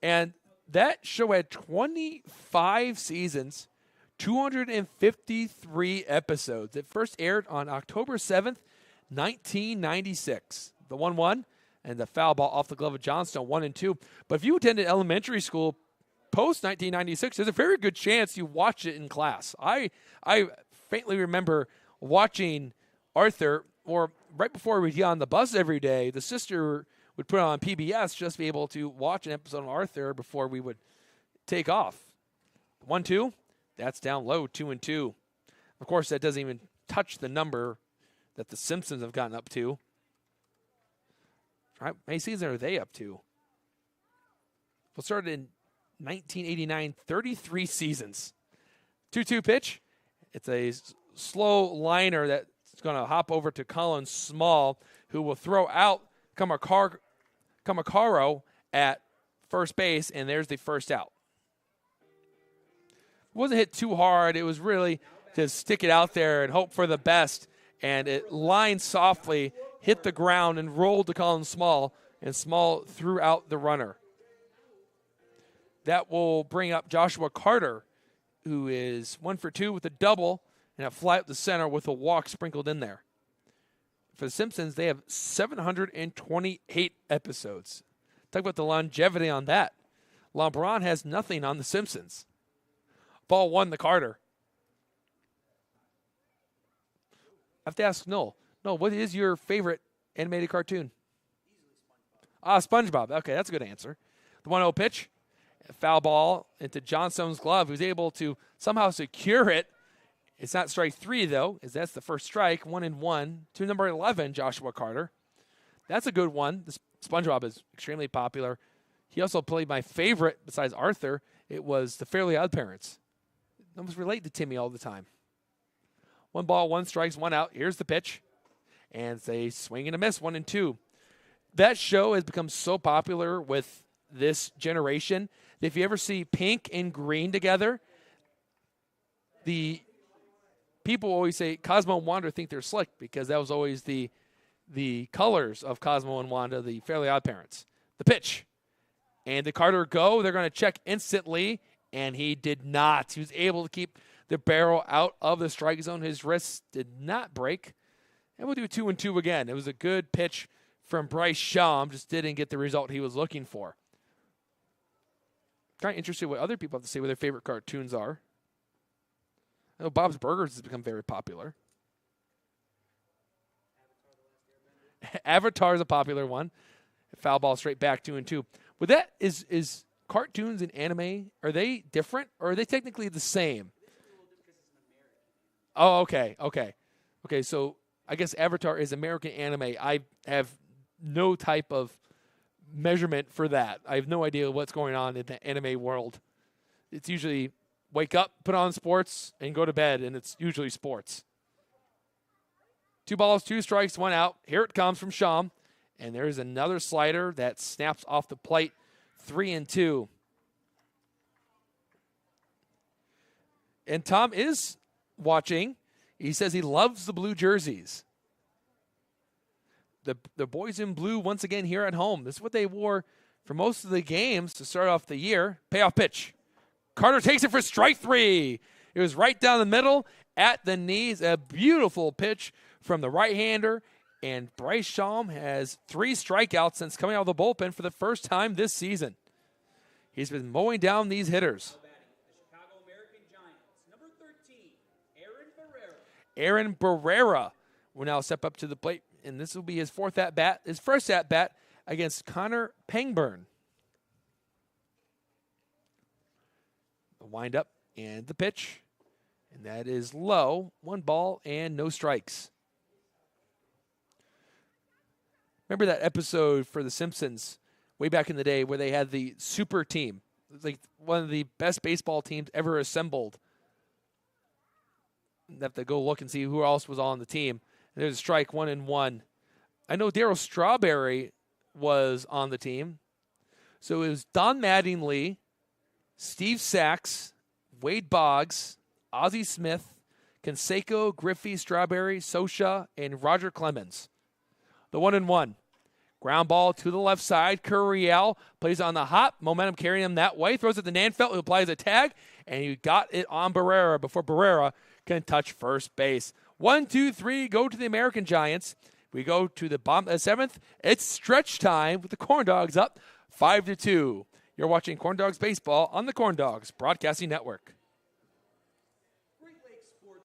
And that show had 25 seasons, 253 episodes. It first aired on October 7th, 1996. The 1-1 and the foul ball off the glove of Johnstone, 1-2. But if you attended elementary school post 1996, there's a very good chance you watched it in class. I faintly remember watching Arthur, or right before we'd get on the bus every day, the sister would put it on PBS just to be able to watch an episode of Arthur before we would take off. 1-2, that's down low, 2-2. Of course, that doesn't even touch the number that the Simpsons have gotten up to. How many seasons are they up to? We'll start in 1989, 33 seasons. 2-2 pitch. It's a slow liner that's going to hop over to Colin Small, who will throw out Kamakaro at first base, and there's the first out. It wasn't hit too hard. It was really to stick it out there and hope for the best, and it lined softly, hit the ground, and rolled to Colin Small, and Small threw out the runner. That will bring up Joshua Carter, who is 1 for 2 with a double and a fly up the center with a walk sprinkled in there. For the Simpsons, they have 728 episodes. Talk about the longevity on that. LeBron has nothing on the Simpsons. Ball 1 to Carter. I have to ask Noel. Noel, what is your favorite animated cartoon? SpongeBob. Okay, that's a good answer. The 1-0 pitch. Foul ball into Johnstone's glove, who's able to somehow secure it. It's not strike 3, though, as that's the first strike. 1-1 to number 11, Joshua Carter. That's a good one. This SpongeBob is extremely popular. He also played my favorite, besides Arthur. It was the Fairly Odd Parents. I almost relate to Timmy all the time. 1 ball, 1 strikes, 1 out. Here's the pitch. And it's a swing and a miss, 1-2. That show has become so popular with this generation that if you ever see pink and green together, the people always say Cosmo and Wanda think they're slick because that was always the colors of Cosmo and Wanda, the Fairly Odd Parents. The pitch. And did Carter go? They're going to check instantly, and he did not. He was able to keep the barrel out of the strike zone. His wrists did not break. And we'll do 2-2 again. It was a good pitch from Bryce Sham, just didn't get the result he was looking for. Kind of interested what other people have to say what their favorite cartoons are. I know Bob's Burgers has become very popular. Avatar is a popular one. Foul ball straight back, 2-2. But that is cartoons and anime, are they different or are they technically the same? Oh, okay. Okay, so I guess Avatar is American anime. I have no type of measurement for that. I have no idea what's going on in the anime world. It's usually wake up, put on sports, and go to bed, and it's usually sports. 2 balls, 2 strikes, 1 out. Here it comes from Sham. And there's another slider that snaps off the plate, 3-2. And Tom is watching. He says he loves the blue jerseys. The boys in blue once again here at home. This is what they wore for most of the games to start off the year. Payoff pitch. Carter takes it for strike 3. It was right down the middle at the knees. A beautiful pitch from the right-hander. And Bryce Sham has 3 strikeouts since coming out of the bullpen for the first time this season. He's been mowing down these hitters. The Chicago American Giants, number 13, Aaron Barrera will now step up to the plate, and this will be his first at-bat against Connor Pangburn. The windup and the pitch, and that is low. 1 ball and no strikes. Remember that episode for The Simpsons way back in the day where they had the super team? It was like one of the best baseball teams ever assembled. You have to go look and see who else was on the team. And there's a strike, 1-1. I know Darryl Strawberry was on the team. So it was Don Mattingly, Steve Sachs, Wade Boggs, Ozzie Smith, Canseco, Griffey, Strawberry, Sosha, and Roger Clemens. The 1-1. Ground ball to the left side. Curiel plays on the hop. Momentum carrying him that way. Throws it to Nanfeld, who applies a tag, and he got it on Barrera before Barrera can touch first base. 1, 2, 3, go to the American Giants. We go to the bottom of the 7th. It's stretch time with the Corn Dogs up 5-2. You're watching Corn Dogs Baseball on the Corn Dogs Broadcasting Network. Great Lakes Sports.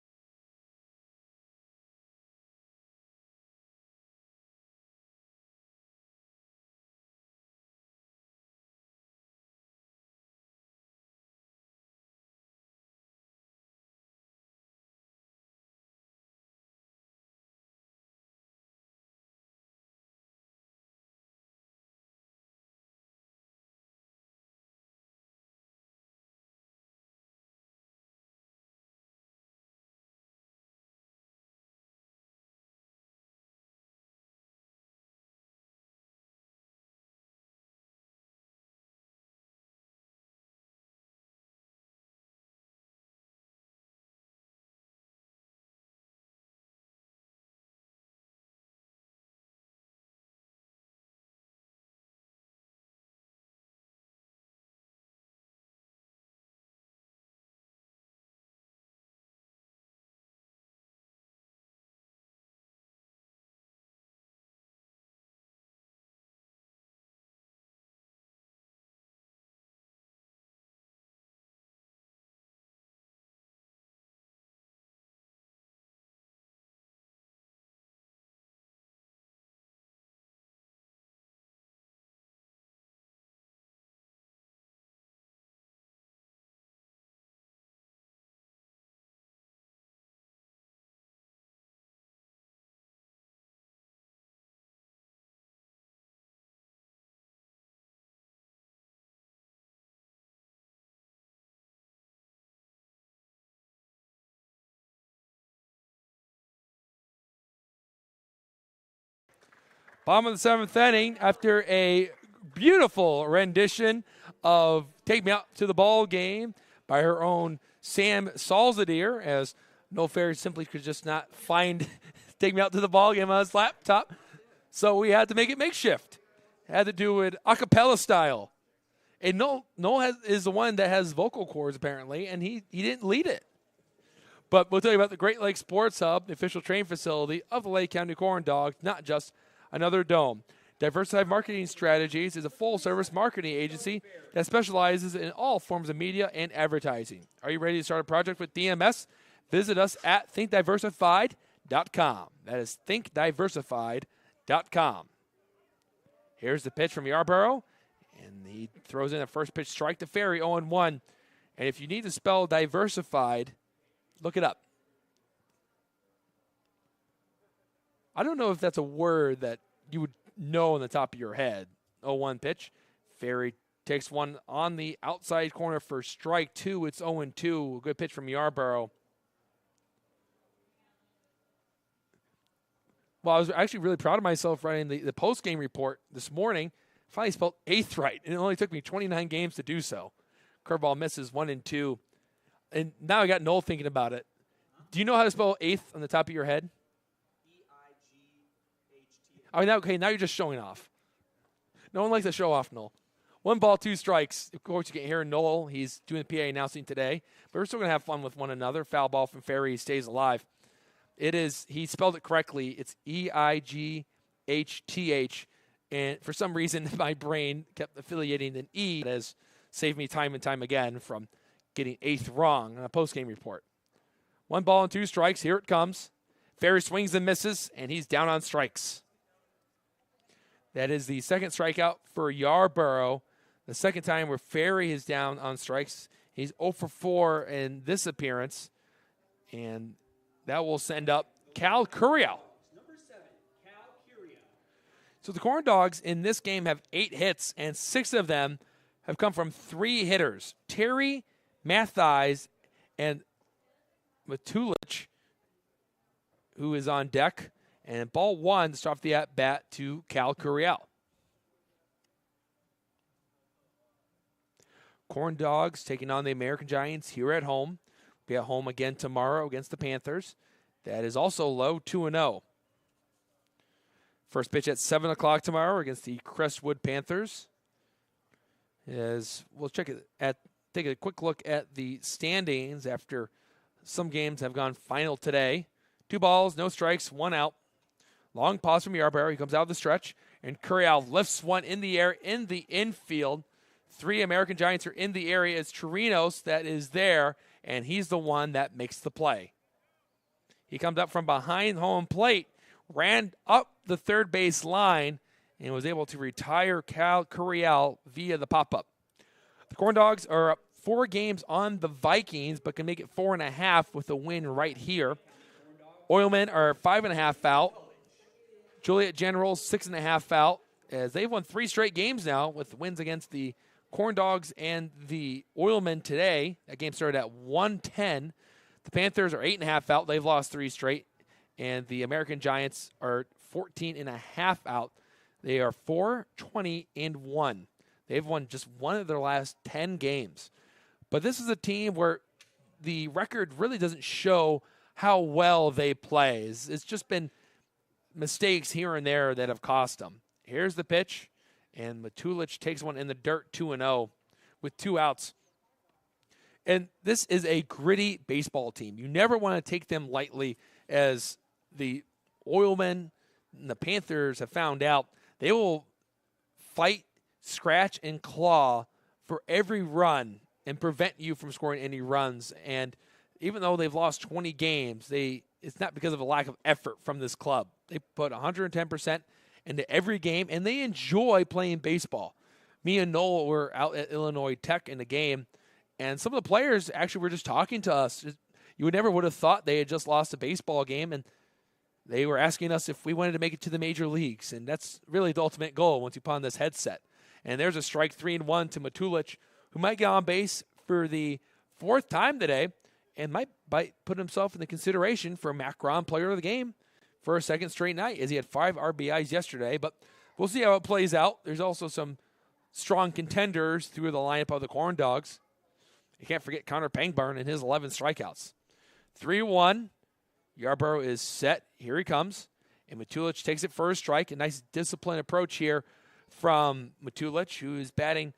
Bottom of the 7th inning, after a beautiful rendition of Take Me Out to the Ball Game by her own Sam Salzadier, as No Fair simply could just not find Take Me Out to the Ball Game on his laptop. So we had to make it makeshift. Had to do it a cappella style. And Noel is the one that has vocal cords, apparently, and he didn't lead it. But we'll tell you about the Great Lakes Sports Hub, the official training facility of the Lake County Corn Dogs, not just another dome. Diversified Marketing Strategies is a full-service marketing agency that specializes in all forms of media and advertising. Are you ready to start a project with DMS? Visit us at thinkdiversified.com. That is thinkdiversified.com. Here's the pitch from Yarborough, and he throws in a first pitch strike to Ferry, 0-1. And if you need to spell diversified, look it up. I don't know if that's a word that you would know on the top of your head. 0-1 pitch. Ferry takes one on the outside corner for strike 2. It's 0-2. Good pitch from Yarborough. Well, I was actually really proud of myself writing the post-game report this morning. Finally spelled 8th right, and it only took me 29 games to do so. Curveball misses 1-2. And now I got Noel thinking about it. Do you know how to spell 8th on the top of your head? Oh, now you're just showing off. No one likes to show off, Noel. 1 ball, 2 strikes. Of course, you can hear Noel. He's doing the PA announcing today. But we're still going to have fun with one another. Foul ball from Ferry. He stays alive. He spelled it correctly. It's EIGHTH. And for some reason, my brain kept affiliating an E that has saved me time and time again from getting 8th wrong on a postgame report. 1 ball and 2 strikes. Here it comes. Ferry swings and misses, and he's down on strikes. That is the second strikeout for Yarborough. The second time where Ferry is down on strikes. He's 0 for 4 in this appearance. And that will send up Cal Curiel. Number 7, Cal Curiel. So the Corn Dogs in this game have 8 hits, and 6 of them have come from 3 hitters. Terry, Mathies, and Matulich, who is on deck. And ball 1 to start off the at-bat to Cal Curiel. Corn Dogs taking on the American Giants here at home. Be at home again tomorrow against the Panthers. That is also low, 2-0. First pitch at 7 o'clock tomorrow against the Crestwood Panthers. As we'll take a quick look at the standings after some games have gone final today. 2 balls, no strikes, 1 out. Long pause from Yarborough. He comes out of the stretch, and Currial lifts one in the air in the infield. 3 American Giants are in the area. It's Chirinos that is there, and he's the one that makes the play. He comes up from behind home plate, ran up the third base line, and was able to retire Cal Currial via the pop-up. The Corn Dogs are up 4 games on the Vikings, but can make it 4.5 with a win right here. Oilmen are 5.5 out. Joliet Generals 6.5 out, as they've won 3 straight games now with wins against the Corn Dogs and the Oilmen today. That game started at 1:10. The Panthers are 8.5 out. They've lost 3 straight. And the American Giants are 14.5 out. They are 4-20-1. They've won just one of their last 10 games. But this is a team where the record really doesn't show how well they play. It's just been mistakes here and there that have cost them. Here's the pitch, and Matulich takes one in the dirt, 2-0 with 2 outs. And this is a gritty baseball team. You never want to take them lightly, as the Oilmen and the Panthers have found out. They will fight, scratch, and claw for every run and prevent you from scoring any runs. And even though they've lost 20 games, it's not because of a lack of effort from this club. They put 110% into every game, and they enjoy playing baseball. Me and Noel were out at Illinois Tech in the game, and some of the players actually were just talking to us. You never would have thought they had just lost a baseball game, and they were asking us if we wanted to make it to the major leagues, and that's really the ultimate goal once you put on this headset. And there's a strike 3-1 to Matulich, who might get on base for the 4th time today and might put himself in the consideration for Macron Player of the Game for a 2nd straight night, as he had 5 RBIs yesterday. But we'll see how it plays out. There's also some strong contenders through the lineup of the Corn Dogs. You can't forget Connor Pangburn and his 11 strikeouts. 3-1. Yarborough is set. Here he comes. And Matulich takes it for a strike. A nice disciplined approach here from Matulich, who is batting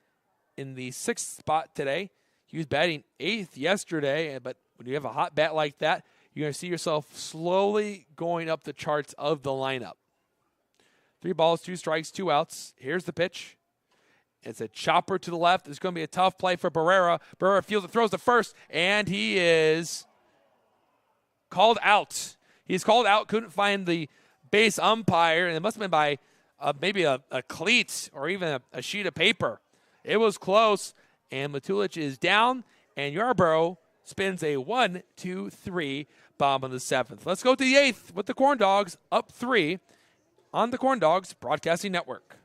in the 6th spot today. He was batting 8th yesterday, but when you have a hot bat like that, you're going to see yourself slowly going up the charts of the lineup. 3 balls, 2 strikes, 2 outs. Here's the pitch. It's a chopper to the left. It's going to be a tough play for Barrera. Barrera fields it, throws to first, and he is called out. He's called out, couldn't find the base umpire, and it must have been by maybe a cleat or even a sheet of paper. It was close, and Matulich is down, and Yarborough spins a 1-2-3 bomb on the 7th. Let's go to the 8th with the Corn Dogs up 3 on the Corn Dogs Broadcasting Network.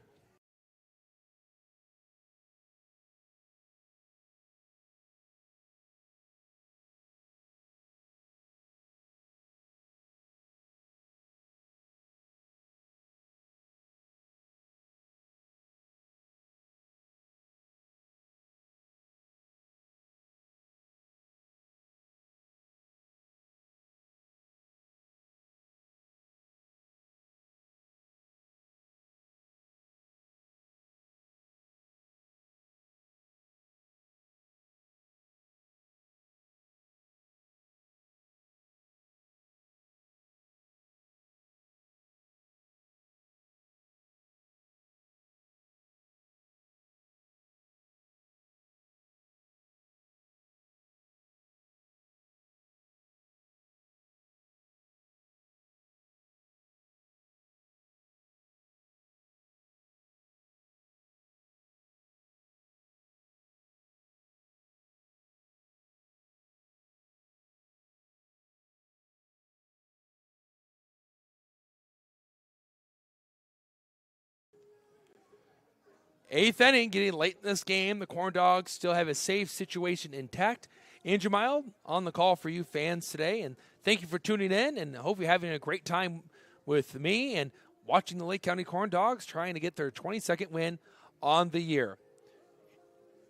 Eighth inning, getting late in this game. The Corn Dogs still have a safe situation intact. Andrew Mild on the call for you fans today, and thank you for tuning in, and hope you're having a great time with me and watching the Lake County Corn Dogs trying to get their 22nd win on the year.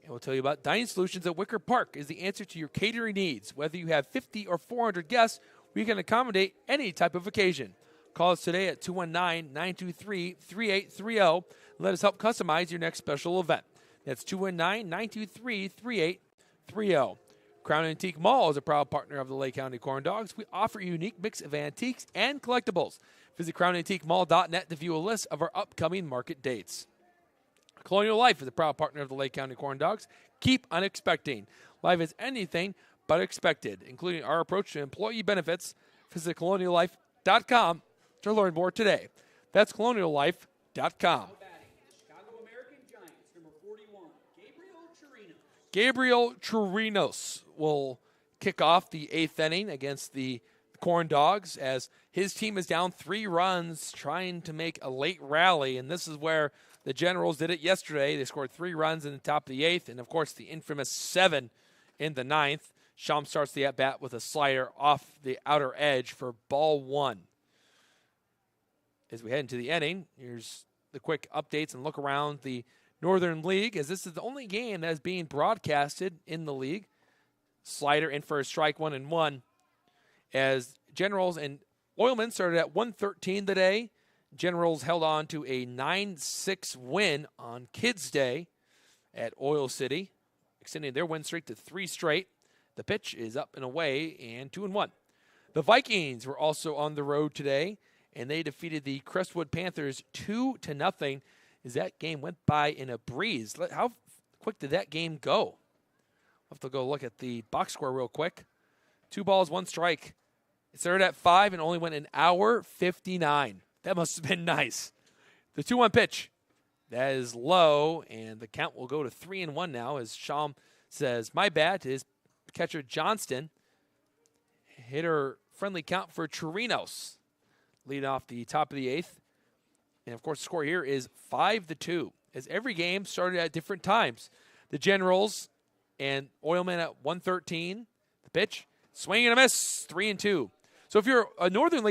And we'll tell you about Dining Solutions at Wicker Park is the answer to your catering needs. Whether you have 50 or 400 guests, we can accommodate any type of occasion. Call us today at 219-923-3830 and let us help customize your next special event. That's 219-923-3830. Crown Antique Mall is a proud partner of the Lake County Corn Dogs. We offer a unique mix of antiques and collectibles. Visit crownantiquemall.net to view a list of our upcoming market dates. Colonial Life is a proud partner of the Lake County Corn Dogs. Keep unexpecting. Life is anything but expected, including our approach to employee benefits. Visit coloniallife.com to learn more today. That's coloniallife.com. Now batting, the Chicago American Giants, number 41, Gabriel Chirinos will kick off the 8th inning against the Corn Dogs as his team is down 3 runs trying to make a late rally, and this is where the Generals did it yesterday. They scored 3 runs in the top of the 8th, and, of course, the infamous 7 in the 9th. Shum starts the at-bat with a slider off the outer edge for ball 1. As we head into the inning, here's the quick updates and look around the Northern League, as this is the only game that is being broadcasted in the league. Slider in for a strike, 1-1. As Generals and Oilmen started at 113 today. Generals held on to a 9-6 win on Kids Day at Oil City, extending their win streak to 3 straight. The pitch is up and away and 2-1. The Vikings were also on the road today, and they defeated the Crestwood Panthers 2-0. As that game went by in a breeze. How quick did that game go? I'll have to go look at the box score real quick. 2 balls, 1 strike. It started at 5 and only went an hour 59. That must have been nice. The 2-1 pitch. That is low, and the count will go to 3-1 now as Shum says, my bad, to his catcher Johnston. Hitter friendly count for Chirinos. Lead off the top of the 8th. And, of course, the score here is 5-2, as every game started at different times. The Generals and Oilmen at 113. The pitch, swing and a miss, 3-2. So if you're a Northern League